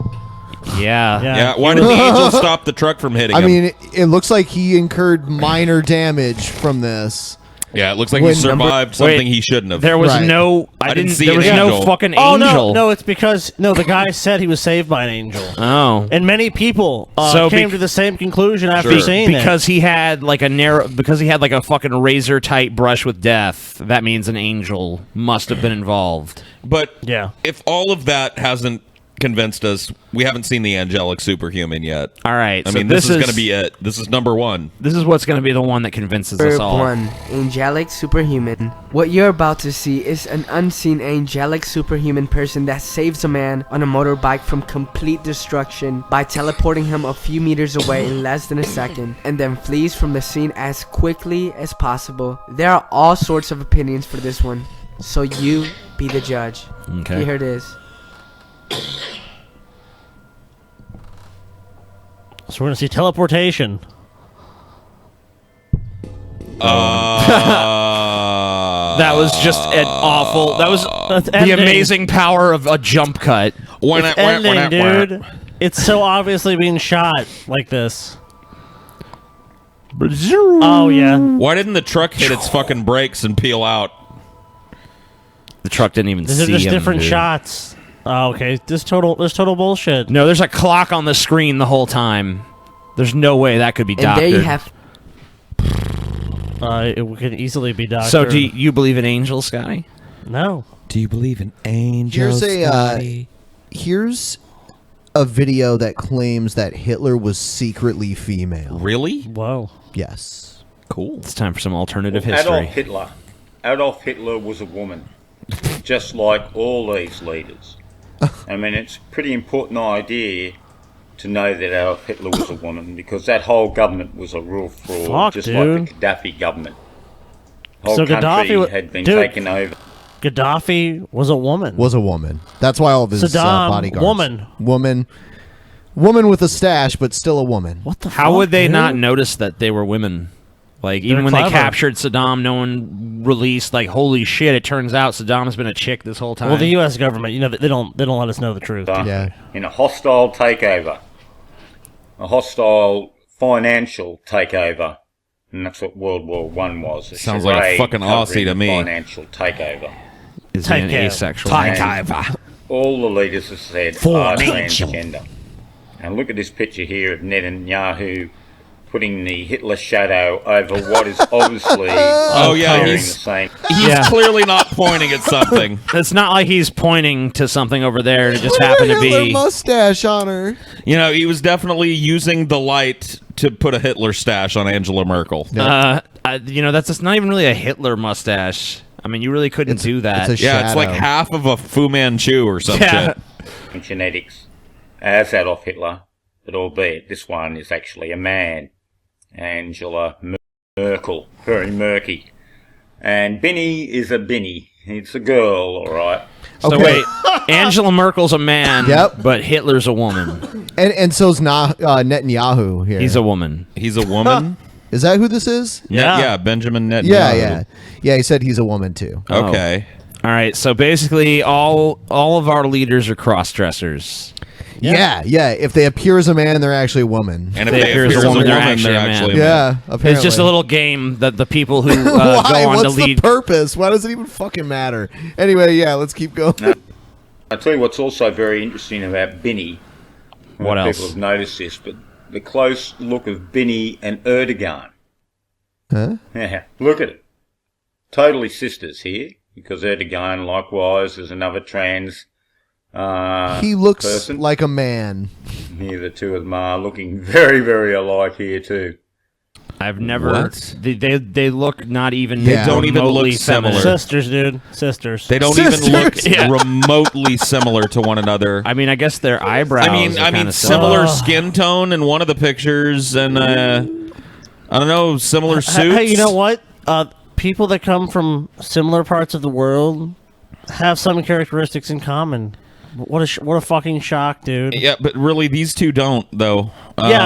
Yeah. Yeah, why did the angel stop the truck from hitting I him? mean, it looks like he incurred minor damage from this. Yeah, it looks like When he survived something he shouldn't have. There was Right. no. I didn't see There an was angel. no fucking Oh angel. no, it's because the guy said he was saved by an angel, Oh. and many people So came bec- to the same conclusion after Sure. seeing it. Because he had like a fucking razor tight brush with death. That means an angel must have been involved. But Yeah. if all of that hasn't convinced us, we haven't seen the angelic superhuman yet. All right. I so mean, this is going to be it. This is number one. This is what's going to be the one that convinces us Number all. 1, angelic superhuman. What you're about to see is an unseen angelic superhuman person that saves a man on a motorbike from complete destruction by teleporting him a few meters away in less than a second, and then flees from the scene as quickly as possible. There are all sorts of opinions for this one, so you be the judge. Okay. Here it is. So we're gonna see teleportation. That was just an awful. That was That's the ending. amazing power of a jump cut. It's ending, dude. It's so obviously being shot like this. Oh yeah. Why didn't the truck hit its fucking brakes and peel out? The truck didn't even These see are just him, different dude. shots. Oh, okay. There's total bullshit. No, there's a clock on the screen the whole time. There's no way that could be And doctored. there you have It could easily be Doctor. So do you believe in angels, Scotty? No. Do you believe in angels? Here's a video that claims that Hitler was secretly female. Really? Whoa. Yes. Cool. It's time for some alternative history. Adolf Hitler was a woman, just like all these leaders. I mean, it's a pretty important idea to know that Adolf Hitler was a woman, because that whole government was a real fraud, just like the Gaddafi government. The whole country had been taken over. Gaddafi was a woman. That's why all of his Saddam, bodyguards. Woman with a stash, but still a woman. What the? How would they not notice that they were women? Like, even when they captured Saddam, no one released, like, holy shit, it turns out Saddam's been a chick this whole time. Well, the U.S. government, they don't let us know the truth. In a hostile takeover, a hostile financial takeover, and that's what World War I was. Sounds like a fucking Aussie to me. Financial takeover. Is an asexual takeover? All the leaders have said are transgender. And look at this picture here of Netanyahu putting the Hitler shadow over what is obviously he's clearly not pointing at something. It's not like he's pointing to something over there. It just happened to be mustache on her. He was definitely using the light to put a Hitler stash on Angela Merkel. That's just not even really a Hitler mustache. I mean, you really couldn't do that. It's like half of a Fu Manchu or some shit. Genetics, as Adolf Hitler, but albeit this one is actually a man. Angela Merkel, very murky. And Binny is a Binny. It's a girl, all right. So wait, Angela Merkel's a man, but Hitler's a woman. And so's Netanyahu here. He's a woman. He's a woman? Is that who this is? Yeah, Benjamin Netanyahu. Yeah, he said he's a woman too. Okay. All right, so basically all of our leaders are cross-dressers. Yeah. If they appear as a man, they're actually a woman. And if they appear as a woman, they're actually a man. Yeah, apparently. It's just a little game that the people who go on What's to lead. the purpose? Why does it even fucking matter? Anyway, let's keep going. I tell you what's also very interesting about Binny. What else? People have noticed this, but the close look of Binny and Erdogan. Huh? Yeah, look at it. Totally sisters here, because Erdogan likewise is another trans. He looks person. like a man. Here, the two of them are looking very, very alike here too. I've never. They look not even. They don't even look similar. Sisters, dude. Sisters. They don't even look remotely similar to one another. I mean, I guess their eyebrows. I mean, similar skin tone in one of the pictures, and I don't know, similar suits. Hey, you know what? People that come from similar parts of the world have some characteristics in common. What a fucking shock, dude. Yeah, but really, these two don't, though.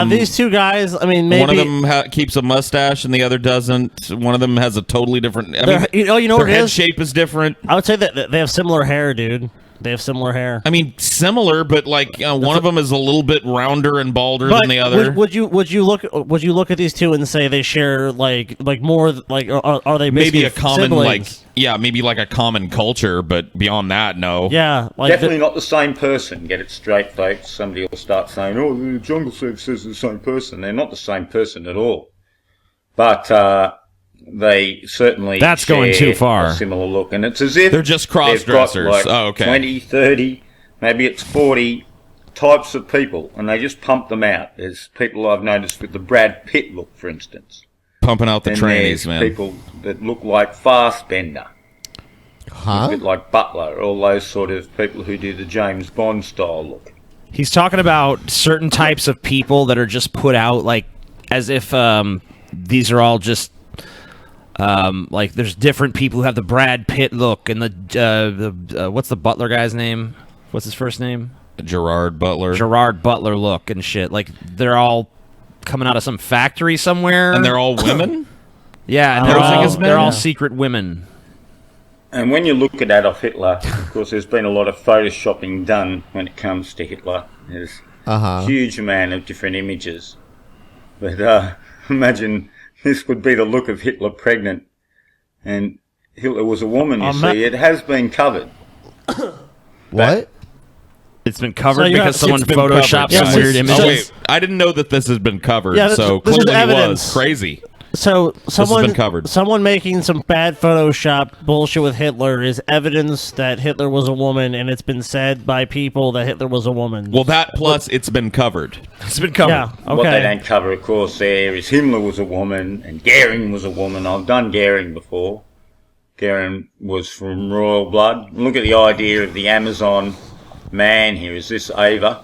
These two guys, I mean, maybe... One of them keeps a mustache and the other doesn't. One of them has a totally different... you know their what it head is? shape is different. I would say that they have similar hair, dude. They have similar hair. I mean, similar, but one of them is a little bit rounder and balder than the other. Would you look at these two and say they share more are they maybe a common siblings? maybe like a common culture, but beyond that, no. Yeah, definitely not the same person. Get it straight, folks. Somebody will start saying, "Oh, the Jungle Surf says the same person." They're not the same person at all, but they certainly that's going too far. A similar look, and it's as if they're just cross-dressers. Got 20, 30, maybe it's 40 types of people, and they just pump them out. There's people I've noticed with the Brad Pitt look, for instance, pumping out the and trannies, man. People that look like Fassbender, a bit like Butler, all those sort of people who do the James Bond style look. He's talking about certain types of people that are just put out as if these are all just. There's different people who have the Brad Pitt look and the what's the Butler guy's name? What's his first name? Gerard Butler. Gerard Butler look and shit. Like they're all coming out of some factory somewhere. And they're all women? Yeah, and they're all secret women. And when you look at Adolf Hitler, of course, there's been a lot of photoshopping done when it comes to Hitler. There's a huge amount of different images. But imagine... This would be the look of Hitler pregnant. And Hitler was a woman, you see. It has been covered. What? It's been covered because someone photoshopped some weird images. Oh, wait. I didn't know that this has been covered, Yeah, so this clearly is evidence. was crazy. So has been covered. Someone making some bad Photoshop bullshit with Hitler is evidence that Hitler was a woman, and it's been said by people that Hitler was a woman. Well, that plus it's been covered. It's been covered. Yeah, okay. What they don't cover, of course, there is Himmler was a woman and Goering was a woman. I've done Goering before. Goering was from royal blood. Look at the idea of the Amazon man here. Is this Ava?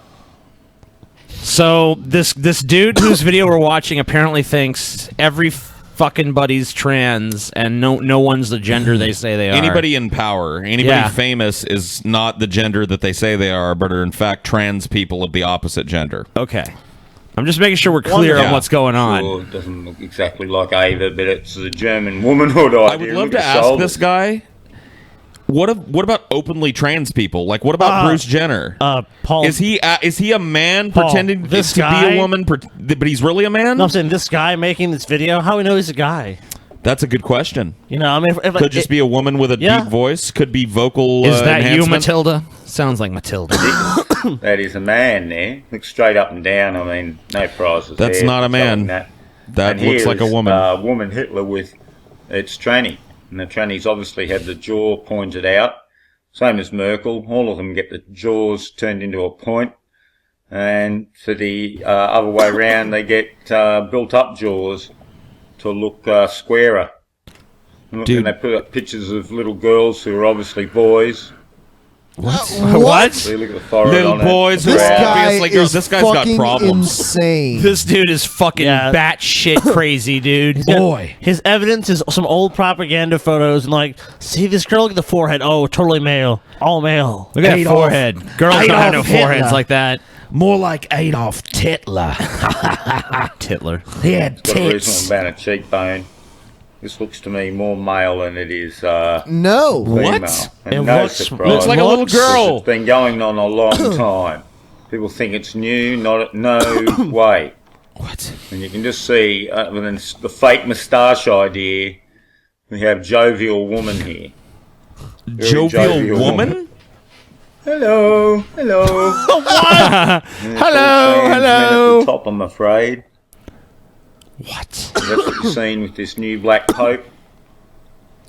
So this dude whose video we're watching apparently thinks every fucking buddy's trans and no one's the gender they say they are. Anybody in power, anybody famous is not the gender that they say they are, but are in fact trans people of the opposite gender. Okay. I'm just making sure we're clear on what's going on. Sure, it doesn't look exactly like Ava, but it's a German womanhood idea. I would love to ask this guy, what about openly trans people? Like, what about Bruce Jenner? Paul, is he a man Paul, pretending to be a woman, but he's really a man? No, I'm saying this guy making this video. How do we know he's a guy? That's a good question. You know, I mean, if could just be a woman with a deep voice. Could be vocal. Is that you, enhancement. Matilda? Sounds like Matilda. That is a man there. Looks straight up and down. I mean, no prizes. That's there. not a man. That looks like a woman. Woman Hitler with its tranny. And the trannies obviously have the jaw pointed out. Same as Merkel. All of them get the jaws turned into a point. And for the other way around, they get built-up jaws to look squarer. And they put up pictures of little girls who are obviously boys. What? So you look at the forehead Little on boys it. who are obviously girls. This guy's got fucking problems. Insane. This dude is fucking batshit crazy, dude. Boy. His evidence is some old propaganda photos and like, see this girl, look at the forehead. Oh, totally male. All male. Look at that forehead. Girls don't have no foreheads like that. More like Adolf Hitler. Hitler. He had Got a tits. reasonable amount of cheekbone. This looks to me more male than it is no. female. What? And It no looks surprise. like a little girl. It's been going on a long time. People think it's new. No way. What? And you can just see within the fake moustache idea, we have jovial woman here. Very Jovial woman? Hello. What? Hello. At the top, I'm afraid. What? That's what you're seeing with this new black pope.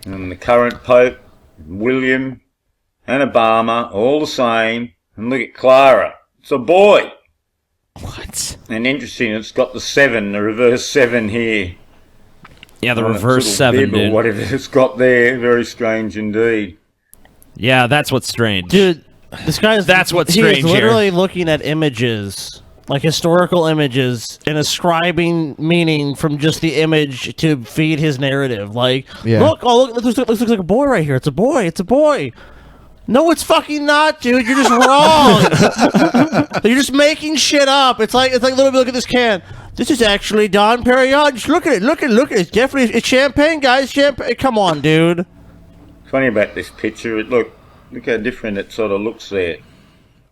And the current pope, William, and Obama, all the same. And look at Clara. It's a boy. What? And interesting, it's got the 7, the reverse 7 here. Yeah, the On its reverse little 7, bib or dude. whatever it's got there. Very strange indeed. Yeah, that's what's strange. Dude, this guy is... That's what's he strange is literally looking at images, like historical images, and ascribing meaning from just the image to feed his narrative. Like, look, this looks like a boy right here. It's a boy. It's a boy. No, it's fucking not, dude. You're just wrong. You're just making shit up. It's like look at this can. This is actually Dom Perignon. Just look at it. Look at it. It's definitely it's champagne, guys. Champagne. Come on, dude. Funny about this picture. Look how different it sort of looks there.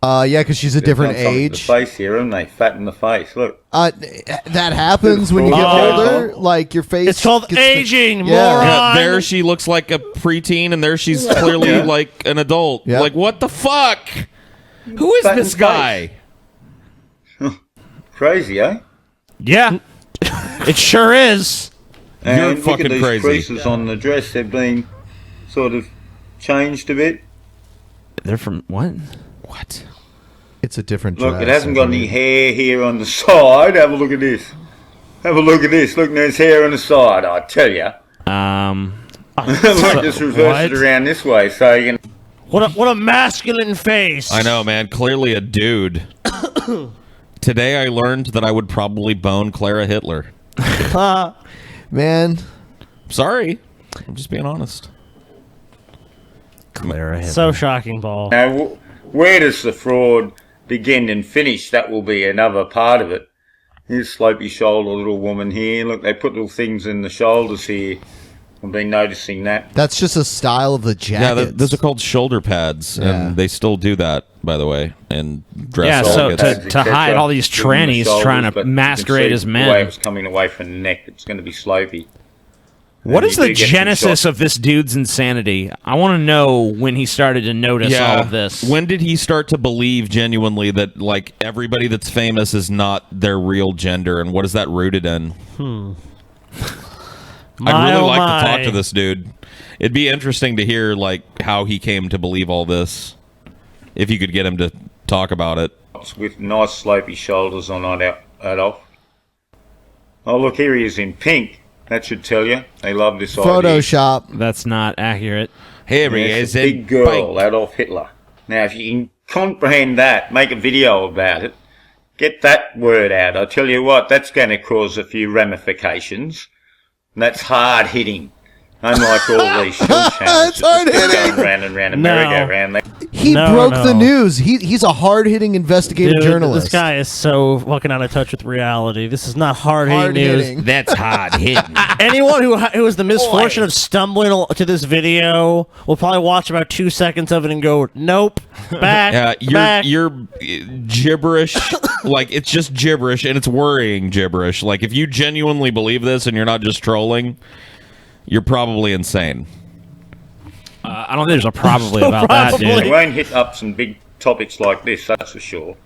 Yeah, because she's a different age. The face here, and they fatten the face. Look. That happens when you get older. Like your face. It's called aging, moron. Yeah, there she looks like a preteen, and there she's clearly like an adult. Yeah. Like, what the fuck? Who is Fattened this guy? Crazy, eh? Yeah. It sure is. And You're look fucking at these crazy. creases on the dress. They've been sort of changed a bit. They're from what? What? It's a different Look, dress. it hasn't got any hair here on the side. Have a look at this. Have a look at this. Look, there's hair on the side. I tell you. Look, just reverse it around this way, so you can. What a masculine face. I know, man. Clearly a dude. Today I learned that I would probably bone Clara Hitler. Man. Sorry. I'm just being honest. Clara Hitler. So shocking, Paul. Now, where does the fraud begin and finish? That will be another part of it. Here's slopey shoulder little woman here. Look, they put little things in the shoulders here. I've been noticing that. That's just a style of the jacket. Yeah, those are called shoulder pads, and they still do that, by the way, and dress so jackets. to hide all these trannies trying to masquerade as The way men. it's coming away from the neck, it's going to be slopey. What And is you the do get some genesis shots. of this dude's insanity? I want to know when he started to notice all of this. When did he start to believe genuinely that like everybody that's famous is not their real gender, and what is that rooted in? I'd really like to talk to this dude. It'd be interesting to hear like how he came to believe all this. If you could get him to talk about it. With nice slopey shoulders on Adolf. Oh, look, here he is in pink. That should tell you. They love this idea. Photoshop. That's not accurate. Here he Yes, is a in big girl, pink. Adolf Hitler. Now, if you can comprehend that, make a video about it. Get that word out. I tell you what, that's going to cause a few ramifications. And that's hard hitting. Unlike all these short channels. It's hard hitting. Going round and round and merry-go-round. He broke the news. He's a hard-hitting investigative journalist. This guy is so fucking out of touch with reality. This is not hard-hitting news. That's hard-hitting. Anyone who has the misfortune of stumbling to this video will probably watch about 2 seconds of it and go, nope, back, you're gibberish. Like, it's just gibberish, and it's worrying gibberish. Like, if you genuinely believe this and you're not just trolling, you're probably insane. I don't think there's a probably about that, dude. They won't hit up some big topics like this, that's for sure.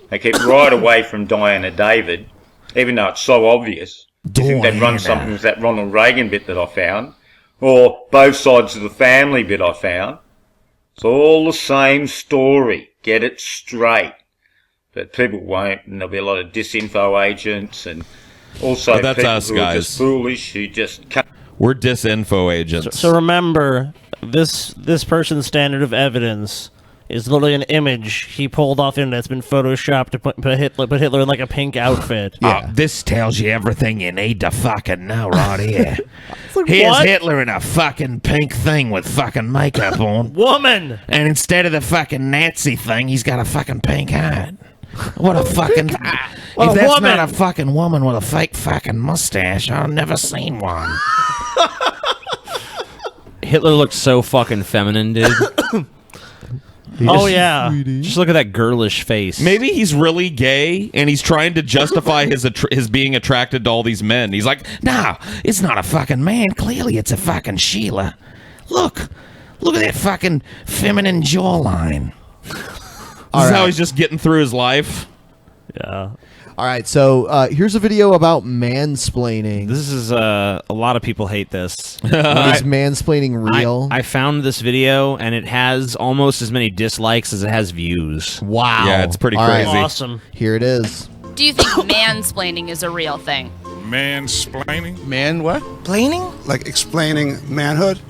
They keep right away from Diana David, even though it's so obvious. Do you think they'd run something with that Ronald Reagan bit that I found? Or both sides of the family bit I found? It's all the same story. Get it straight. But people won't, and there'll be a lot of disinfo agents, and also But that's people us, who guys. are just foolish, who just can't. We're disinfo agents. So remember, this person's standard of evidence is literally an image he pulled off the internet that's been photoshopped to put Hitler in like a pink outfit. This tells you everything you need to fucking know right here. like, Here's what? Hitler in a fucking pink thing with fucking makeup on. Woman! And instead of the fucking Nazi thing, he's got a fucking pink hat. What a fucking... if that's not a fucking woman with a fake fucking mustache, I've never seen one. Hitler looked so fucking feminine, dude. Oh, yeah. Just look at that girlish face. Maybe he's really gay, and he's trying to justify his being attracted to all these men. He's like, nah, it's not a fucking man. Clearly it's a fucking Sheila. Look at that fucking feminine jawline. This is how he's just getting through his life. Yeah. All right, so here's a video about mansplaining. This is a lot of people hate this. Is mansplaining real? I found this video and it has almost as many dislikes as it has views. Wow. Yeah, it's pretty All right. crazy. Awesome. Here it is. Do you think mansplaining is a real thing? Mansplaining? Man what? Plaining? Like explaining manhood?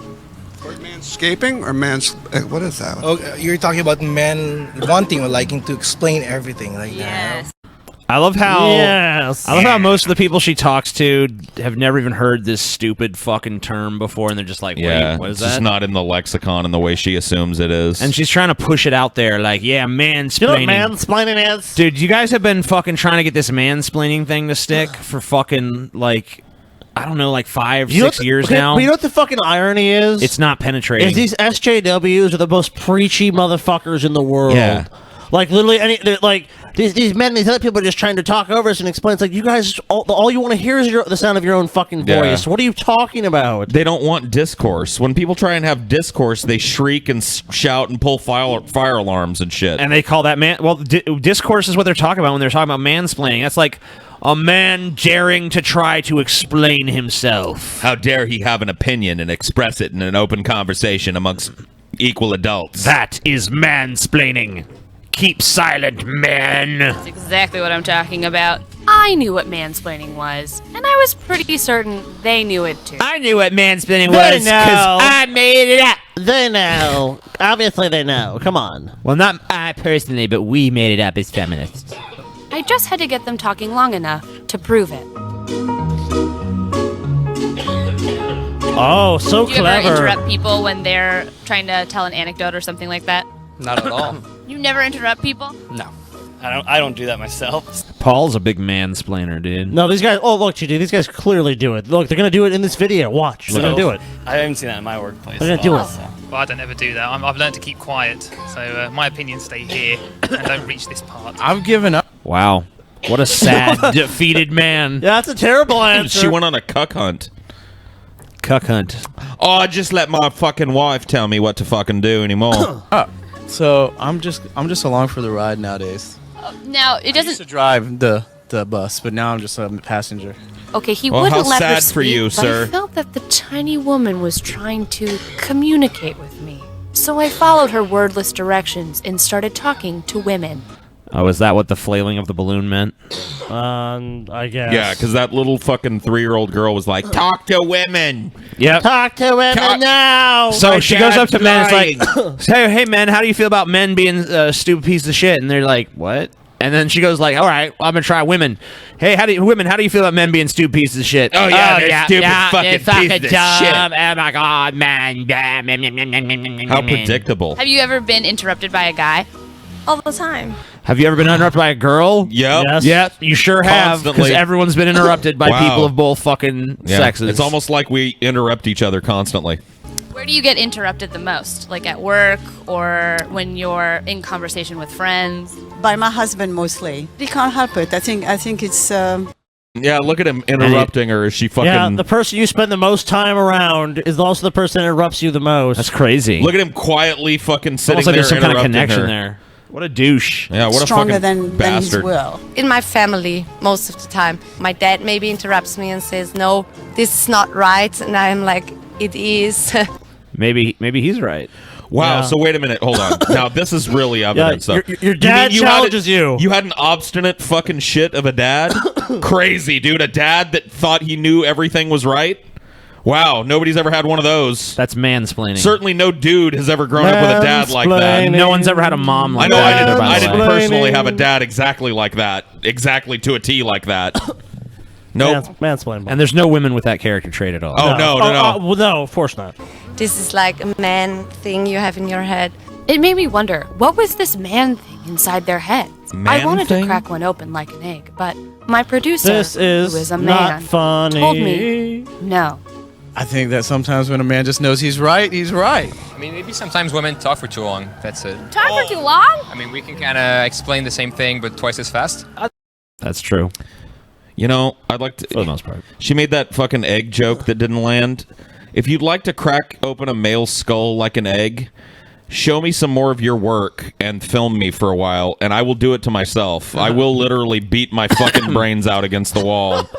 Or manscaping? Or what is that? Oh, you're talking about men wanting or liking to explain everything like that. I love how Yes. I love how most of the people she talks to have never even heard this stupid fucking term before, and they're just like, "Wait, Yeah, what is it's that?" just not in the lexicon in the way she assumes it is. And she's trying to push it out there, like, "Yeah, mansplaining." You know what mansplaining is? Dude, you guys have been fucking trying to get this mansplaining thing to stick for fucking like, I don't know, like 5, 6 years now. But you know what the fucking irony is? It's not penetrating. Is these SJWs are the most preachy motherfuckers in the world. Yeah. Like literally, these men, these other people are just trying to talk over us and explain. It's like you guys, all you want to hear is the sound of your own fucking voice. Yeah. What are you talking about? They don't want discourse. When people try and have discourse, they shriek and shout and pull fire alarms and shit. And they call that discourse is what they're talking about when they're talking about mansplaining. That's like a man daring to try to explain himself. How dare he have an opinion and express it in an open conversation amongst equal adults? That is mansplaining. Keep silent, man. That's exactly what I'm talking about. I knew what mansplaining was, and I was pretty certain they knew it too. I knew what mansplaining They was know. because I made it up. They know. Obviously, they know. Come on. Well, not I personally, but we made it up as feminists. I just had to get them talking long enough to prove it. Oh, so Do you clever. ever interrupt people when they're trying to tell an anecdote or something like that? Not at all. You never interrupt people? No. I don't do that myself. Paul's a big mansplainer, dude. No, these guys. Oh, look, GD. These guys clearly do it. Look, they're gonna do it in this video. Watch. They're gonna do it. I haven't seen that in my workplace. They're gonna do it. Well, I don't ever do that. I've learned to keep quiet, so my opinions stay here and don't reach this part. I've given up. Wow. What a sad, defeated man. Yeah, that's a terrible answer. She went on a cuck hunt. Cuck hunt. Oh, I just let my fucking wife tell me what to fucking do anymore. So I'm just along for the ride nowadays. Now, it I used to doesn't... drive the the bus, but now I'm just a passenger. Okay, he Well, wouldn't how let her sad sleep, for you, but sir. I felt that the tiny woman was trying to communicate with me. So I followed her wordless directions and started talking to women. Oh, is that what the flailing of the balloon meant? I guess. Yeah, because that little fucking 3-year-old girl was like, "Talk to women." Yep. Talk to women now. So My she goes up to men. dad's It's like, hey, men, how do you feel about men being stupid pieces of shit? And they're like, what? And then she goes like, all right, I'm gonna try women. Hey, how do you feel about men being stupid pieces of shit? Oh, yeah, they're stupid fucking pieces of shit. Oh my god, man. How predictable. Have you ever been interrupted by a guy? All the time. Have you ever been interrupted by a girl? Yep. Yes. Yep, you sure have. Because Constantly. everyone's been interrupted by Wow. people of both fucking Yeah. sexes. It's almost like we interrupt each other constantly. Where do you get interrupted the most? Like at work or when you're in conversation with friends? By my husband mostly. He can't help it. I think it's. Yeah, look at him interrupting her as she fucking... Yeah, the person you spend the most time around is also the person that interrupts you the most. That's crazy. Look at him quietly fucking sitting Almost like there there's some kind of interrupting connection her. there. What a douche. Yeah, what a stronger fucking than his bastard. will. In my family, most of the time, my dad maybe interrupts me and says, "No, this is not right," and I'm like, "It is." Maybe he's right. Wow, Yeah. so wait a minute, hold on. Now, this is really evidence, though. your dad challenges you. You had an obstinate fucking shit of a dad? Crazy, dude. A dad that thought he knew everything was right? Wow, nobody's ever had one of those. That's mansplaining. Certainly no dude has ever grown up with a dad like that. No one's ever had a mom like I know that. I by the didn't way. personally have a dad exactly like that. Exactly to a T like that. Nope. Mansplain. And there's no women with that character trait at all. Oh, no. Well, no, of course not. This is like a man thing you have in your head. It made me wonder, what was this man thing inside their heads? I Man wanted thing? to crack one open like an egg, but my producer, This is who is a not man, funny. told me no. I think that sometimes when a man just knows he's right, he's right. I mean, maybe sometimes women talk for too long. That's it. Talk for too long? I mean, we can kind of explain the same thing, but twice as fast. That's true. You know, I'd like to... For the most part. She made that fucking egg joke that didn't land. If you'd like to crack open a male skull like an egg, show me some more of your work and film me for a while, and I will do it to myself. I will literally beat my fucking brains out against the wall,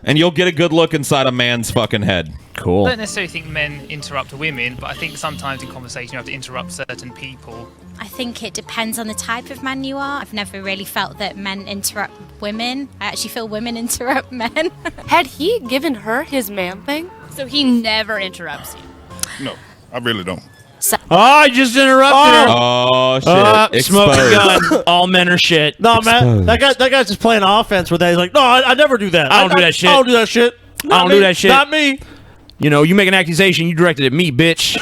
and you'll get a good look inside a man's fucking head. Cool. I don't necessarily think men interrupt women, but I think sometimes in conversation you have to interrupt certain people. I think it depends on the type of man you are. I've never really felt that men interrupt women. I actually feel women interrupt men. Had he given her his man thing? So he never interrupts you. No, I really don't. Oh, I just interrupted her. Oh, shit. Smoking Exposed. gun. All men are shit. No, man, that guy's just playing offense with that. He's like, no, I never do that. I don't do that shit. I don't do that shit. I don't do that shit. Not me. You know, you make an accusation, you directed at me, bitch.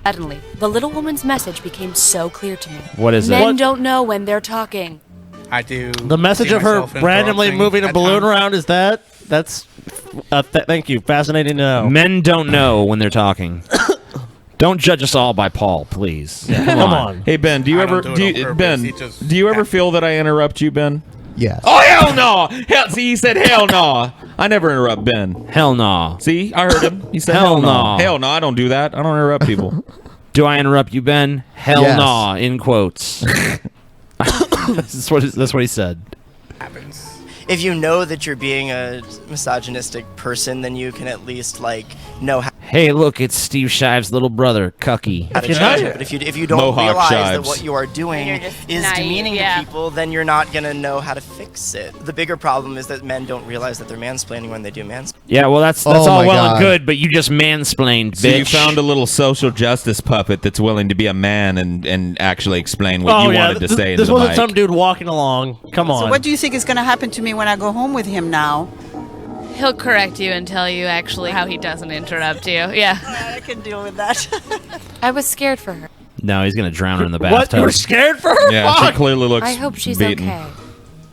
Suddenly, the little woman's message became so clear to me. What is it? Men What? don't know when they're talking. I do. The message see of her myself randomly interrupting moving a at balloon times. around is that's thank you. Fascinating to know. Men don't know when they're talking. Don't judge us all by Paul, please. Come on. Hey, Ben, do you I ever... don't do it on purpose. Ben, He just- do you ever feel that I interrupt you, Ben? Yes. Oh, hell no! Hell, see, he said hell no. I never interrupt Ben. Hell no. See, I heard him. He said Hell hell no. no. Hell no, I don't do that. I don't interrupt people. Do I interrupt you, Ben? Hell Yes. no, in quotes. that's what he said. If you know that you're being a misogynistic person, then you can at least know how Hey, look, it's Steve Shives' little brother, Cucky. to change it. But if you don't Mohawk realize that Shives. what you are doing You're just is naive, demeaning yeah. to people, then you're not gonna know how to fix it. The bigger problem is that men don't realize that they're mansplaining when they do mansplaining. Yeah, well, that's Oh all my well God. and good, but you just mansplained, bitch. So you found a little social justice puppet that's willing to be a man and actually explain what Oh you yeah, wanted to say into this the wasn't mic. some dude walking along. Come on. So what do you think is going to happen to me when I go home with him now? He'll correct you and tell you actually how he doesn't interrupt you. Yeah. I can deal with that. I was scared for her. No, he's going to drown her in the What? bathtub. You were scared for her? Yeah, she Fuck. clearly looks I hope she's beaten. okay.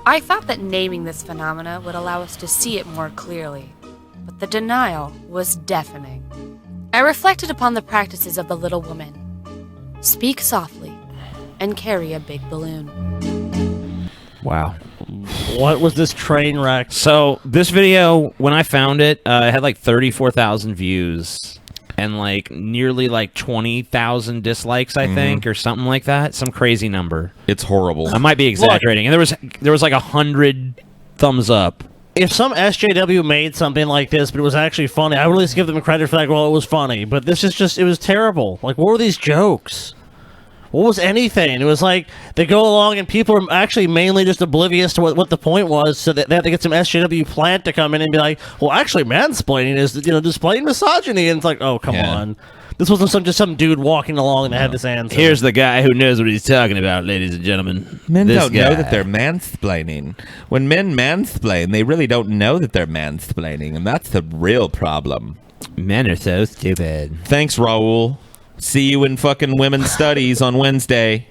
I thought that naming this phenomena would allow us to see it more clearly, but the denial was deafening. I reflected upon the practices of the little woman. Speak softly and carry a big balloon. Wow. What was this train wreck? So this video, when I found it, it had like 34,000 views and like nearly like 20,000 dislikes, I think, or something like that. Some crazy number. It's horrible. I might be exaggerating. And there was like 100 thumbs up. If some SJW made something like this, but it was actually funny, I would at least give them credit for that. Well, it was funny, but this is just—it was terrible. Like, what were these jokes? What was anything? It was like they go along and people are actually mainly just oblivious to what the point was, so that they have to get some SJW plant to come in and be like, well, actually, mansplaining is displaying misogyny, and it's like, oh, come on. This wasn't just some dude walking along that had this answer. Here's the guy who knows what he's talking about, ladies and gentlemen. Men This don't guy. know that they're mansplaining. When men mansplain, they really don't know that they're mansplaining, and that's the real problem. Men are so stupid. Thanks, Raul. See you in fucking women's studies on Wednesday.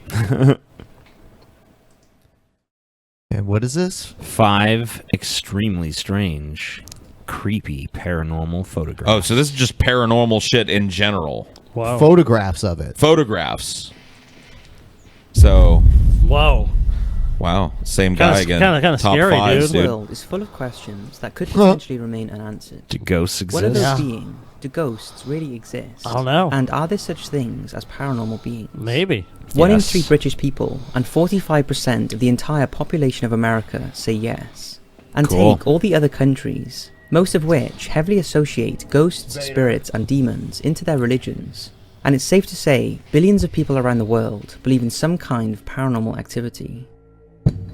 And what is this? 5 extremely strange, creepy paranormal photographs. Oh, so this is just paranormal shit in general. Wow. Photographs of it. Photographs. So. Whoa. Wow. Same guy again. Kind of Top scary, fives, dude. The world is full of questions that could potentially remain unanswered. Do ghosts What are exist? those beings? Do ghosts really exist? I don't know. And are there such things as paranormal beings? Maybe. 1 in Yes. 3 British people and 45% of the entire population of America say yes. And Cool. take all the other countries, most of which heavily associate ghosts, spirits, and demons into their religions. And it's safe to say billions of people around the world believe in some kind of paranormal activity.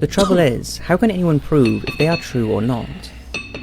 The trouble is, how can anyone prove if they are true or not?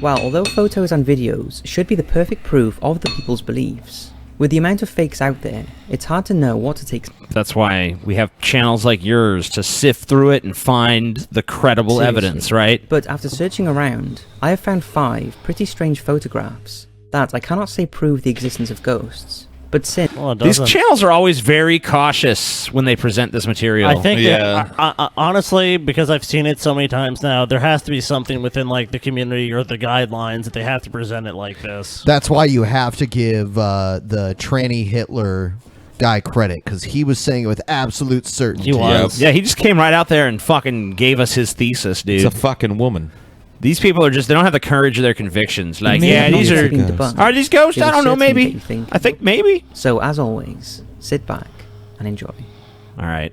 Well, although photos and videos should be the perfect proof of the people's beliefs, with the amount of fakes out there, it's hard to know what to take. That's why we have channels like yours to sift through it and find the credible Seriously. evidence, right? But after searching around, I have found 5 pretty strange photographs that I cannot say prove the existence of ghosts. But since These channels are always very cautious when they present this material. I think, that, honestly, because I've seen it so many times now, there has to be something within like the community or the guidelines that they have to present it like this. That's why you have to give the tranny Hitler guy credit, because he was saying it with absolute certainty. Yeah, he just came right out there and fucking gave us his thesis, dude. It's a fucking woman. These people are just—they don't have the courage of their convictions. Like, Maybe yeah, not these being are debunked. these ghosts? It I is don't know. certain Maybe. that you think- I think maybe. So as always, sit back and enjoy. All right.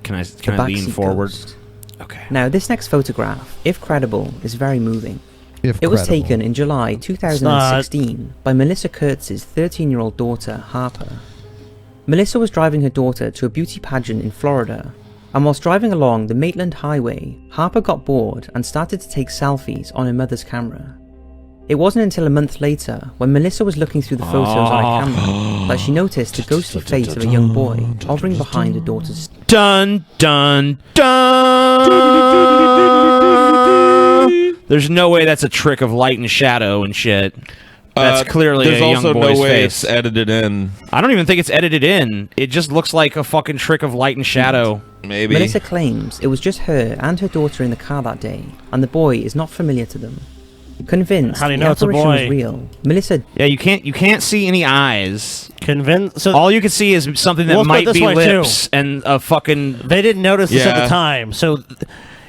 Can I The lean backseat forward? ghost. Okay. Now, this next photograph, if credible, is very moving. If it was credible. taken in July 2016 by Melissa Kurtz's 13-year-old daughter, Harper. Melissa was driving her daughter to a beauty pageant in Florida, and whilst driving along the Maitland Highway, Harper got bored and started to take selfies on her mother's camera. It wasn't until a month later, when Melissa was looking through the photos on her camera, that she noticed the ghostly face of a young boy hovering behind her daughter's. Dun dun dun. There's no way that's a trick of light and shadow and shit. That's clearly there's a young also boy's no way face. it's edited in. I don't even think it's edited in. It just looks like a fucking trick of light and shadow. Maybe. Melissa claims it was just her and her daughter in the car that day, and the boy is not familiar to them. Convinced How do you the know it's a apparition was boy? real, Melissa. Yeah, you can't see any eyes. Convinced. So all you can see is something that Well, let's put it might this be way, too. lips and a fucking. They didn't notice this at Yeah. the time, so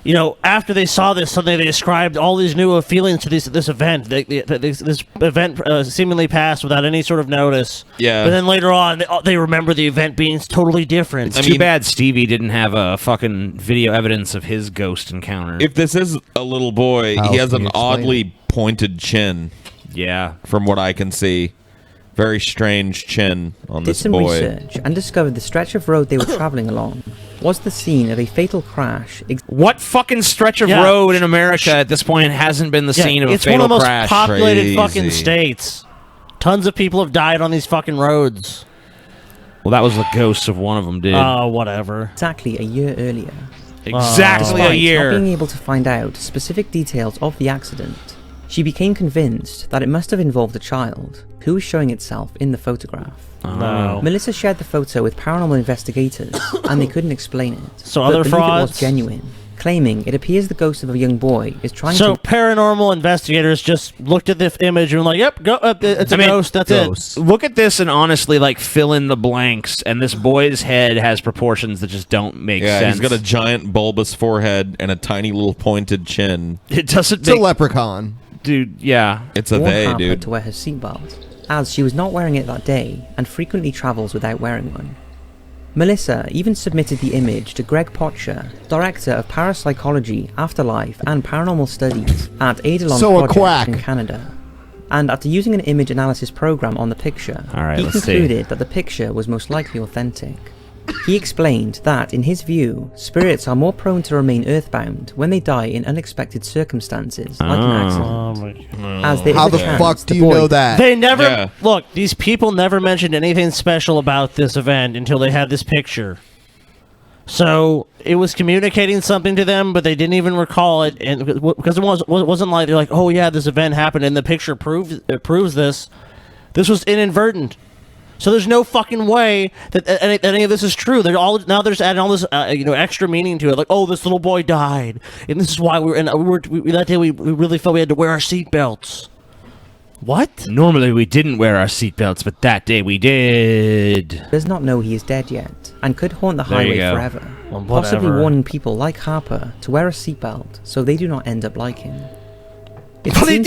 you know, after they saw this, suddenly they ascribed all these new feelings to this event. This event seemingly passed without any sort of notice. Yeah. But then later on, they remember the event being totally different. It's too bad Stevie didn't have a fucking video evidence of his ghost encounter. If this is a little boy, How he has can an you explain oddly pointed chin. Yeah. From what I can see. Very strange chin on Did this some boy. research and discovered the stretch of road they were traveling along was the scene of a fatal crash. What fucking stretch of road in America at this point hasn't been the scene of a it's fatal one of the most crash? populated fucking states. Tons of people have died on these fucking roads. Well, that was the ghost of one of them, dude. Oh, whatever. Exactly a year earlier. Exactly a Despite year. Not being able to find out specific details of the accident, she became convinced that it must have involved a child, who was showing itself in the photograph. No. Melissa shared the photo with paranormal investigators, and they couldn't explain it. So but other believe it frauds? was genuine, claiming it appears the ghost of a young boy is trying So to. paranormal investigators just looked at this image and were like, "Yep, go. It's a ghost. That's it." Look at this and honestly, like, fill in the blanks. And this boy's head has proportions that just don't make Yeah, sense. he's got a giant bulbous forehead and a tiny little pointed chin. It doesn't It's a leprechaun. Dude, yeah. It's a warned they, Harper dude. to wear her seatbelt, as she was not wearing it that day and frequently travels without wearing one. Melissa even submitted the image to Greg Potcher, director of parapsychology, afterlife, and paranormal studies at Eidolon Project in Canada. And after using an image analysis program on the picture, he concluded that the picture was most likely authentic. He explained that, in his view, spirits are more prone to remain earthbound when they die in unexpected circumstances, like an accident. As How the fuck do you know that? They never... Look, these people never mentioned anything special about this event until they had this picture. So, it was communicating something to them, but they didn't even recall it, and because it wasn't like, they're like, oh yeah, this event happened, and the picture proves this. This was inadvertent. So there's no fucking way that any of this is true. Now there's adding all this extra meaning to it, like, oh, this little boy died, and this is why that day we really felt we had to wear our seatbelts. What? Normally we didn't wear our seatbelts, but that day we did. Does not know he is dead yet, and could haunt the highway forever, possibly warning people like Harper to wear a seatbelt so they do not end up like him. He doesn't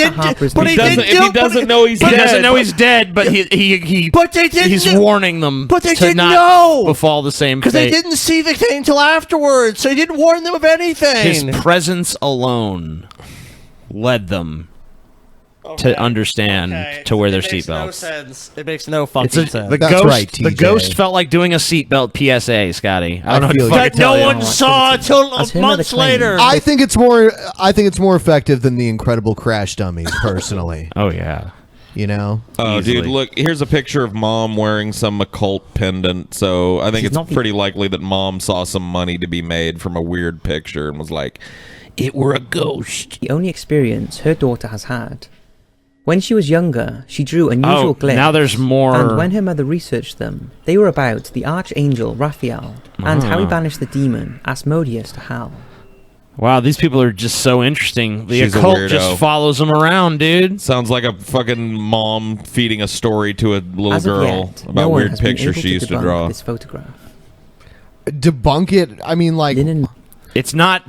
know he's dead, but he's warning them to not befall the same fate. Because they didn't see the thing until afterwards, so he didn't warn them of anything. His presence alone led them to understand to wear their seatbelts. It makes no fucking sense. The ghost felt like doing a seatbelt PSA, Scotty. I don't know that no one saw until months later. I think it's more effective than the Incredible Crash Dummies, personally. Oh yeah. You know? Oh, dude, look, here's a picture of Mom wearing some occult pendant, so I think it's pretty likely that Mom saw some money to be made from a weird picture and was like, it were a ghost. The only experience her daughter has had. When she was younger, she drew unusual glyphs. Now there's more. And when her mother researched them, they were about the archangel Raphael and how he banished the demon Asmodeus to hell. Wow, these people are just so interesting. The occult just follows them around, dude. Sounds like a fucking mom feeding a story to a little girl about weird pictures she used to draw. This photograph. Debunk it? I mean, like... It's not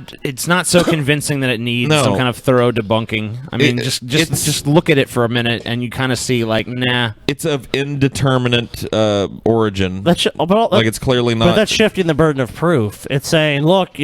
so convincing that it needs some kind of thorough debunking. I mean, just look at it for a minute, and you kind of see, like, nah. It's of indeterminate origin. Like, it's clearly not. But that's shifting the burden of proof. It's saying, look,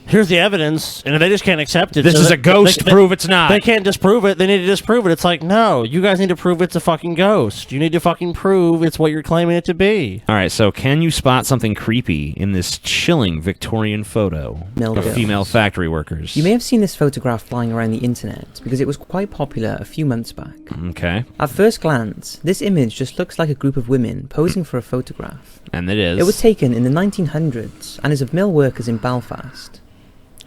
here's the evidence, and they just can't accept it. This is a ghost. Prove it's not. They can't disprove it. They need to disprove it. It's like, no, you guys need to prove it's a fucking ghost. You need to fucking prove it's what you're claiming it to be. All right, so can you spot something creepy in this chilling Victorian photo of female factory workers? You may have seen this photograph flying around the internet because it was quite popular a few months back. Okay. At first glance, this image just looks like a group of women posing for a photograph. And it is. It was taken in the 1900s and is of mill workers in Belfast.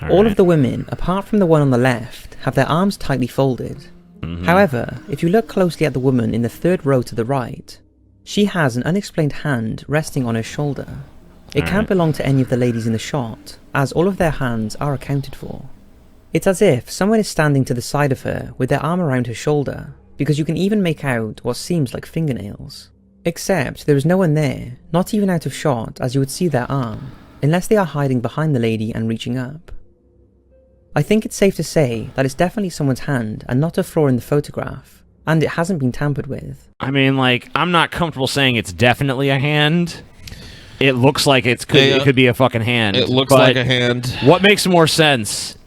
All of the women, apart from the one on the left, have their arms tightly folded. However, if you look closely at the woman in the third row to the right, she has an unexplained hand resting on her shoulder. It can't belong to any of the ladies in the shot, as all of their hands are accounted for. It's as if someone is standing to the side of her with their arm around her shoulder, because you can even make out what seems like fingernails. Except there is no one there, not even out of shot as you would see their arm, unless they are hiding behind the lady and reaching up. I think it's safe to say that it's definitely someone's hand and not a flaw in the photograph, and it hasn't been tampered with. I mean, like, I'm not comfortable saying it's definitely a hand. It looks like it could be a fucking hand. It looks like a hand. What makes more sense?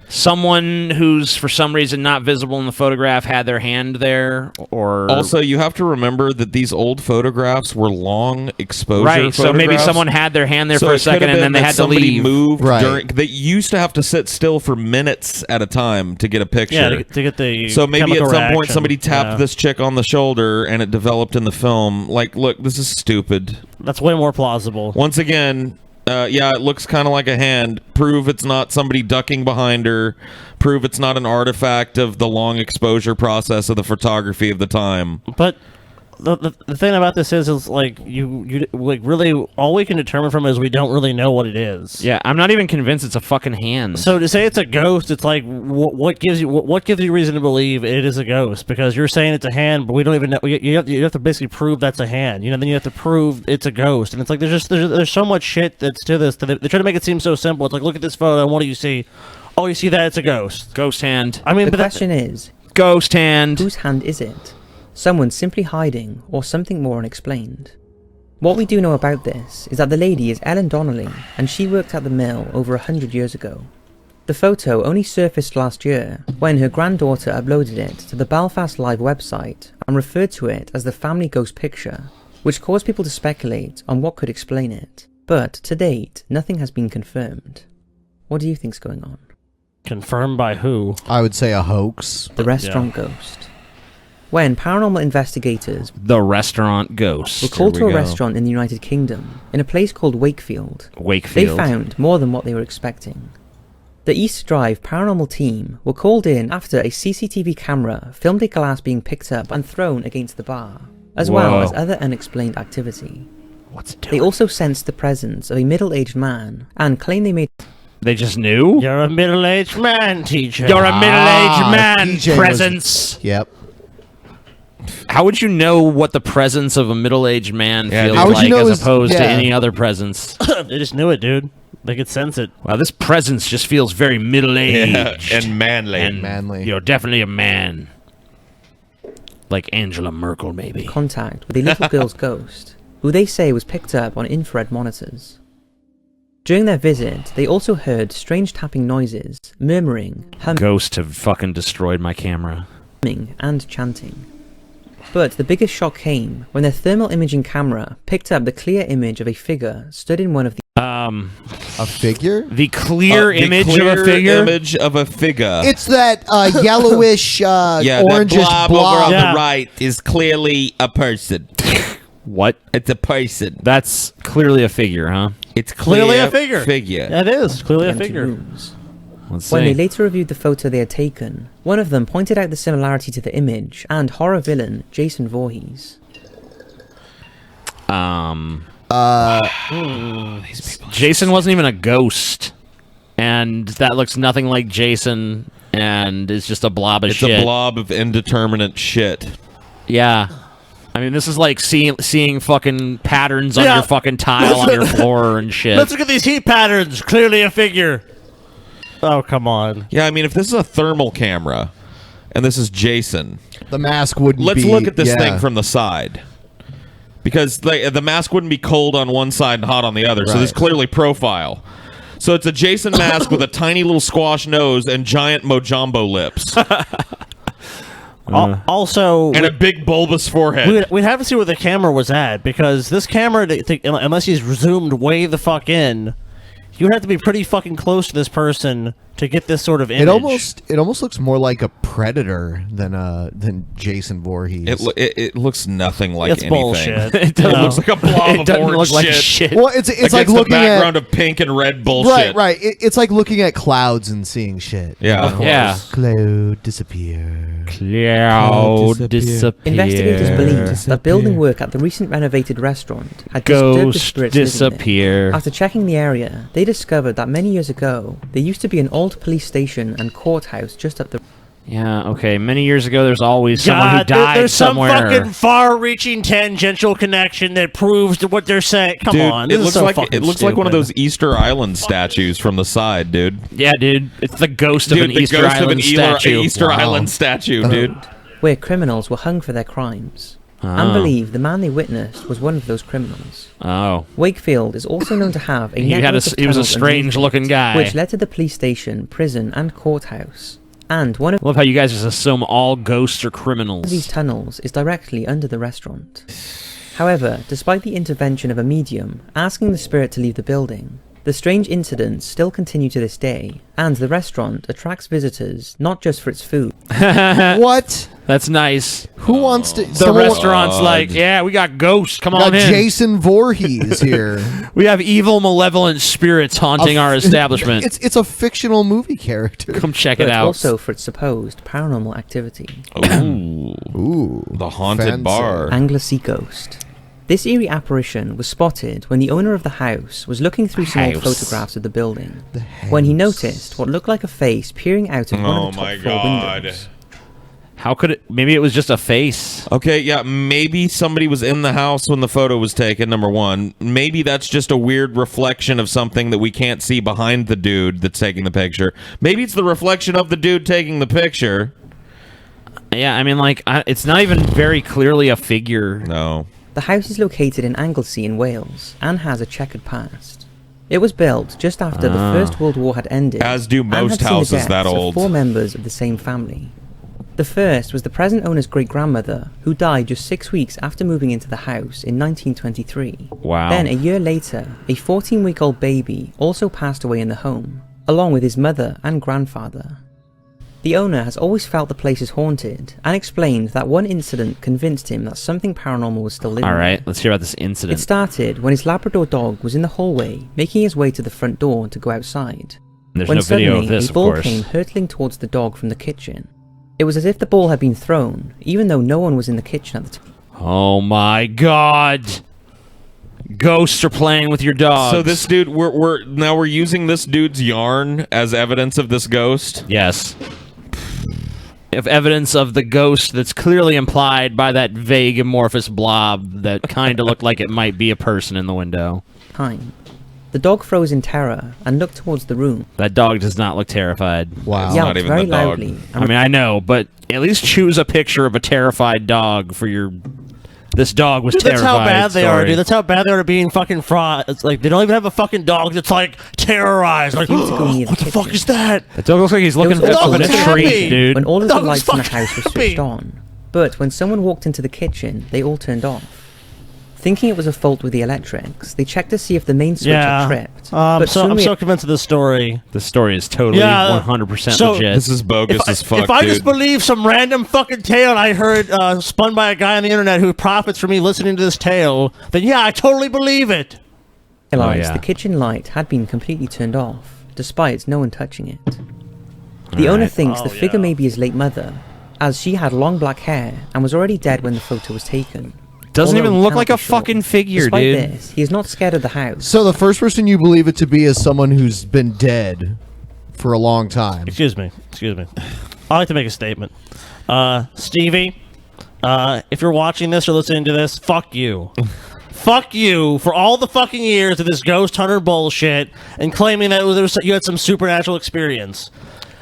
Someone who's for some reason not visible in the photograph had their hand there, or also you have to remember that these old photographs were long exposure right. So maybe someone had their hand there for a second and then they had to leave. Moved during. They used to have to sit still for minutes at a time to get a picture. Yeah, to get the so maybe at some reaction. point somebody tapped this chick on the shoulder and it developed in the film. Like, look, this is stupid. That's way more plausible. Once again. Yeah, it looks kind of like a hand. Prove it's not somebody ducking behind her. Prove it's not an artifact of the long exposure process of the photography of the time. But the thing about this is like you like really all we can determine from it is we don't really know what it is. Yeah, I'm not even convinced it's a fucking hand. So to say it's a ghost, it's like what gives you reason to believe it is a ghost? Because you're saying it's a hand, but we don't even know. You have to basically prove that's a hand. You know, then you have to prove it's a ghost, and it's like there's so much shit that's to this. They try to make it seem so simple. It's like, look at this photo, and what do you see? Oh, you see that? It's a ghost. Ghost hand. I mean, the question is, ghost hand. Whose hand is it? Someone simply hiding, or something more unexplained? What we do know about this is that the lady is Ellen Donnelly, and she worked at the mill over 100 years ago. The photo only surfaced last year when her granddaughter uploaded it to the Belfast Live website and referred to it as the family ghost picture, which caused people to speculate on what could explain it. But to date, nothing has been confirmed. What do you think's going on? Confirmed by who? I would say a hoax. The restaurant ghost. When paranormal investigators The restaurant ghost. were called to a restaurant in the United Kingdom, in a place called Wakefield, they found more than what they were expecting. The East Drive paranormal team were called in after a CCTV camera filmed a glass being picked up and thrown against the bar, as well as other unexplained activity. They also sensed the presence of a middle-aged man and claimed they made... They just knew? You're a middle-aged man, teacher. You're a middle-aged man, TJ presence. Yep. How would you know what the presence of a middle-aged man feels How would like you know as opposed to yeah. any other presence? They just knew it, dude. They could sense it. Wow, this presence just feels very middle-aged. and manly. And manly. You're definitely a man. Like Angela Merkel, maybe. contact with a little girl's ghost, who they say was picked up on infrared monitors. During their visit, they also heard strange tapping noises, murmuring, Ghosts have fucking destroyed my camera. humming, and chanting. But the biggest shock came when their thermal imaging camera picked up the clear image of a figure stood in one of the... A figure? The clear The image clear of a figure? image of a figure. It's that yellowish, yeah, orangish that blob blob. over on the right is clearly a person. What? It's a person. That's clearly a figure, huh? It's Clearly a figure. figure. Yeah, it is. Clearly a empty figure. rooms. Let's When see. they later reviewed the photo they had taken, one of them pointed out the similarity to the image and horror villain Jason Voorhees. Jason wasn't even a ghost. And that looks nothing like Jason, and is just a blob of It's shit. a blob of indeterminate shit. Yeah. I mean, this is like seeing fucking patterns on your fucking tile on your floor and shit. Let's look at these heat patterns. Clearly a figure. Oh, come on. Yeah, I mean, if this is a thermal camera, and this is Jason, the mask wouldn't Let's be... look at this yeah. thing from the side. Because the mask wouldn't be cold on one side and hot on the other, so there's clearly profile. So it's a Jason mask with a tiny little squash nose and giant Mojambo lips. Also... And a big bulbous forehead. We'd have to see where the camera was at, because this camera, unless he's zoomed way the fuck in, you would have to be pretty fucking close to this person to get this sort of image. It almost looks more like a predator than Jason Voorhees. It looks nothing like It's anything. bullshit. It looks like a blob of orange shit. Well, it's like against looking the background at of pink and red bullshit. Right. It's like looking at clouds and seeing shit. Yeah. Yeah. Cloud disappear. Cloud disappear. Investigators believe that building work at the recent renovated restaurant had disturbed the Ghost spirits living there. disappear. After checking the area, they discovered that many years ago, there used to be an old police station and courthouse just up the... Yeah, okay. Many years ago, there's always someone who died there's somewhere. some fucking far-reaching tangential connection that proves what they're saying. Come Dude, on, it this is looks so like fucking one of stupid. those Easter Island statues from the side, dude. Yeah, dude. It's the ghost of an the Easter ghost Island of an statue. Easter Island statue, dude. where criminals were hung for their crimes. And believe the man they witnessed was one of those criminals. Oh. Wakefield is also known to have a He network of was a tunnels strange-looking underneath it, guy. which led to the police station, prison, and courthouse. And one of Love how you guys just assume all ghosts are criminals. these tunnels is directly under the restaurant. However, despite the intervention of a medium asking the spirit to leave the building, the strange incidents still continue to this day, and the restaurant attracts visitors not just for its food. What? That's nice. Who wants to... The restaurant's like, yeah, we got ghosts. Come on in. Jason Voorhees here. We have evil, malevolent spirits haunting our establishment. It's a fictional movie character. Come check but it out. also for its supposed paranormal activity. Ooh. The haunted bar. Anglesey Ghost. This eerie apparition was spotted when the owner of the house was looking through some old House. photographs of the building, when he noticed what looked like a face peering out of one Oh of the my top floor God. windows. How could it... Maybe it was just a face. Okay, yeah, maybe somebody was in the house when the photo was taken, number one. Maybe that's just a weird reflection of something that we can't see behind the dude that's taking the picture. Maybe it's the reflection of the dude taking the picture. Yeah, I mean, like, it's not even very clearly a figure. No. The house is located in Anglesey in Wales and has a checkered past. It was built just after the First World War had ended, as do most and had seen houses the deaths that of old. 4 members of the same family. The first was the present owner's great-grandmother, who died just 6 weeks after moving into the house in 1923. Wow. Then, a year later, a 14-week-old baby also passed away in the home, along with his mother and grandfather. The owner has always felt the place is haunted, and explained that one incident convinced him that something paranormal was still living there. Alright, let's hear about this incident. It started when his Labrador dog was in the hallway, making his way to the front door to go outside. There's when no video of this, a ball of course. came hurtling towards the dog from the kitchen. It was as if the ball had been thrown, even though no one was in the kitchen at the time. Oh my god! Ghosts are playing with your dogs. So this dude, we're using this dude's yarn as evidence of this ghost? Yes. Of evidence of the ghost that's clearly implied by that vague amorphous blob that kind of looked like it might be a person in the window. Time. The dog froze in terror and looked towards the room. That dog does not look terrified. Wow. Yelped not even very the dog. Loudly. I mean, I know, but at least choose a picture of a terrified dog for your... This dog was Dude, terrified. that's how bad they are, story. dude. That's how bad they are at being fucking fraud. It's like, they don't even have a fucking dog that's, like, terrorized. Like, what the fuck is that? The dog looks like he's looking up in a tree, dude. When all of The the dog lights looks in the fucking house were happy. switched on. But when someone walked into the kitchen, they all turned off. Thinking it was a fault with the electrics, they checked to see if the main switch had tripped. I'm so convinced of this story. The story is totally 100% legit. This is bogus as fuck, If I dude. just believe some random fucking tale I heard spun by a guy on the internet who profits from me listening to this tale, then yeah, I totally believe it. Realized the kitchen light had been completely turned off, despite no one touching it. The owner thinks the figure may be his late mother, as she had long black hair and was already dead when the photo was taken. Doesn't Although even he look cannot like be a sure. fucking figure, Despite dude. this, he is not scared of the house. So the first person you believe it to be is someone who's been dead for a long time. Excuse me. I'd like to make a statement. Stevie, if you're watching this or listening to this, fuck you. Fuck you for all the fucking years of this ghost hunter bullshit and claiming that you had some supernatural experience.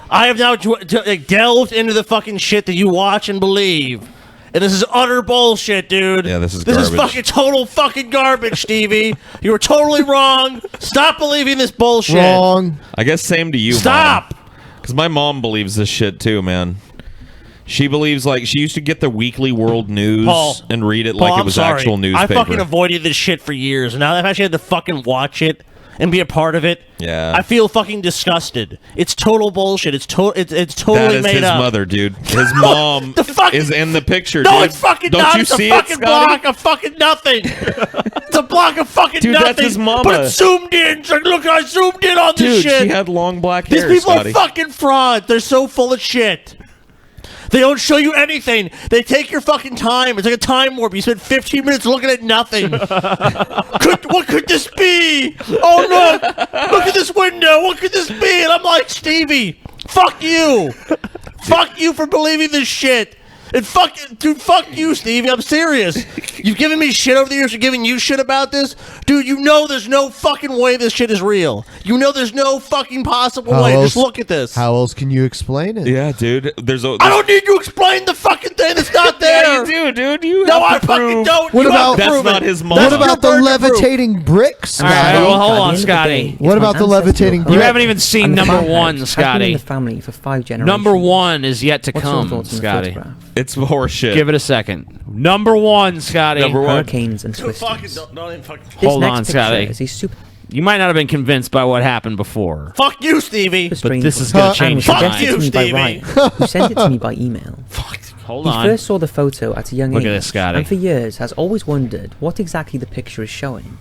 I have now delved into the fucking shit that you watch and believe. And this is utter bullshit, dude. Yeah, this is This garbage. is fucking total fucking garbage, Stevie. You were totally wrong. Stop believing this bullshit. Wrong. I guess same to you, Stop! Because my mom believes this shit too, man. She believes, like, she used to get the weekly world news Paul, and read it Paul, like it I'm was sorry. actual newspaper. I fucking avoided this shit for years, and now I've actually had to fucking watch it and be a part of it. Yeah. I feel fucking disgusted. It's total bullshit. It's totally That is made his up. mother, dude. His mom is in the picture, No, dude. it's fucking Don't not. you It's a see fucking it, Scotty? block of fucking nothing. It's a block of fucking Dude, nothing. that's his mama. But it's zoomed in. It's like, look, I zoomed in on this Dude, shit. she had long black These hair, people Scotty. are fucking frauds. They're so full of shit. They don't show you anything. They take your fucking time. It's like a time warp. You spend 15 minutes looking at nothing. What could this be? Oh, look. Look at this window. What could this be? And I'm like, Stevie, fuck you. Fuck you for believing this shit. And fuck you, Stevie. I'm serious. You've given me shit over the years for giving you shit about this. Dude, you know there's no fucking way this shit is real. You know there's no fucking possible way. Just look at this. How else can you explain it? Yeah, dude. I don't need to explain the fucking thing that's not there. Yeah, you do, dude. You No, have I to fucking prove. don't. What You about have to That's prove not it. his mom. What That's about the your burden to prove. levitating bricks? All right, Scotty? well, hold At the on, end of the Scotty. day, it's What my about the ancestral levitating home. You haven't even seen And the number farmhouse one, has been in Scotty. the family for 5 generations. Number one is yet to What's your come, thoughts on the Scotty. photograph? It's horseshit. Give it a second. Number one, Scotty. Number one. Hurricanes and twisters. Don't even fucking. This Hold next on, picture Scotty. is a super You might not have been convinced by what happened before. Fuck you, Stevie. But this is going to and was change your Fuck suggested mind. you, to me by Stevie. Ryan, who sent it to me by email. Hold He on. first saw the photo at a young Look age, at this, Scotty. and for years has always wondered what exactly the picture is showing.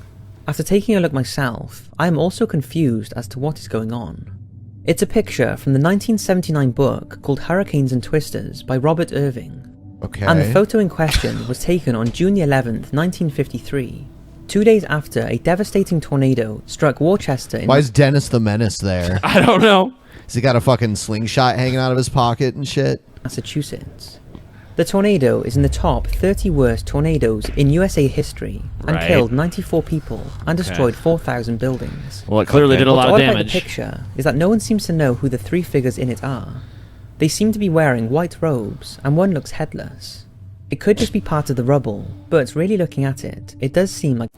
After taking a look myself, I am also confused as to what is going on. It's a picture from the 1979 book called Hurricanes and Twisters by Robert Irving. Okay. And the photo in question was taken on June the 11th, 1953, 2 days after a devastating tornado struck Worcester in Why is Dennis the Menace there? I don't know. Has he got a fucking slingshot hanging out of his pocket and shit? Massachusetts. The tornado is in the top 30 worst tornadoes in USA history and Right. killed 94 people and destroyed 4,000 buildings. Well, it clearly did a lot of What's odd about damage. the picture is that no one seems to know who the 3 figures in it are. They seem to be wearing white robes and one looks headless. It could just be part of the rubble, but really looking at it, it does seem like...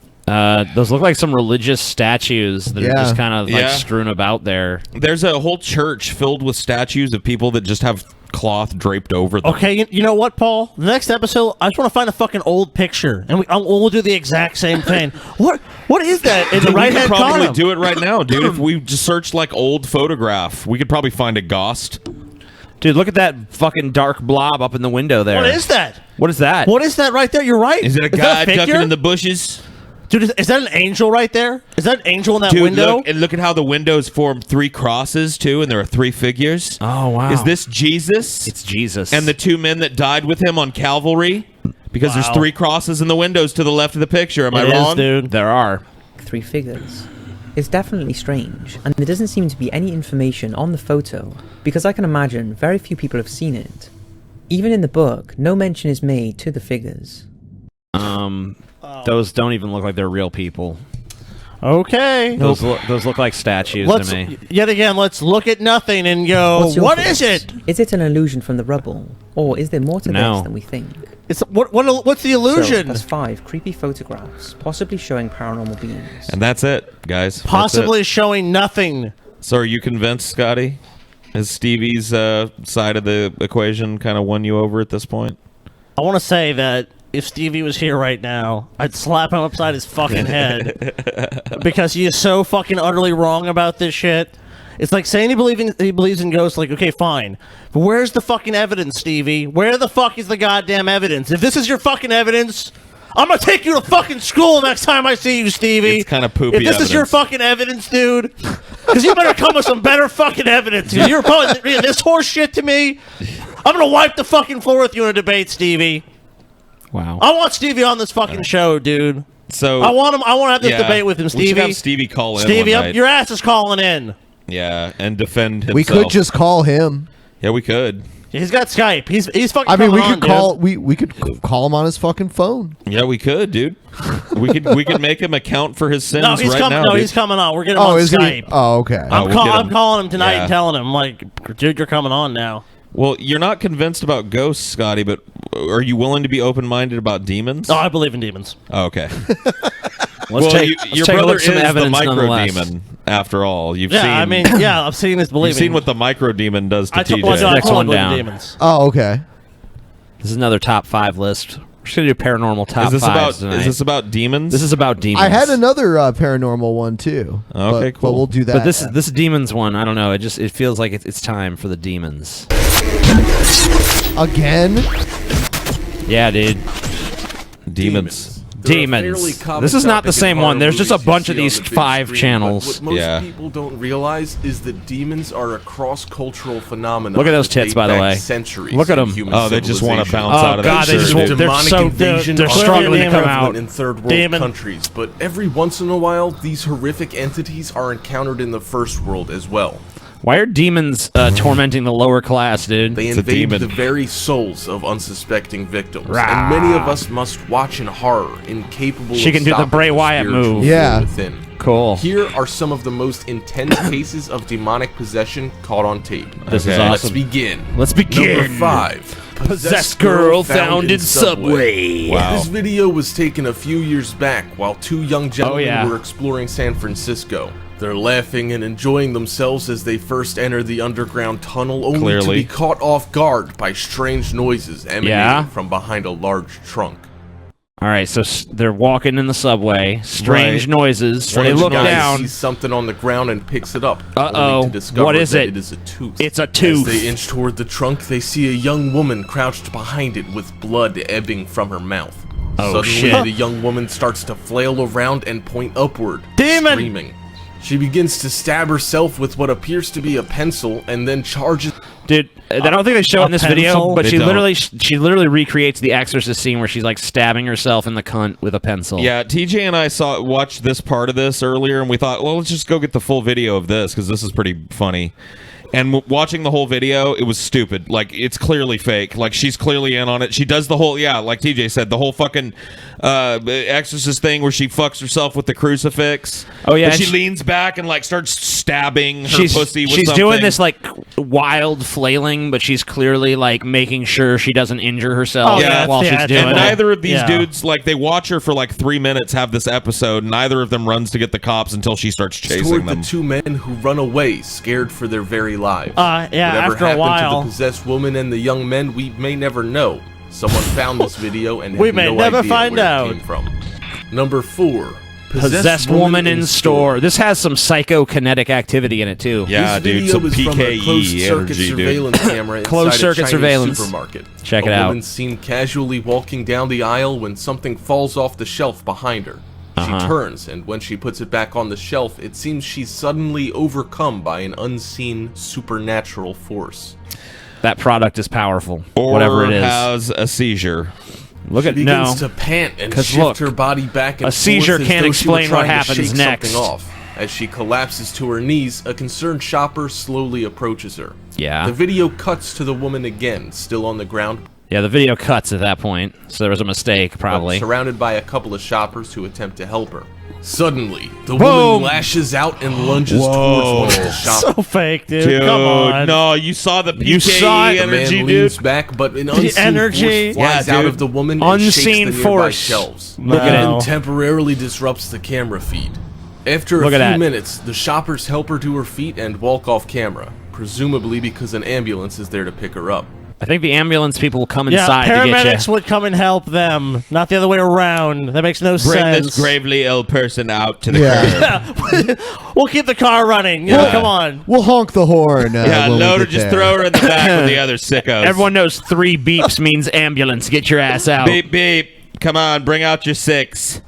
Those look like some religious statues that are just kind of like strewn about there. There's a whole church filled with statues of people that just have cloth draped over them. Okay, you know what, Paul? The next episode, I just want to find a fucking old picture, and we'll do the exact same thing. What is that in the right hand column? We could probably do it right now, dude. If we just search like old photograph, we could probably find a ghost. Dude, look at that fucking dark blob up in the window there. What is that? What is that? What is that right there? You're right. Is it a guy ducking in the bushes? Dude, is that an angel right there? Is that an angel in that window? Look at how the windows form 3 crosses, too, and there are 3 figures. Oh, wow. Is this Jesus? It's Jesus. And the 2 men that died with him on Calvary? Because there's 3 crosses in the windows to the left of the picture. Am I wrong? Dude. There are. 3 figures. It's definitely strange, and there doesn't seem to be any information on the photo, because I can imagine very few people have seen it. Even in the book, no mention is made to the figures. Those don't even look like they're real people. Okay. Those look like statues to me. Yet again, let's look at nothing and go, what is it? Is it an illusion from the rubble? Or is there more to this than we think? It's what's the illusion? So, that's 5 creepy photographs, possibly showing paranormal beings. And that's it, guys. Possibly showing nothing. So are you convinced, Scotty? Has Stevie's side of the equation kind of won you over at this point? I want to say that if Stevie was here right now, I'd slap him upside his fucking head because he is so fucking utterly wrong about this shit. It's like saying he believes in ghosts. Like, okay, fine, but where's the fucking evidence, Stevie? Where the fuck is the goddamn evidence? If this is your fucking evidence, I'm gonna take you to fucking school next time I see you, Stevie. It's kind of poopy. If this is your fucking evidence, dude, because you better come with some better fucking evidence. You're probably reading this horse shit to me. I'm gonna wipe the fucking floor with you in a debate, Stevie. Wow. I want Stevie on this fucking show, dude. So I want him. I want to have this debate with him, Stevie. We should have Stevie call in. Stevie, one night. your ass is calling in. Yeah, and defend himself. We could just call him. Yeah, we could. He's got Skype. He's fucking. I mean, we coming could on, call. dude. We could call him on his fucking phone. Yeah, we could, dude. we could make him account for his sins No, he's right coming. now. No, dude. he's coming on. We're getting him on is Skype. he? Oh, okay. I'm calling him tonight Yeah. and telling him, like, dude, you're coming on now. Well, you're not convinced about ghosts, Scotty, but are you willing to be open-minded about demons? Oh, I believe in demons. Oh, okay. Let's take your a brother look at some is the evidence micro nonetheless. demon, after all. You've Yeah, seen. I mean, yeah, I've seen this. Believe You've seen what the micro demon does to TJ. Next one down. Demons. Oh, okay. This is another top 5 list. We're just gonna do paranormal top 5s tonight. Is this about demons? This is about demons. I had another paranormal one too. Okay, but cool. we'll do that. But this demons one, I don't know. It feels like it's time for the demons. Again? Yeah, dude. Demons. Demons. This is not the same one. There's just a bunch of these 5 channels. What most people don't realize is that demons are a cross-cultural phenomenon. Look at those that tits, date by the back way. Centuries Look at in them. human Oh, they just want to civilization. bounce out of God, that shirt. Demonic invasion struggling to come prevalent out. in third world Demon. countries, but every once in a while, these horrific entities are encountered in the first world as well. Why are demons tormenting the lower class, dude? They invade the very souls of unsuspecting victims, and many of us must watch in horror, incapable She of can do the stopping Bray Wyatt spiritual move. fear Yeah. within. Cool. Here are some of the most intense cases of demonic possession caught on tape. This is Okay. Let's awesome. begin. Let's begin. Number 5. Possessed girl found in subway. Wow. This video was taken a few years back while 2 young gentlemen yeah. were exploring San Francisco. They're laughing and enjoying themselves as they first enter the underground tunnel, only to Clearly. be caught off guard by strange noises emanating from behind a large trunk. All right, so they're walking in the subway. Strange Right. noises. So they One look guy down. sees something on the ground and picks it up. Uh-oh. only to discover What is that it? It is a tooth. It's a tooth. As they inch toward the trunk, they see a young woman crouched behind it with blood ebbing from her mouth. Oh, Suddenly, shit. the young woman starts to flail around and point upward, Demon! screaming. She begins to stab herself with what appears to be a pencil and then charges. Dude, I don't think they show it in this video, pencil? but They she don't. literally recreates the Exorcist scene where she's like stabbing herself in the cunt with a pencil. Yeah, TJ and I watched this part of this earlier, and we thought, well, let's just go get the full video of this because this is pretty funny. And watching the whole video, it was stupid. Like, it's clearly fake. Like, she's clearly in on it. She does the whole, like TJ said, the whole fucking exorcist thing where she fucks herself with the crucifix. Oh, yeah. But she leans back and, like, starts stabbing her pussy with She's something. doing this, like, wild flailing, but she's clearly, like, making sure she doesn't injure herself while she's doing it. And neither of these dudes, like, they watch her for, like, 3 minutes, have this episode, and neither of them runs to get the cops until she starts chasing Toward them. the two men who run away, scared for their very lives. Yeah, Whatever after a happened while. to the possessed woman and the young men, we may never know. Someone found this video and We have may no never idea find where out. it came from. Number 4. Possessed woman in store. This has some psychokinetic activity in it, too. Yeah, This dude, some video is from a PKE closed-circuit energy, surveillance dude. camera inside Closed-circuit a Chinese surveillance. supermarket. Check it A out. woman seen casually walking down the aisle when something falls off the shelf behind her. She turns, and when she puts it back on the shelf, it seems she's suddenly overcome by an unseen supernatural force. That product is powerful. Or whatever it is. has a seizure. Look She at begins to pant and 'cause shift look, her body back and a seizure forth as can't though she were explain what trying to happens shake next. something off. As she collapses to her knees, a concerned shopper slowly approaches her. Yeah. The video cuts to the woman again, still on the ground, Yeah, the video cuts at that point, so there was a mistake, probably. surrounded by a couple of shoppers who attempt to help her. Suddenly, the Boom! woman lashes out and lunges towards one of the shoppers. So fake, dude. Dude, Come on. no, you saw the PKE You saw it. The man energy, leans dude. back, but an The unseen energy. force flies Yeah, out dude. of the woman and shakes Unseen the nearby force. shelves. No. The man temporarily disrupts the camera feed. After Look a at few that. minutes, the shoppers help her to her feet and walk off camera, presumably because an ambulance is there to pick her up. I think the ambulance people will come Yeah, inside to get paramedics you. would come and help them, not the other way around. That makes no Bring sense. this gravely ill person out to the curb. We'll keep the car running. You know, come on. We'll honk the horn. Yeah, when we load her, get just there. throw her in the back with the other sickos. Everyone knows 3 beeps means ambulance. Get your ass out. Beep, beep. Come on, bring out your 6.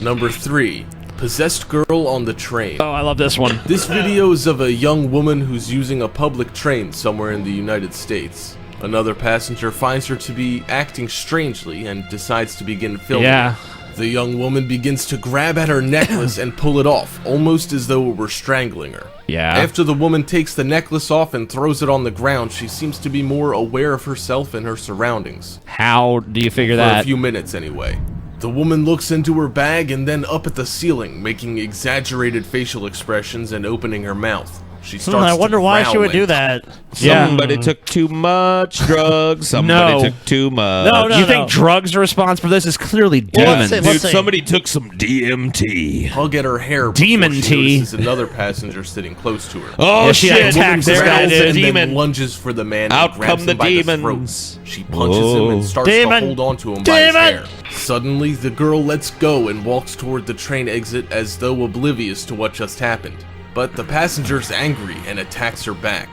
Number 3. Possessed girl on the train. Oh, I love this one. This video is of a young woman who's using a public train somewhere in the United States. Another passenger finds her to be acting strangely and decides to begin filming. Yeah. The young woman begins to grab at her necklace and pull it off, almost as though it were strangling her. Yeah. After the woman takes the necklace off and throws it on the ground, she seems to be more aware of herself and her surroundings. How do you figure For that? a few minutes, anyway. The woman looks into her bag and then up at the ceiling, making exaggerated facial expressions and opening her mouth. She starts I wonder to why she would growl do that. Somebody took too much drugs. Somebody No. took too much. No, you think drugs are responsible for this? Is clearly demons. Dude, somebody took some DMT. Hug at her hair. Demon before she tea. notices another passenger sitting close to her. Oh, Yeah, she shit. attacks The this woman guy, growls dude. and Demon. then lunges for the man Out and grabs come the him by the demons. throat. She punches him Whoa. and starts Demon. to hold on to him by his Demon. hair. Suddenly, the girl lets go and walks toward the train exit as though oblivious to what just happened. But the passenger's angry and attacks her back.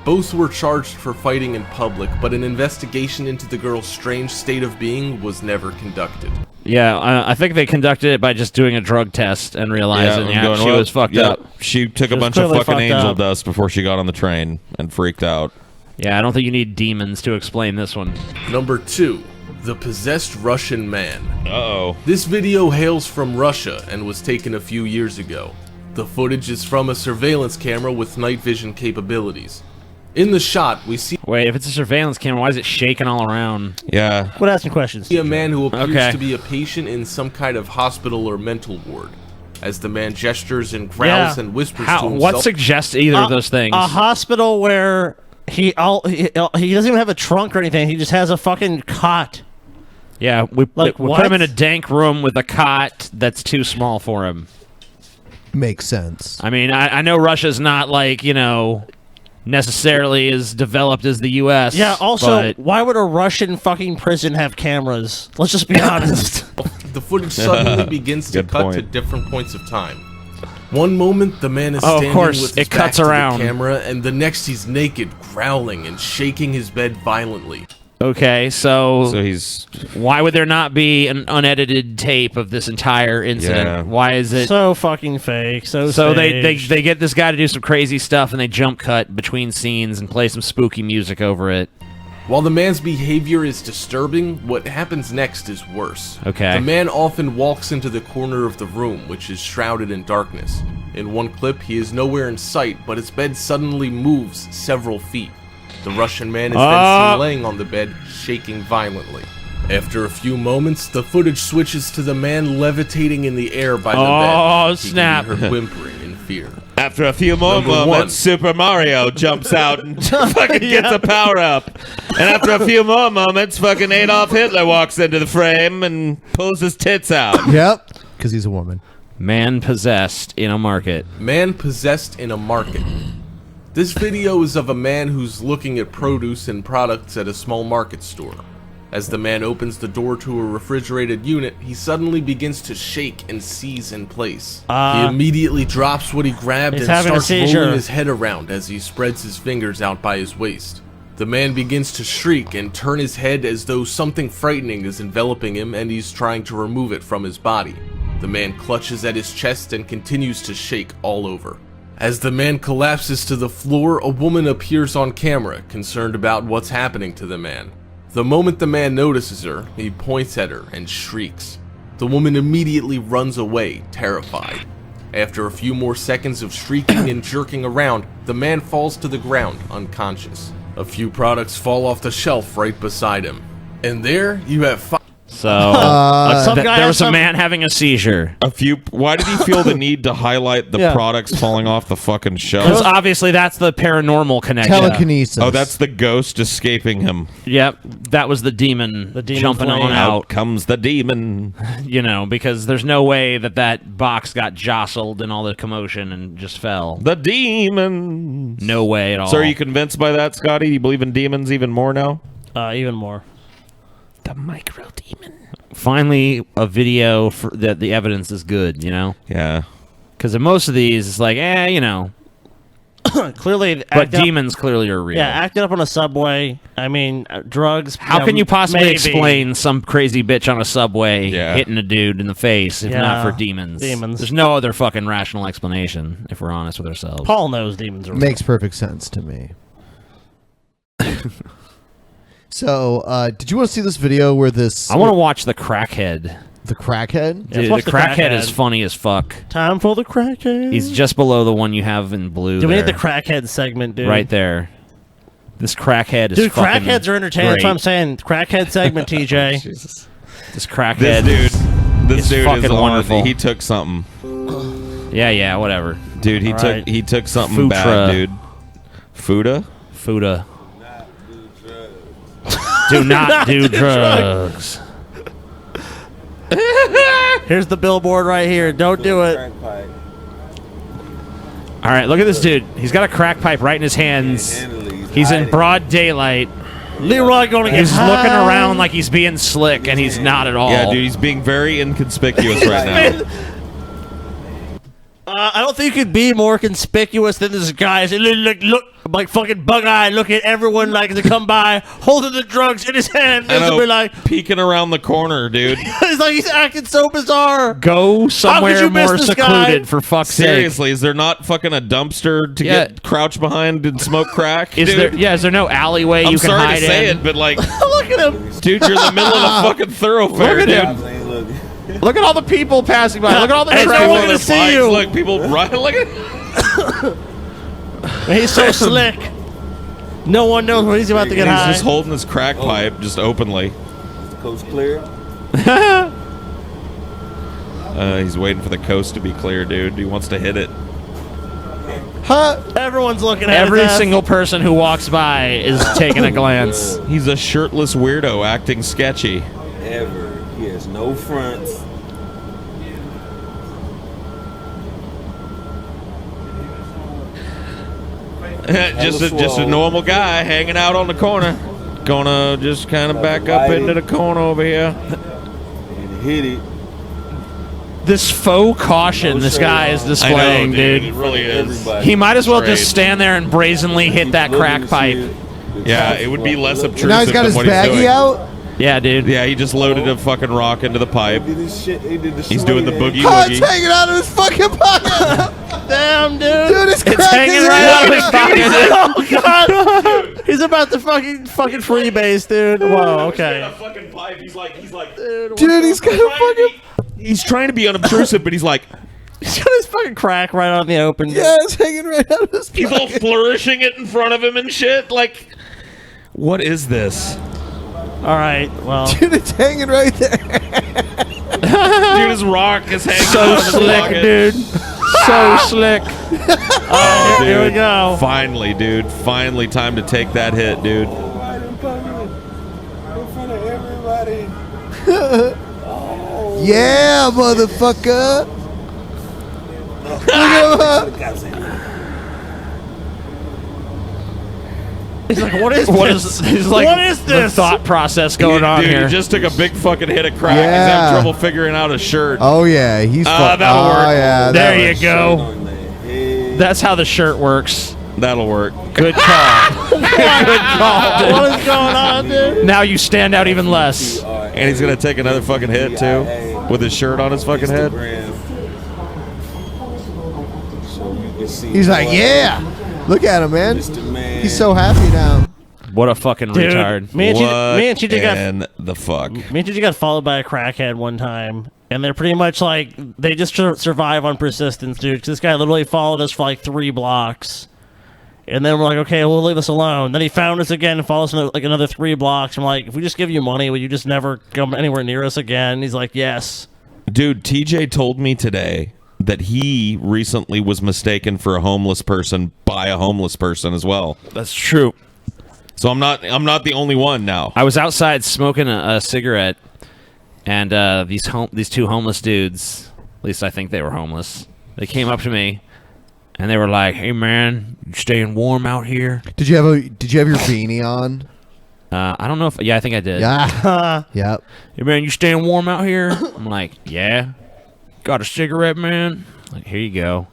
Both were charged for fighting in public, but an investigation into the girl's strange state of being was never conducted. Yeah, I think they conducted it by just doing a drug test and realizing I'm going, she well, was fucked yeah, up. She took a was bunch of clearly fucking fucked angel up. dust before she got on the train and freaked out. Yeah, I don't think you need demons to explain this one. Number 2. The Possessed Russian Man. Uh-oh. This video hails from Russia and was taken a few years ago. The footage is from a surveillance camera with night vision capabilities. In the shot, we see Wait, if it's a surveillance camera, why is it shaking all around? Yeah. Quit asking questions. a man who appears Okay. to be a patient in some kind of hospital or mental ward. As the man gestures and growls Yeah. and whispers How? to himself. What suggests either of those things? A hospital where he doesn't even have a trunk or anything. He just has a fucking cot. Yeah, we Like, put what? him in a dank room with a cot that's too small for him. Makes sense. I mean, I know Russia's not like, necessarily as developed as the U.S. Yeah, also, but why would a Russian fucking prison have cameras? Let's just be honest. The footage suddenly begins to Good cut point. to different points of time. One moment, the man is Oh, of standing course, with his it cuts back to around. the camera, and the next he's naked, growling and shaking his bed violently. okay, so he's... why would there not be an unedited tape of this entire incident? Yeah. Why is it So fucking fake. So they staged. get this guy to do some crazy stuff and they jump cut between scenes and play some spooky music over it. While the man's behavior is disturbing, what happens next is worse. Okay. The man often walks into the corner of the room, which is shrouded in darkness. In one clip, he is nowhere in sight, but his bed suddenly moves several feet. The Russian man is then seen laying on the bed, shaking violently. After a few moments, the footage switches to the man levitating in the air by the bed. Oh, He snap. can be heard whimpering in fear. After a few more moments, Super Mario jumps out and fucking gets a power-up. And after a few more moments, fucking Adolf Hitler walks into the frame and pulls his tits out. Yep, because he's a woman. Man possessed in a market. Man possessed in a market. This video is of a man who's looking at produce and products at a small market store. As the man opens the door to a refrigerated unit, he suddenly begins to shake and seize in place. He immediately drops what he grabbed and starts rolling his head around as he spreads his fingers out by his waist. The man begins to shriek and turn his head as though something frightening is enveloping him and he's trying to remove it from his body. The man clutches at his chest and continues to shake all over. As the man collapses to the floor, a woman appears on camera, concerned about what's happening to the man. The moment the man notices her, he points at her and shrieks. The woman immediately runs away, terrified. After a few more seconds of shrieking and jerking around, the man falls to the ground, unconscious. A few products fall off the shelf right beside him. And there, you have So, there was a man having a seizure. Why did he feel the need to highlight the products falling off the fucking shelf? Because obviously that's the paranormal connection. Telekinesis. Oh, that's the ghost escaping him. Yep, that was the demon jumping on out. Out comes the demon. You know, because there's no way that box got jostled in all the commotion and just fell. The demon. No way at all. So are you convinced by that, Scotty? Do you believe in demons even more now? Even more. The micro demon. Finally, a video that the evidence is good, you know? Yeah. Because in most of these, it's like, you know. Clearly, but demons clearly are real. Yeah, acting up on a subway. I mean, drugs. How can you possibly explain some crazy bitch on a subway hitting a dude in the face if not for demons? There's no other fucking rational explanation, if we're honest with ourselves. Paul knows demons are real. Makes perfect sense to me. So, did you want to see this video where this... I want to watch the crackhead. The crackhead? Dude, the crackhead is funny as fuck. Time for the crackhead. He's just below the one you have in blue. Do we need the crackhead segment, dude? Right there. This crackhead is dude, fucking crackheads are entertaining. That's what I'm saying. Crackhead segment, TJ. Jesus. This crackhead This dude fucking is wonderful. He took something. Yeah, whatever. Dude, he took something bad, dude. Fuda? Do not do drugs. Here's the billboard right here. Don't do it. All right, look at this dude. He's got a crack pipe right in his hands. He's in broad daylight. Leroy going to get He's high. looking around like he's being slick, and he's not at all. Yeah, dude, he's being very inconspicuous right now. I don't think you could be more conspicuous than this guy. Look, like fucking bug-eyed, looking at everyone like to come by, holding the drugs in his hand. I know, Be like, peeking around the corner, dude. it's like he's acting so bizarre. Go somewhere more secluded, guy? for fuck's sake. Seriously, is there not fucking a dumpster to get crouch behind and smoke crack? Is there no alleyway you can hide in? I'm sorry to say it, but like, look at him, dude, you're in the middle of a fucking thoroughfare, Look at dude. Look at all the people passing by. Look at all the Hey, traffic. no one to see you. Look, people run. Look at. He's so slick. No one knows when he's about to get high. He's just holding his crack pipe just openly. Is the coast clear? He's waiting for the coast to be clear, dude. He wants to hit it. Huh? Everyone's looking at Every single person who walks by is taking a glance. He's a shirtless weirdo acting sketchy. Ever. He has no fronts. just a normal guy hanging out on the corner. Gonna just kind of back up into the corner over here. And hit it. This faux caution this guy is displaying, dude. It really is. He might as well just stand there and brazenly hit that crack pipe. Yeah, it would be less obtrusive. Now he's got than his what he's baggie doing. out. Yeah, dude. Yeah, he just loaded a fucking rock into the pipe. He's doing the boogie Oh, it's woogie. hanging out of his fucking pocket. Damn, dude. Dude, his It's crack hanging is right out of his out. pocket. Oh God! He's about to fucking freebase, dude. Whoa, okay. Fucking pipe. He's like, Dude, he's got a fucking. He's trying to be unobtrusive, but he's like, He's got his fucking crack right on the open. Yeah, it's hanging right out of his He's all flourishing it in front of him and shit. Like, what is this? All right, well. Dude, it's hanging right there. Dude, his rock is hanging So out of his slick, pocket. dude. So slick. Oh, here we dude. go. Finally, dude. Finally, time to take that hit, dude. In front of everybody. Yeah, motherfucker. Look at him. He's like, what is What this? is, he's like, what is this? The thought process going on Dude, here. he just took a big fucking hit of crack. Yeah. He's having trouble figuring out his shirt. Oh, yeah. He's that'll work. Yeah, there you go. That's how the shirt works. That'll work. Good call. Good call. Dude. What is going on, dude? Now you stand out even less. And he's going to take another fucking hit, too, with his shirt on his fucking head. He's like, yeah. Look at him, man. He's so happy now. What a fucking Dude, retard. Me and TJ in the fuck? Me and TJ got followed by a crackhead one time, and they're pretty much like they just survive on persistence, dude. 'Cause this guy literally followed us for like 3 blocks, and then we're like, okay, we'll leave us alone. Then he found us again and followed us like another 3 blocks. I'm like, if we just give you money, will you just never come anywhere near us again? And he's like, yes. Dude, TJ told me today that he recently was mistaken for a homeless person by a homeless person as well. That's true. So I'm not the only one now. I was outside smoking a cigarette, and these 2 homeless dudes, at least I think they were homeless, they came up to me, and they were like, "Hey man, you staying warm out here?" Did you have your beanie on? I don't know if I think I did. Yeah. Yep. Hey man, you staying warm out here? I'm like, yeah. Got a cigarette, man? Like, here you go.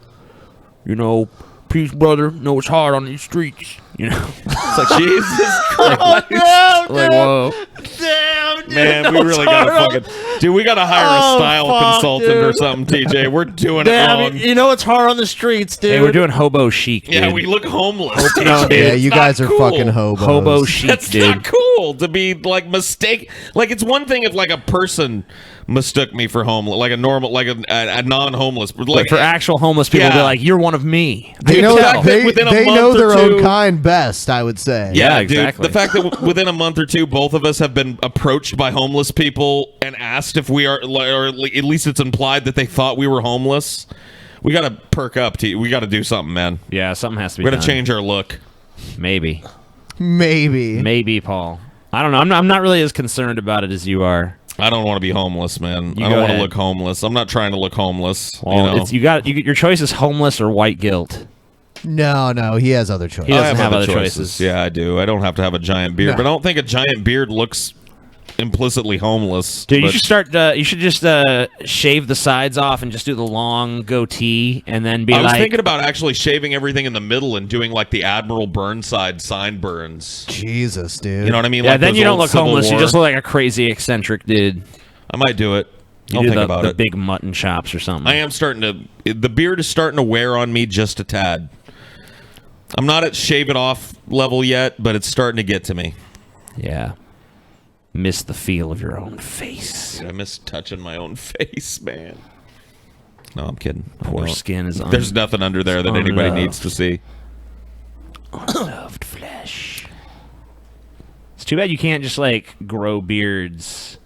You know, peace, brother. Know it's hard on these streets. You know, it's like Jesus Christ. Like, whoa. Damn, dude. Man, we really gotta fucking dude. We gotta hire a style consultant or something, TJ. We're doing it wrong. You know it's hard on the streets, dude. Hey, we're doing hobo chic, dude. Yeah, we look homeless. No, dude. Yeah, you It's guys not are cool. fucking hobos. Hobo chic, That's dude. not cool to be like mistake. Like it's one thing if like a person mistook me for homeless, like a normal, like a non-homeless, But like for actual homeless people, Yeah. they're like, "You're one of me." They Dude, know the fact that within a they month know or their own two- kind best, I would say. Yeah, exactly. dude. The fact that within a month or two, both of us have been approached by homeless people and asked if we are, or at least it's implied that they thought we were homeless. We got to perk up. We got to do something, man. Yeah, something has to be We got done. to change our look. Maybe, Maybe, Paul. I don't know. I'm not really as concerned about it as you are. I don't want to be homeless, man. You I go don't want to ahead. look homeless. I'm not trying to look homeless. Well, you know? your choice is homeless or white guilt. No, he has other choices. He doesn't I have other choices. Yeah, I do. I don't have to have a giant beard, No. but I don't think a giant beard looks implicitly homeless. Dude, you but- should start. You should just shave the sides off and just do the long goatee, and then be I was like, thinking about actually shaving everything in the middle and doing like the Admiral Burnside sideburns. Jesus, dude. You know what I mean? yeah. Like Then those you don't old look Civil homeless. You War. just look like a crazy eccentric dude. I might do it. You I'll do think the, about the it. big mutton chops or something. I am starting to. The beard is starting to wear on me just a tad. I'm not at shave it off level yet, but it's starting to get to me. Yeah. Miss the feel of your own face. I miss touching my own face, man. No, I'm kidding. I Poor don't. skin is There's nothing under there that anybody unloved. needs to see. Unloved flesh. It's too bad you can't just like grow beards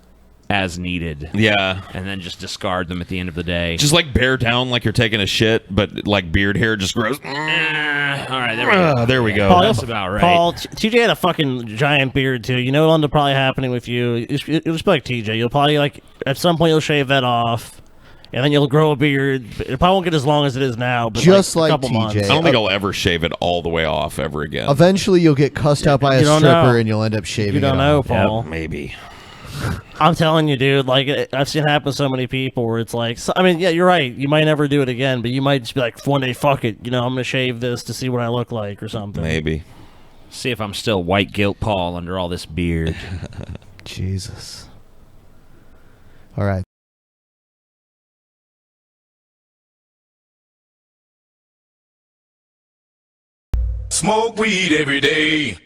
as needed. Yeah. And then just discard them at the end of the day. Just like bear down like you're taking a shit, but like beard hair just grows. All right, there we go. There we go. Paul, That's about right. Paul, TJ had a fucking giant beard too. You know what'll end up probably happening with you? You'll just be like TJ. You'll probably like at some point you'll shave that off, and then you'll grow a beard. It probably won't get as long as it is now, but Just like, a like couple TJ. months. I don't think I'll ever shave it all the way off ever again. Eventually, you'll get cussed out by a You don't stripper, know. and you'll end up shaving. You don't it know, off. Paul. Maybe. I'm telling you, dude. Like I've seen it happen to so many people where it's like, I mean, yeah, you're right. You might never do it again, but you might just be like, one day, fuck it. You know, I'm gonna shave this to see what I look like or something. Maybe. See if I'm still white guilt Paul under all this beard. Jesus. All right. Smoke weed every day.